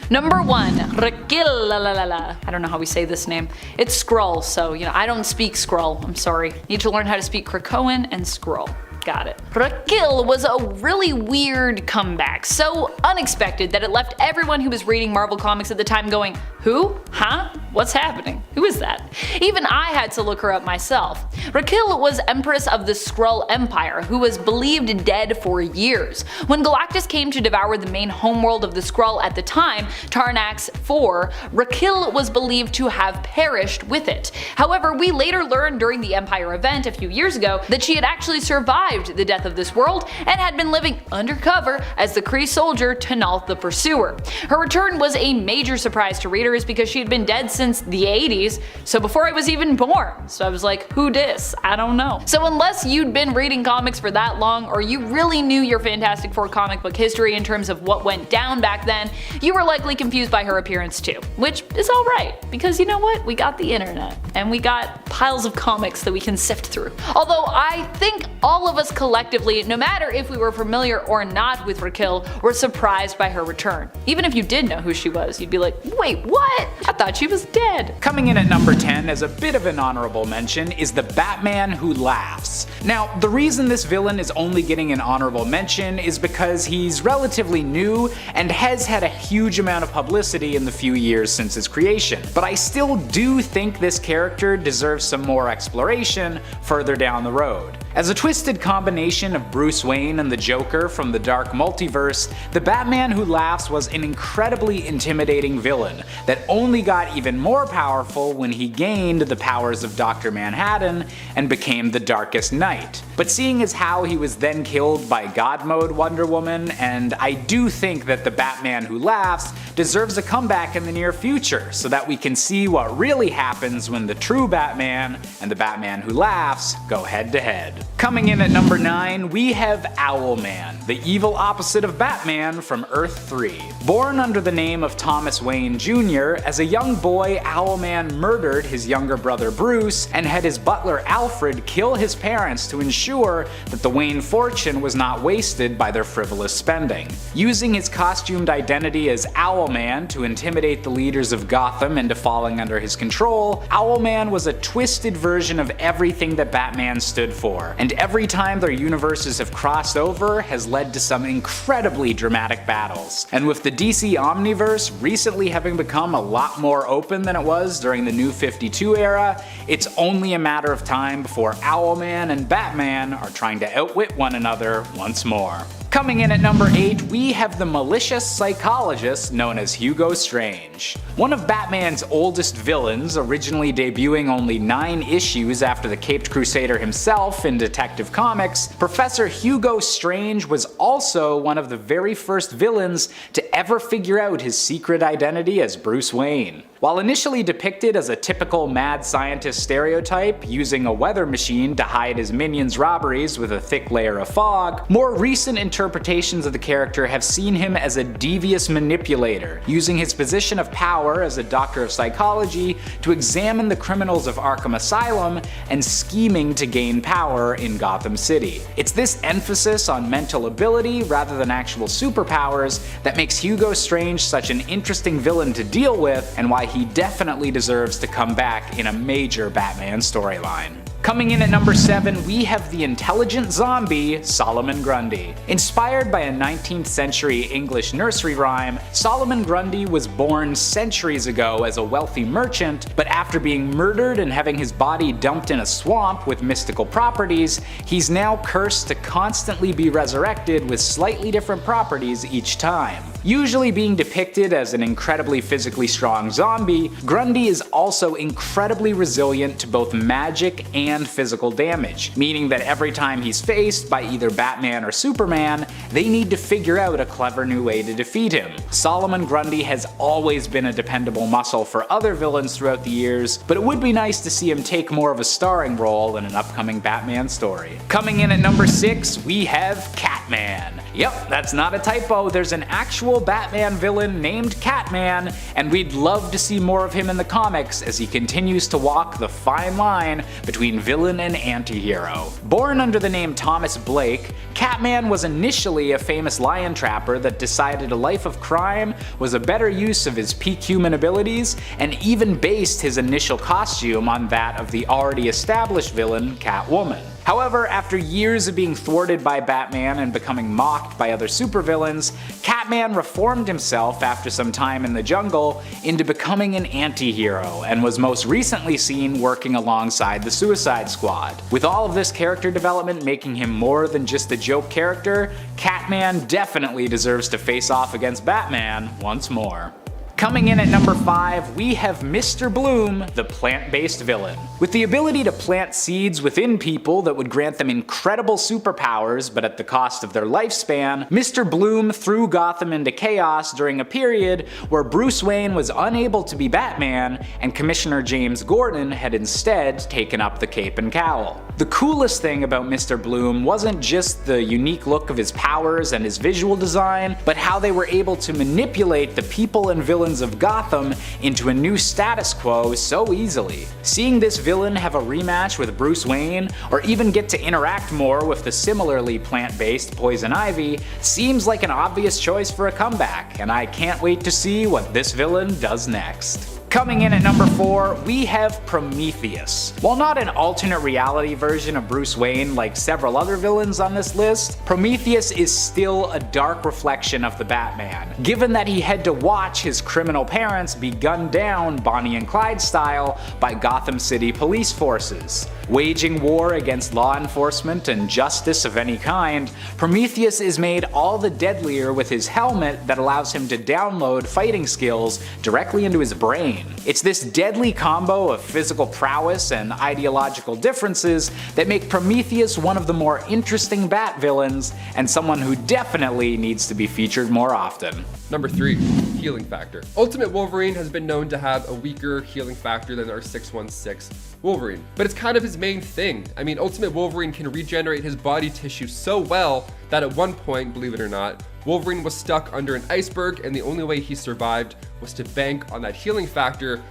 Number 1, Rakil. I don't know how we say this name. It's Skrull, so I don't speak Skrull. I'm sorry. Need to learn how to speak Krakoan and Skrull. Got it. Rakil was a really weird comeback, so unexpected that it left everyone who was reading Marvel Comics at the time going, who? Huh? What's happening? Who is that? Even I had to look her up myself. Rakil was Empress of the Skrull Empire, who was believed dead for years. When Galactus came to devour the main homeworld of the Skrull at the time, Tarnax 4, Rakil was believed to have perished with it. However, we later learned during the Empire event a few years ago that she had actually survived the death of this world and had been living undercover as the Kree soldier T'Nalth the Pursuer. Her return was a major surprise to readers because she had been dead since the 80s, so before I was even born. So I was like, who dis? I don't know. So unless you'd been reading comics for that long, or you really knew your Fantastic Four comic book history in terms of what went down back then, you were likely confused by her appearance too. Which is alright, because you know what? We got the internet, and we got piles of comics that we can sift through. Although I think all of us collectively, no matter if we were familiar or not with Rakil, were surprised by her return. Even if you did know who she was, you'd be like, wait, what? I thought she was dead. Coming in at number 10 as a bit of an honorable mention is the Batman Who Laughs. Now, the reason this villain is only getting an honorable mention is because he's relatively new and has had a huge amount of publicity in the few years since his creation. But I still do think this character deserves some more exploration further down the road. As a twisted combination of Bruce Wayne and the Joker from the Dark Multiverse, the Batman Who Laughs was an incredibly intimidating villain that only got even more powerful when he gained the powers of Dr. Manhattan and became the Darkest Knight. But seeing as how he was then killed by God Mode Wonder Woman, and I do think that the Batman Who Laughs deserves a comeback in the near future so that we can see what really happens when the true Batman and the Batman Who Laughs go head to head. Coming in at number 9, we have Owlman, the evil opposite of Batman from Earth 3. Born under the name of Thomas Wayne Jr., as a young boy, Owlman murdered his younger brother Bruce and had his butler Alfred kill his parents to ensure that the Wayne fortune was not wasted by their frivolous spending. Using his costumed identity as Owlman to intimidate the leaders of Gotham into falling under his control, Owlman was a twisted version of everything that Batman stood for, and every time their universes have crossed over has led to some incredibly dramatic battles. And with the DC Omniverse recently having become a lot more open than it was during the New 52 era, it's only a matter of time before Owlman and Batman are trying to outwit one another once more. Coming in at number 8, we have the malicious psychologist known as Hugo Strange. One of Batman's oldest villains, originally debuting only 9 issues after the Caped Crusader himself in Detective Comics, Professor Hugo Strange was also one of the very first villains to ever figure out his secret identity as Bruce Wayne. While initially depicted as a typical mad scientist stereotype, using a weather machine to hide his minions' robberies with a thick layer of fog, more recent interpretations of the character have seen him as a devious manipulator, using his position of power as a doctor of psychology to examine the criminals of Arkham Asylum and scheming to gain power in Gotham City. It's this emphasis on mental ability rather than actual superpowers that makes Hugo Strange such an interesting villain to deal with, and why he definitely deserves to come back in a major Batman storyline. Coming in at number 7, we have the intelligent zombie, Solomon Grundy. Inspired by a 19th century English nursery rhyme, Solomon Grundy was born centuries ago as a wealthy merchant, but after being murdered and having his body dumped in a swamp with mystical properties, he's now cursed to constantly be resurrected with slightly different properties each time. Usually being depicted as an incredibly physically strong zombie, Grundy is also incredibly resilient to both magic and physical damage, meaning that every time he's faced by either Batman or Superman, they need to figure out a clever new way to defeat him. Solomon Grundy has always been a dependable muscle for other villains throughout the years, but it would be nice to see him take more of a starring role in an upcoming Batman story. Coming in at number 6, we have Catman. Yep, that's not a typo, there's an actual Batman villain named Catman, and we'd love to see more of him in the comics as he continues to walk the fine line between villain and anti-hero. Born under the name Thomas Blake, Catman was initially a famous lion trapper that decided a life of crime was a better use of his peak human abilities, and even based his initial costume on that of the already established villain Catwoman. However, after years of being thwarted by Batman and becoming mocked by other supervillains, Catman reformed himself after some time in the jungle into becoming an anti-hero, and was most recently seen working alongside the Suicide Squad. With all of this character development making him more than just a joke character, Catman definitely deserves to face off against Batman once more. Coming in at number 5, we have Mr. Bloom, the plant-based villain. With the ability to plant seeds within people that would grant them incredible superpowers but at the cost of their lifespan, Mr. Bloom threw Gotham into chaos during a period where Bruce Wayne was unable to be Batman and Commissioner James Gordon had instead taken up the cape and cowl. The coolest thing about Mr. Bloom wasn't just the unique look of his powers and his visual design, but how they were able to manipulate the people and villains of Gotham into a new status quo so easily. Seeing this villain have a rematch with Bruce Wayne, or even get to interact more with the similarly plant-based Poison Ivy, seems like an obvious choice for a comeback, and I can't wait to see what this villain does next. Coming in at number 4, we have Prometheus. While not an alternate reality version of Bruce Wayne like several other villains on this list, Prometheus is still a dark reflection of the Batman, given that he had to watch his criminal parents be gunned down Bonnie and Clyde style by Gotham City police forces. Waging war against law enforcement and justice of any kind, Prometheus is made all the deadlier with his helmet that allows him to download fighting skills directly into his brain. It's this deadly combo of physical prowess and ideological differences that make Prometheus one of the more interesting Bat villains, and someone who definitely needs to be featured more often. Number 3, healing factor. Ultimate Wolverine has been known to have a weaker healing factor than our 616 Wolverine, but it's kind of his main thing. I mean, Ultimate Wolverine can regenerate his body tissue so well that at one point, believe it or not, Wolverine was stuck under an iceberg, and the only way he survived was to bank on that healing factor,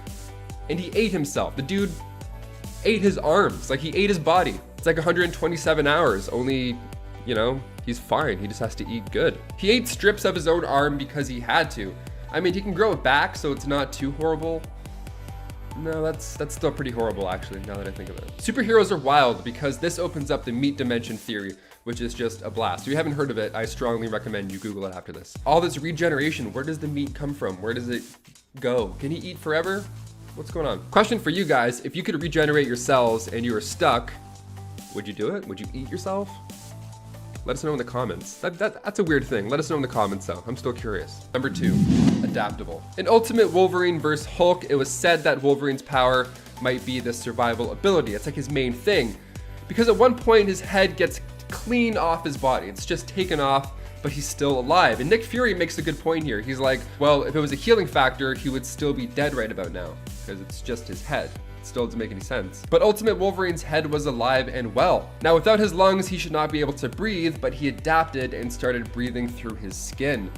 and he ate himself. The dude ate his arms, like he ate his body. It's like 127 hours, only, you know, he's fine, he just has to eat good. He ate strips of his own arm because he had to. I mean, he can grow it back, so it's not too horrible. No, that's still pretty horrible actually, now that I think of it. Superheroes are wild because this opens up the meat dimension theory, which is just a blast. If you haven't heard of it, I strongly recommend you Google it after this. All this regeneration, where does the meat come from? Where does it go? Can he eat forever? What's going on? Question for you guys, if you could regenerate your cells and you were stuck, would you do it? Would you eat yourself? Let us know in the comments. That's a weird thing. Let us know in the comments though. I'm still curious. Number 2, adaptable. In Ultimate Wolverine vs. Hulk, it was said that Wolverine's power might be the survival ability. It's like his main thing. Because at one point his head gets clean off his body. It's just taken off, but he's still alive. And Nick Fury makes a good point here. He's like, well, if it was a healing factor, he would still be dead right about now, because it's just his head. Still doesn't make any sense. But Ultimate Wolverine's head was alive and well. Now without his lungs, he should not be able to breathe, but he adapted and started breathing through his skin.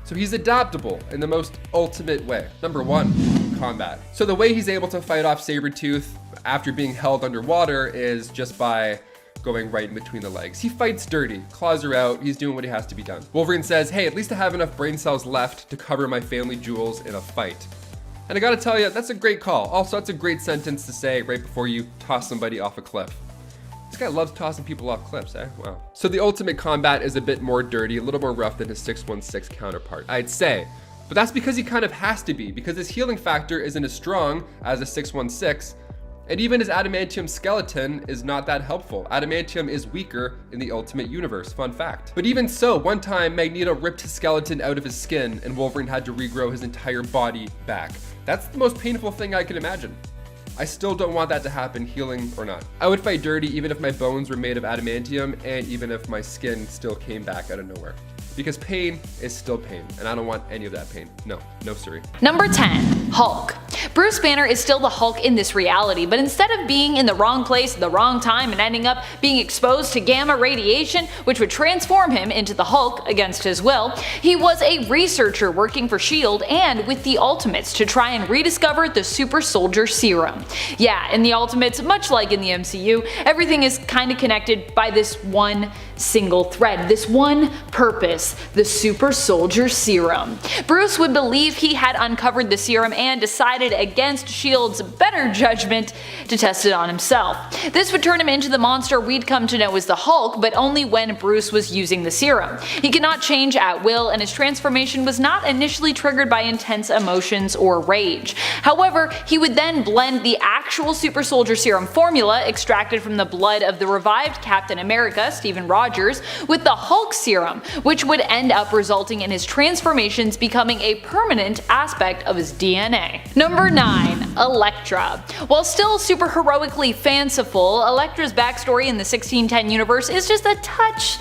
So he's adaptable in the most ultimate way. Number 1, combat. So the way he's able to fight off Sabretooth after being held underwater is just by going right in between the legs. He fights dirty, claws are out, he's doing what he has to be done. Wolverine says, hey, at least I have enough brain cells left to cover my family jewels in a fight. And I gotta tell you, that's a great call. Also, that's a great sentence to say right before you toss somebody off a cliff. This guy loves tossing people off cliffs, eh? Wow. So the ultimate combat is a bit more dirty, a little more rough than his 616 counterpart, I'd say. But that's because he kind of has to be, because his healing factor isn't as strong as a 616, and even his adamantium skeleton is not that helpful. Adamantium is weaker in the Ultimate Universe, fun fact. But even so, one time Magneto ripped his skeleton out of his skin and Wolverine had to regrow his entire body back. That's the most painful thing I can imagine. I still don't want that to happen, healing or not. I would fight dirty even if my bones were made of adamantium and even if my skin still came back out of nowhere. Because pain is still pain, and I don't want any of that pain. No, no siree. Number 10, Hulk. Bruce Banner is still the Hulk in this reality, but instead of being in the wrong place at the wrong time and ending up being exposed to gamma radiation, which would transform him into the Hulk against his will, he was a researcher working for S.H.I.E.L.D. and with the Ultimates to try and rediscover the Super Soldier Serum. Yeah, in the Ultimates, much like in the MCU, everything is kinda connected by this one single thread, this one purpose, the Super Soldier Serum. Bruce would believe he had uncovered the serum and decided against S.H.I.E.L.D.'s better judgment to test it on himself. This would turn him into the monster we'd come to know as the Hulk, but only when Bruce was using the serum. He could not change at will, and his transformation was not initially triggered by intense emotions or rage. However, he would then blend the actual Super Soldier Serum formula extracted from the blood of the revived Captain America, Stephen Rogers, with the Hulk serum, which would end up resulting in his transformations becoming a permanent aspect of his DNA. Number 9. Elektra. While still super heroically fanciful, Elektra's backstory in the 1610 universe is just a touch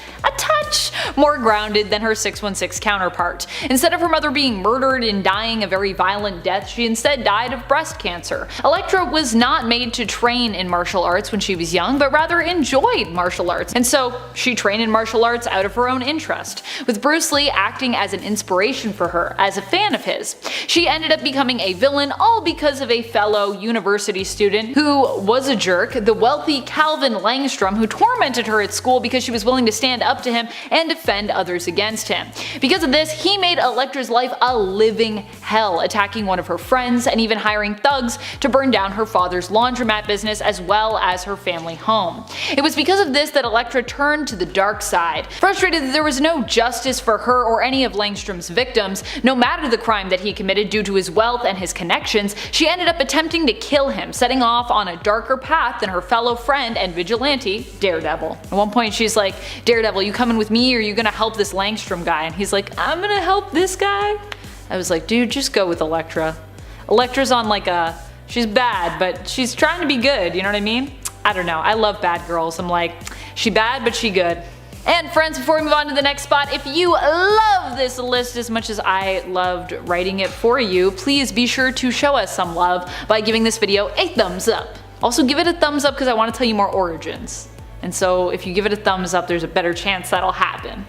more grounded than her 616 counterpart. Instead of her mother being murdered and dying a very violent death, she instead died of breast cancer. Elektra was not made to train in martial arts when she was young, but rather enjoyed martial arts, and so she trained in martial arts out of her own interest, with Bruce Lee acting as an inspiration for her, as a fan of his. She ended up becoming a villain all because of a fellow university student who was a jerk, the wealthy Calvin Langstrom, who tormented her at school because she was willing to stand up to him and defend others against him. Because of this, he made Elektra's life a living hell, attacking one of her friends and even hiring thugs to burn down her father's laundromat business as well as her family home. It was because of this that Elektra turned to the dark side. Frustrated that there was no justice for her or any of Langstrom's victims, no matter the crime that he committed due to his wealth and his connections, she ended up attempting to kill him, setting off on a darker path than her fellow friend and vigilante, Daredevil. At one point she's like, "Daredevil, you coming with me or are you gonna help this Langstrom guy?" And he's like, "I'm gonna help this guy." I was like, dude, just go with Elektra. Elektra's on like a, she's bad, but she's trying to be good, you know what I mean? I don't know, I love bad girls. I'm like, she bad, but she good. And friends, before we move on to the next spot, if you love this list as much as I loved writing it for you, please be sure to show us some love by giving this video a thumbs up. Also give it a thumbs up because I want to tell you more origins. And so if you give it a thumbs up, there's a better chance that'll happen.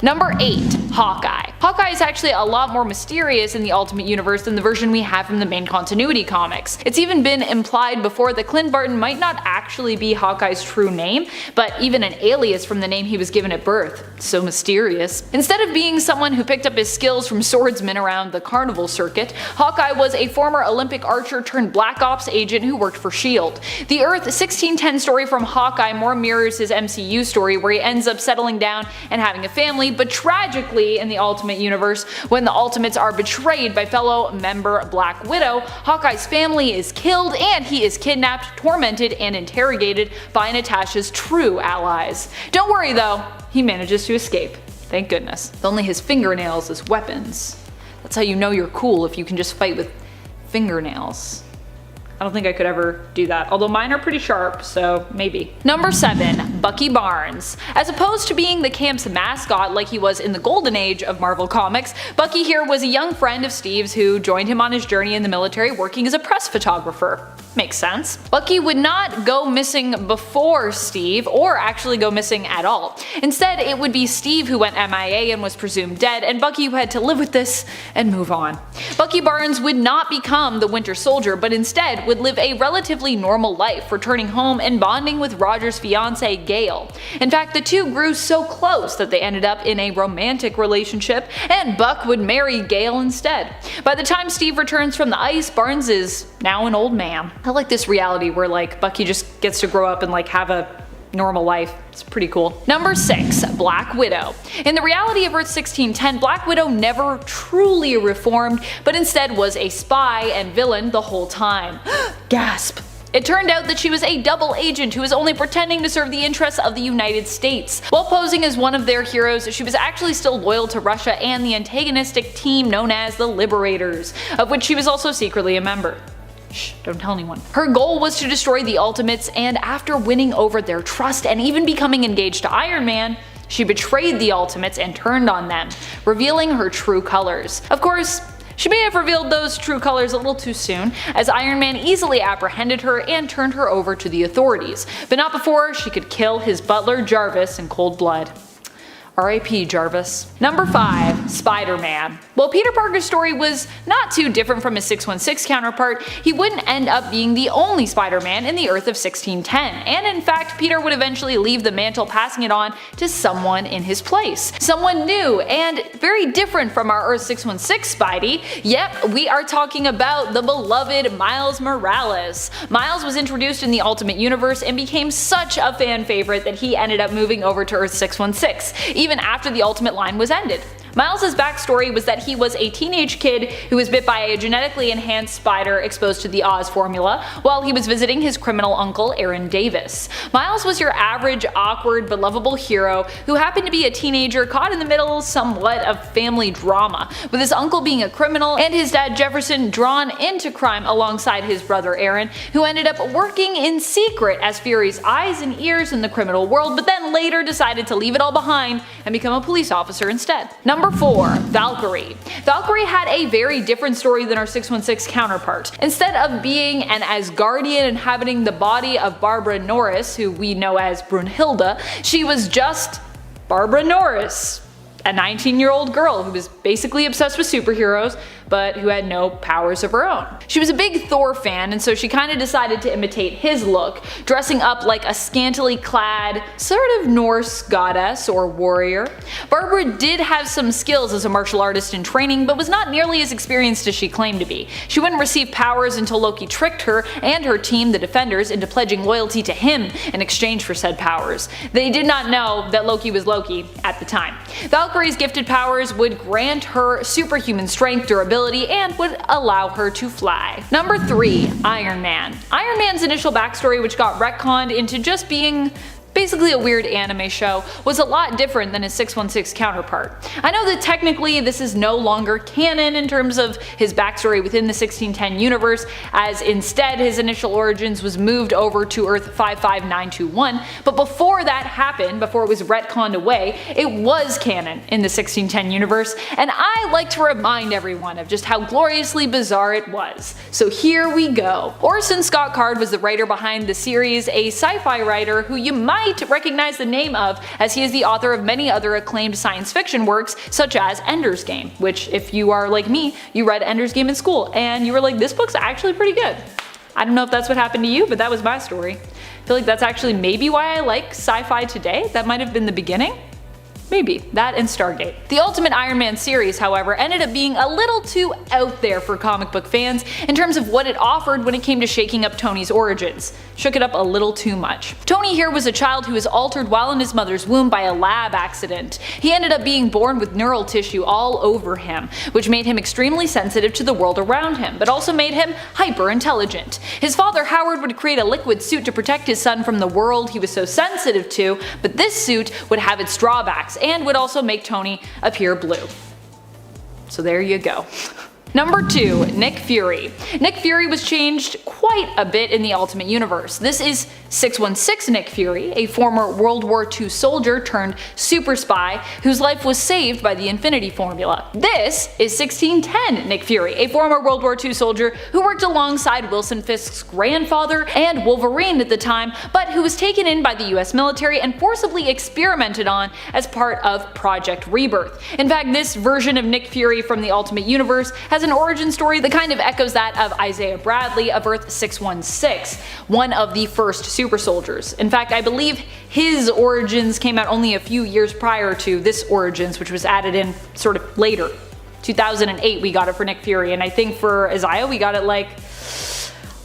Number 8. Hawkeye. Hawkeye is actually a lot more mysterious in the Ultimate Universe than the version we have from the main continuity comics. It's even been implied before that Clint Barton might not actually be Hawkeye's true name, but even an alias from the name he was given at birth. So mysterious. Instead of being someone who picked up his skills from swordsmen around the carnival circuit, Hawkeye was a former Olympic archer turned Black Ops agent who worked for S.H.I.E.L.D. The Earth 1610 story from Hawkeye more mirrors his MCU story where he ends up settling down and having a family, but tragically in the Ultimate Universe, when the Ultimates are betrayed by fellow member Black Widow, Hawkeye's family is killed and he is kidnapped, tormented, and interrogated by Natasha's true allies. Don't worry though, he manages to escape. Thank goodness. With only his fingernails as weapons. That's how you know you're cool, if you can just fight with fingernails. I don't think I could ever do that, although mine are pretty sharp, so maybe. Number 7. Bucky Barnes. As opposed to being the camp's mascot like he was in the golden age of Marvel Comics, Bucky here was a young friend of Steve's who joined him on his journey in the military working as a press photographer. Makes sense. Bucky would not go missing before Steve, or actually go missing at all. Instead, it would be Steve who went MIA and was presumed dead, and Bucky who had to live with this and move on. Bucky Barnes would not become the Winter Soldier, but instead would live a relatively normal life, returning home and bonding with Roger's fiancée Gale. In fact, the two grew so close that they ended up in a romantic relationship, and Buck would marry Gale instead. By the time Steve returns from the ice, Barnes is now an old man. I like this reality where like Bucky just gets to grow up and like have a normal life. It's pretty cool. Number 6. Black Widow. In the reality of Earth 1610, Black Widow never truly reformed, but instead was a spy and villain the whole time. Gasp. It turned out that she was a double agent who was only pretending to serve the interests of the United States. While posing as one of their heroes, she was actually still loyal to Russia and the antagonistic team known as the Liberators, of which she was also secretly a member. Shh, don't tell anyone. Her goal was to destroy the Ultimates, and after winning over their trust and even becoming engaged to Iron Man, she betrayed the Ultimates and turned on them, revealing her true colors. Of course, she may have revealed those true colors a little too soon, as Iron Man easily apprehended her and turned her over to the authorities, but not before she could kill his butler Jarvis in cold blood. R.I.P. Jarvis. Number 5. Spider-Man. While Peter Parker's story was not too different from his 616 counterpart, he wouldn't end up being the only Spider-Man in the Earth of 1610, and in fact Peter would eventually leave the mantle, passing it on to someone in his place. Someone new and very different from our Earth 616 Spidey. Yep, we are talking about the beloved Miles Morales. Miles was introduced in the Ultimate Universe and became such a fan favorite that he ended up moving over to Earth 616. Even after the Ultimate line was ended. Miles' backstory was that he was a teenage kid who was bit by a genetically enhanced spider exposed to the Oz formula while he was visiting his criminal uncle Aaron Davis. Miles was your average, awkward, but lovable hero who happened to be a teenager caught in the middle somewhat of family drama, with his uncle being a criminal and his dad Jefferson drawn into crime alongside his brother Aaron, who ended up working in secret as Fury's eyes and ears in the criminal world, but then later decided to leave it all behind and become a police officer instead. Number 4. Valkyrie. Valkyrie had a very different story than our 616 counterpart. Instead of being an Asgardian inhabiting the body of Barbara Norris, who we know as Brunhilde, she was just Barbara Norris, a 19-year-old girl who was basically obsessed with superheroes, but who had no powers of her own. She was a big Thor fan, and so she kind of decided to imitate his look, dressing up like a scantily clad, sort of Norse goddess or warrior. Barbara did have some skills as a martial artist in training, but was not nearly as experienced as she claimed to be. She wouldn't receive powers until Loki tricked her and her team, the Defenders, into pledging loyalty to him in exchange for said powers. They did not know that Loki was Loki at the time. Valkyrie's gifted powers would grant her superhuman strength, durability, and would allow her to fly. Number 3. Iron Man. Iron Man's initial backstory, which got retconned into just being basically a weird anime show, was a lot different than his 616 counterpart. I know that technically this is no longer canon in terms of his backstory within the 1610 universe, as instead his initial origins was moved over to Earth 55921, but before that happened, before it was retconned away, it was canon in the 1610 universe, and I like to remind everyone of just how gloriously bizarre it was. So here we go. Orson Scott Card was the writer behind the series, a sci-fi writer who you might recognize the name of, as he is the author of many other acclaimed science fiction works such as Ender's Game, which, if you are like me, you read Ender's Game in school and you were like, this book's actually pretty good. I don't know if that's what happened to you, but that was my story. I feel like that's actually maybe why I like sci-fi today. That might have been the beginning. Maybe. That and Stargate. The Ultimate Iron Man series, however, ended up being a little too out there for comic book fans in terms of what it offered when it came to shaking up Tony's origins. Shook it up a little too much. Tony here was a child who was altered while in his mother's womb by a lab accident. He ended up being born with neural tissue all over him, which made him extremely sensitive to the world around him, but also made him hyper intelligent. His father Howard would create a liquid suit to protect his son from the world he was so sensitive to, but this suit would have its drawbacks and would also make Tony appear blue. So there you go. Number 2. Nick Fury. Nick Fury was changed quite a bit in the Ultimate Universe. This is 616 Nick Fury, a former World War II soldier turned super spy whose life was saved by the Infinity Formula. This is 1610 Nick Fury, a former World War II soldier who worked alongside Wilson Fisk's grandfather and Wolverine at the time, but who was taken in by the US military and forcibly experimented on as part of Project Rebirth. In fact, this version of Nick Fury from the Ultimate Universe has an origin story that kind of echoes that of Isaiah Bradley of Earth 616, one of the first super soldiers. In fact, I believe his origins came out only a few years prior to this Origins, which was added in sort of later. 2008 we got it for Nick Fury, and I think for Isaiah we got it like,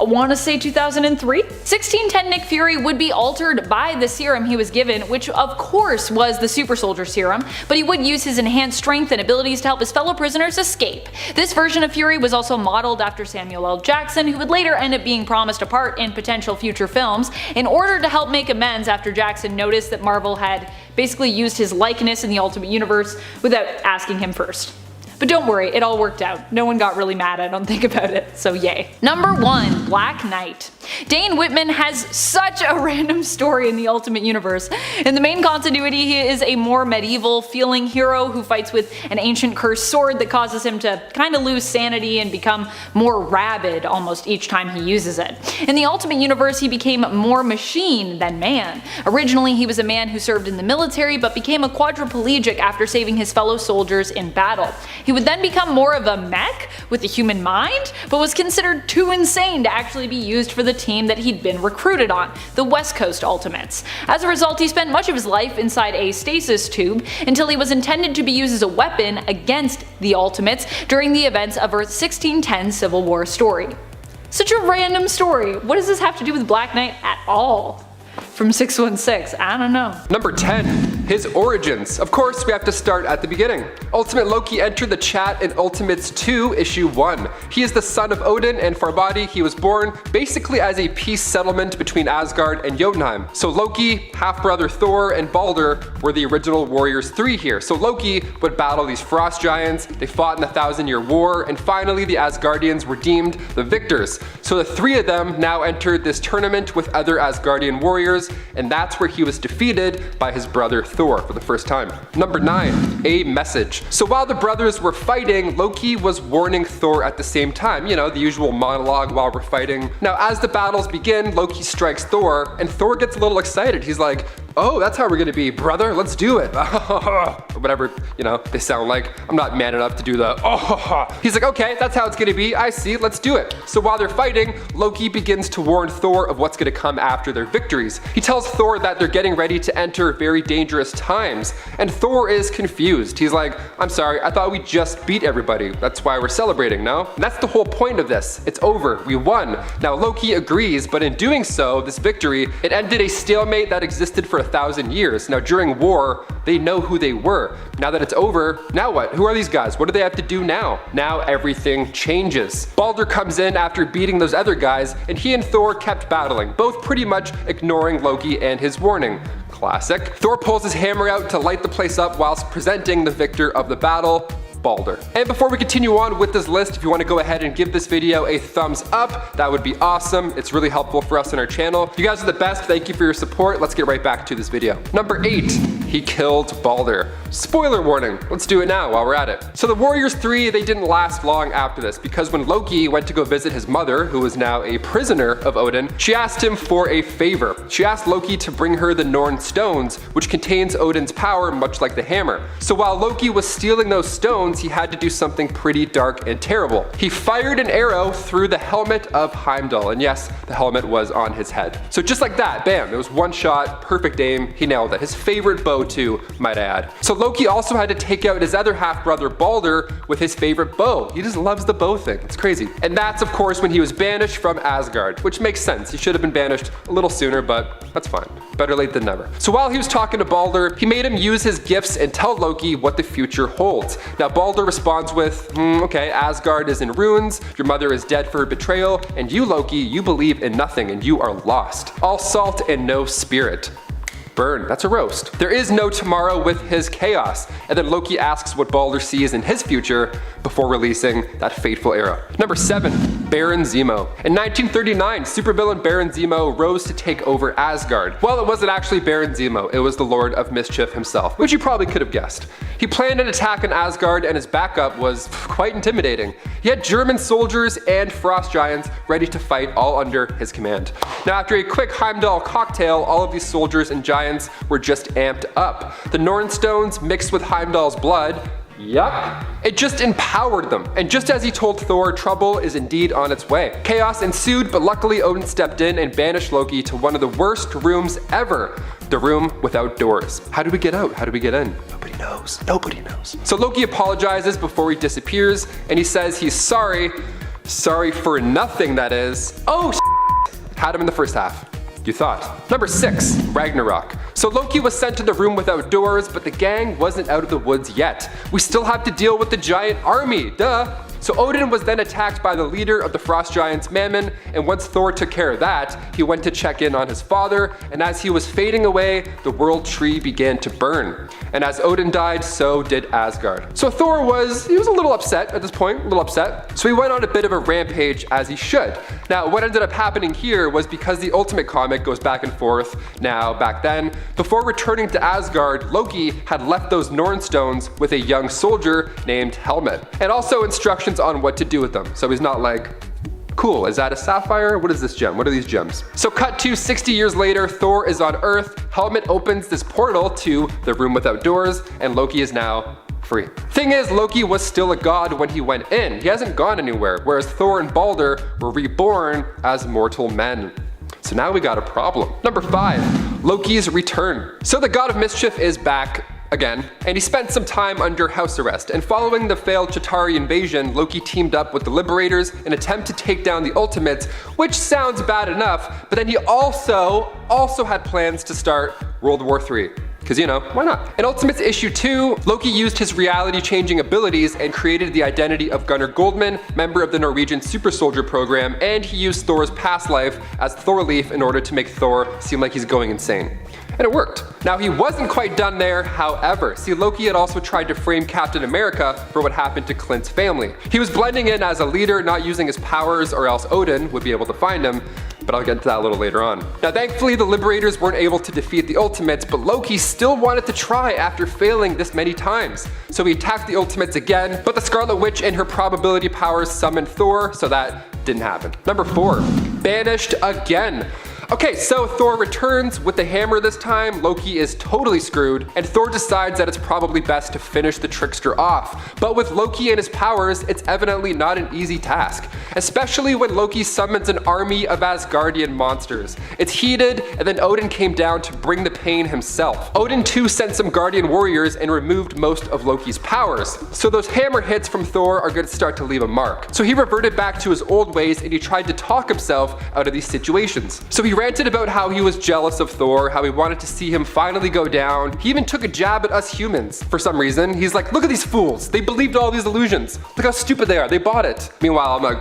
I want to say 2003? 1610 Nick Fury would be altered by the serum he was given, which of course was the Super Soldier Serum, but he would use his enhanced strength and abilities to help his fellow prisoners escape. This version of Fury was also modeled after Samuel L. Jackson, who would later end up being promised a part in potential future films, in order to help make amends after Jackson noticed that Marvel had basically used his likeness in the Ultimate Universe without asking him first. But don't worry, it all worked out. No one got really mad, I don't think, about it, so yay. Number 1. Black Knight. Dane Whitman has such a random story in the Ultimate Universe. In the main continuity, he is a more medieval feeling hero who fights with an ancient cursed sword that causes him to kind of lose sanity and become more rabid almost each time he uses it. In the Ultimate Universe, he became more machine than man. Originally, he was a man who served in the military but became a quadriplegic after saving his fellow soldiers in battle. He would then become more of a mech with a human mind, but was considered too insane to actually be used for the team that he'd been recruited on, the West Coast Ultimates. As a result, he spent much of his life inside a stasis tube until he was intended to be used as a weapon against the Ultimates during the events of Earth's 1610 Civil War story. Such a random story. What does this have to do with Black Knight at all? From 616, I don't know. Number 10. His origins. Of course, we have to start at the beginning. Ultimate Loki entered the chat in Ultimates 2 issue 1. He is the son of Odin and Farbadi. He was born basically as a peace settlement between Asgard and Jotunheim. So Loki, half-brother Thor, and Balder were the original Warriors 3 here. So Loki would battle these frost giants, they fought in the 1,000-year war, and finally the Asgardians were deemed the victors. So the 3 of them now entered this tournament with other Asgardian warriors, and that's where he was defeated by his brother Thor for the first time. Number 9. A message. So while the brothers were fighting, Loki was warning Thor at the same time. You know, the usual monologue while we're fighting. Now as the battles begin, Loki strikes Thor, and Thor gets a little excited. He's like, Oh, that's how we're gonna be, brother. Let's do it. Whatever, they sound like. I'm not man enough to do the He's like, okay, that's how it's gonna be. I see, let's do it. So while they're fighting, Loki begins to warn Thor of what's gonna come after their victories. He tells Thor that they're getting ready to enter very dangerous times, and Thor is confused. He's like, I'm sorry, I thought we just beat everybody. That's why we're celebrating, no? And that's the whole point of this. It's over, we won. Now Loki agrees, but in doing so, this victory, it ended a stalemate that existed for 1,000 years. Now during war, they know who they were. Now that it's over, now what? Who are these guys? What do they have to do now? Now everything changes. Balder comes in after beating those other guys, and he and Thor kept battling, both pretty much ignoring Loki and his warning. Classic. Thor pulls his hammer out to light the place up whilst presenting the victor of the battle, Balder. And before we continue on with this list, if you want to go ahead and give this video a thumbs up, that would be awesome. It's really helpful for us on our channel. You guys are the best. Thank you for your support. Let's get right back to this video. Number 8, he killed Balder. Spoiler warning, let's do it now while we're at it. So the Warriors 3, they didn't last long after this, because when Loki went to go visit his mother, who was now a prisoner of Odin, she asked him for a favor. She asked Loki to bring her the Norn stones, which contains Odin's power, much like the hammer. So while Loki was stealing those stones, he had to do something pretty dark and terrible. He fired an arrow through the helmet of Heimdall, and yes, the helmet was on his head. So just like that, bam, it was one shot, perfect aim, he nailed it. His favorite bow too, might I add. So Loki also had to take out his other half-brother Balder with his favorite bow. He just loves the bow thing, it's crazy. And that's of course when he was banished from Asgard, which makes sense. He should have been banished a little sooner, but that's fine. Better late than never. So while he was talking to Balder, he made him use his gifts and tell Loki what the future holds. Now Balder responds with, okay, Asgard is in ruins, your mother is dead for her betrayal, and you, Loki, you believe in nothing and you are lost. All salt and no spirit. Burn, that's a roast. There is no tomorrow with his chaos. And then Loki asks what Balder sees in his future before releasing that fateful arrow. Number 7, Baron Zemo. In 1939, supervillain Baron Zemo rose to take over Asgard. Well, it wasn't actually Baron Zemo, it was the Lord of Mischief himself, which you probably could have guessed. He planned an attack on Asgard and his backup was quite intimidating. He had German soldiers and frost giants ready to fight all under his command. Now after a quick Heimdall cocktail, all of these soldiers and giants were just amped up. The Norn stones mixed with Heimdall's blood, yup, it just empowered them. And just as he told Thor, trouble is indeed on its way. Chaos ensued, but luckily Odin stepped in and banished Loki to one of the worst rooms ever. The room without doors. How do we get out? How do we get in? Nobody knows. Nobody knows. So Loki apologizes before he disappears, and he says he's sorry. Sorry for nothing, that is. Oh, had him in the first half. You thought. Number 6, Ragnarok. So Loki was sent to the room without doors, but the gang wasn't out of the woods yet. We still have to deal with the giant army, duh. So Odin was then attacked by the leader of the frost giants, Mammon, and once Thor took care of that, he went to check in on his father, and as he was fading away, the world tree began to burn. And as Odin died, so did Asgard. So Thor was a little upset at this point, a little upset. So he went on a bit of a rampage, as he should. Now, what ended up happening here was because the Ultimate comic goes back and forth now, back then, before returning to Asgard, Loki had left those Norn stones with a young soldier named Helmet, and also instructions on what to do with them. So he's not like, cool, is that a sapphire? What is this gem? What are these gems? So cut to 60 years later, Thor is on Earth, Helmet opens this portal to the room without doors, and Loki is now free. Thing is, Loki was still a god when he went in. He hasn't gone anywhere, whereas Thor and Balder were reborn as mortal men. So now we got a problem. Number 5, Loki's return. So the god of mischief is back again, and he spent some time under house arrest, and following the failed Chitauri invasion, Loki teamed up with the Liberators in an attempt to take down the Ultimates, which sounds bad enough, but then he also had plans to start World War III. Because, why not? In Ultimates issue 2, Loki used his reality-changing abilities and created the identity of Gunnar Goldman, member of the Norwegian Super Soldier program, and he used Thor's past life as Thorleif in order to make Thor seem like he's going insane. And it worked. Now, he wasn't quite done there, however. See, Loki had also tried to frame Captain America for what happened to Clint's family. He was blending in as a leader, not using his powers, or else Odin would be able to find him, but I'll get into that a little later on. Now, thankfully, the Liberators weren't able to defeat the Ultimates, but Loki still wanted to try after failing this many times. So he attacked the Ultimates again, but the Scarlet Witch and her probability powers summoned Thor, so that didn't happen. Number 4, banished again. Okay, so Thor returns with the hammer this time. Loki is totally screwed, and Thor decides that it's probably best to finish the trickster off. But with Loki and his powers, it's evidently not an easy task, especially when Loki summons an army of Asgardian monsters. It's heated, and then Odin came down to bring the pain himself. Odin too sent some Guardian warriors and removed most of Loki's powers. So those hammer hits from Thor are going to start to leave a mark. So he reverted back to his old ways and he tried to talk himself out of these situations. So he ranted about how he was jealous of Thor, how he wanted to see him finally go down. He even took a jab at us humans for some reason. He's like, look at these fools. They believed all these illusions. Look how stupid they are. They bought it. Meanwhile, I'm like,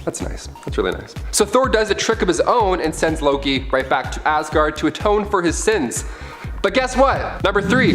that's nice. That's really nice. So Thor does a trick of his own and sends Loki right back to Asgard to atone for his sins. But guess what? Number 3,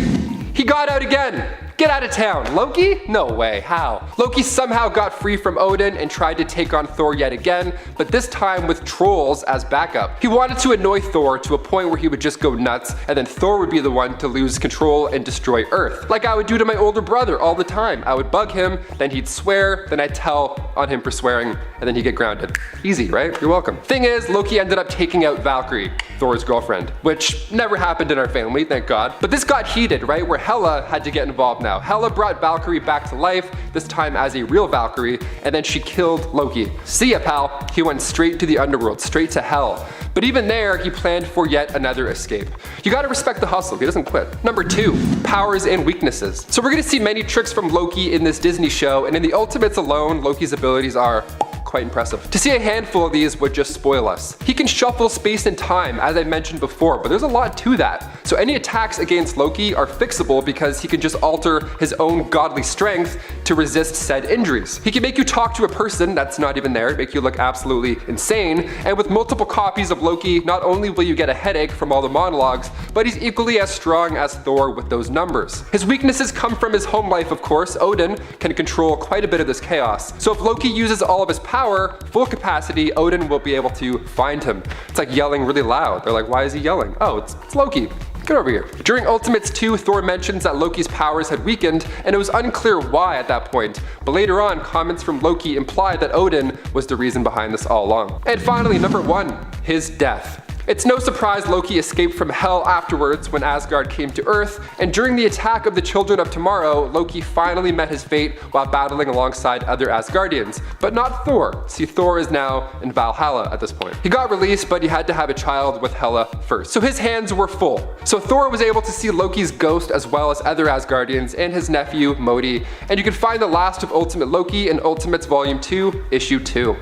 he got out again. Get out of town. Loki? No way. How? Loki somehow got free from Odin and tried to take on Thor yet again, but this time with trolls as backup. He wanted to annoy Thor to a point where he would just go nuts, and then Thor would be the one to lose control and destroy Earth. Like I would do to my older brother all the time. I would bug him, then he'd swear, then I'd tell on him for swearing, and then he'd get grounded. Easy, right? You're welcome. Thing is, Loki ended up taking out Valkyrie, Thor's girlfriend, which never happened in our family, thank God. But this got heated, right? Where Hela had to get involved now. Hela brought Valkyrie back to life, this time as a real Valkyrie, and then she killed Loki. See ya, pal. He went straight to the underworld, straight to hell. But even there, he planned for yet another escape. You gotta respect the hustle, he doesn't quit. Number 2, powers and weaknesses. So we're gonna see many tricks from Loki in this Disney show, and in the Ultimates alone, Loki's abilities are quite impressive. To see a handful of these would just spoil us. He can shuffle space and time, as I mentioned before, but there's a lot to that. So any attacks against Loki are fixable because he can just alter his own godly strength to resist said injuries. He can make you talk to a person that's not even there, make you look absolutely insane, and with multiple copies of Loki, not only will you get a headache from all the monologues, but he's equally as strong as Thor with those numbers. His weaknesses come from his home life, of course. Odin can control quite a bit of this chaos. So if Loki uses all of his power, full capacity, Odin will be able to find him. It's like yelling really loud. They're like, why is he yelling? Oh, it's Loki. Get over here. During Ultimates 2, Thor mentions that Loki's powers had weakened, and it was unclear why at that point. But later on, comments from Loki implied that Odin was the reason behind this all along. And finally, number 1, his death. It's no surprise Loki escaped from hell afterwards when Asgard came to Earth, and during the attack of the Children of Tomorrow, Loki finally met his fate while battling alongside other Asgardians. But not Thor. See, Thor is now in Valhalla at this point. He got released, but he had to have a child with Hela first. So his hands were full. So Thor was able to see Loki's ghost as well as other Asgardians and his nephew, Modi, and you can find the last of Ultimate Loki in Ultimates Volume 2, Issue 2.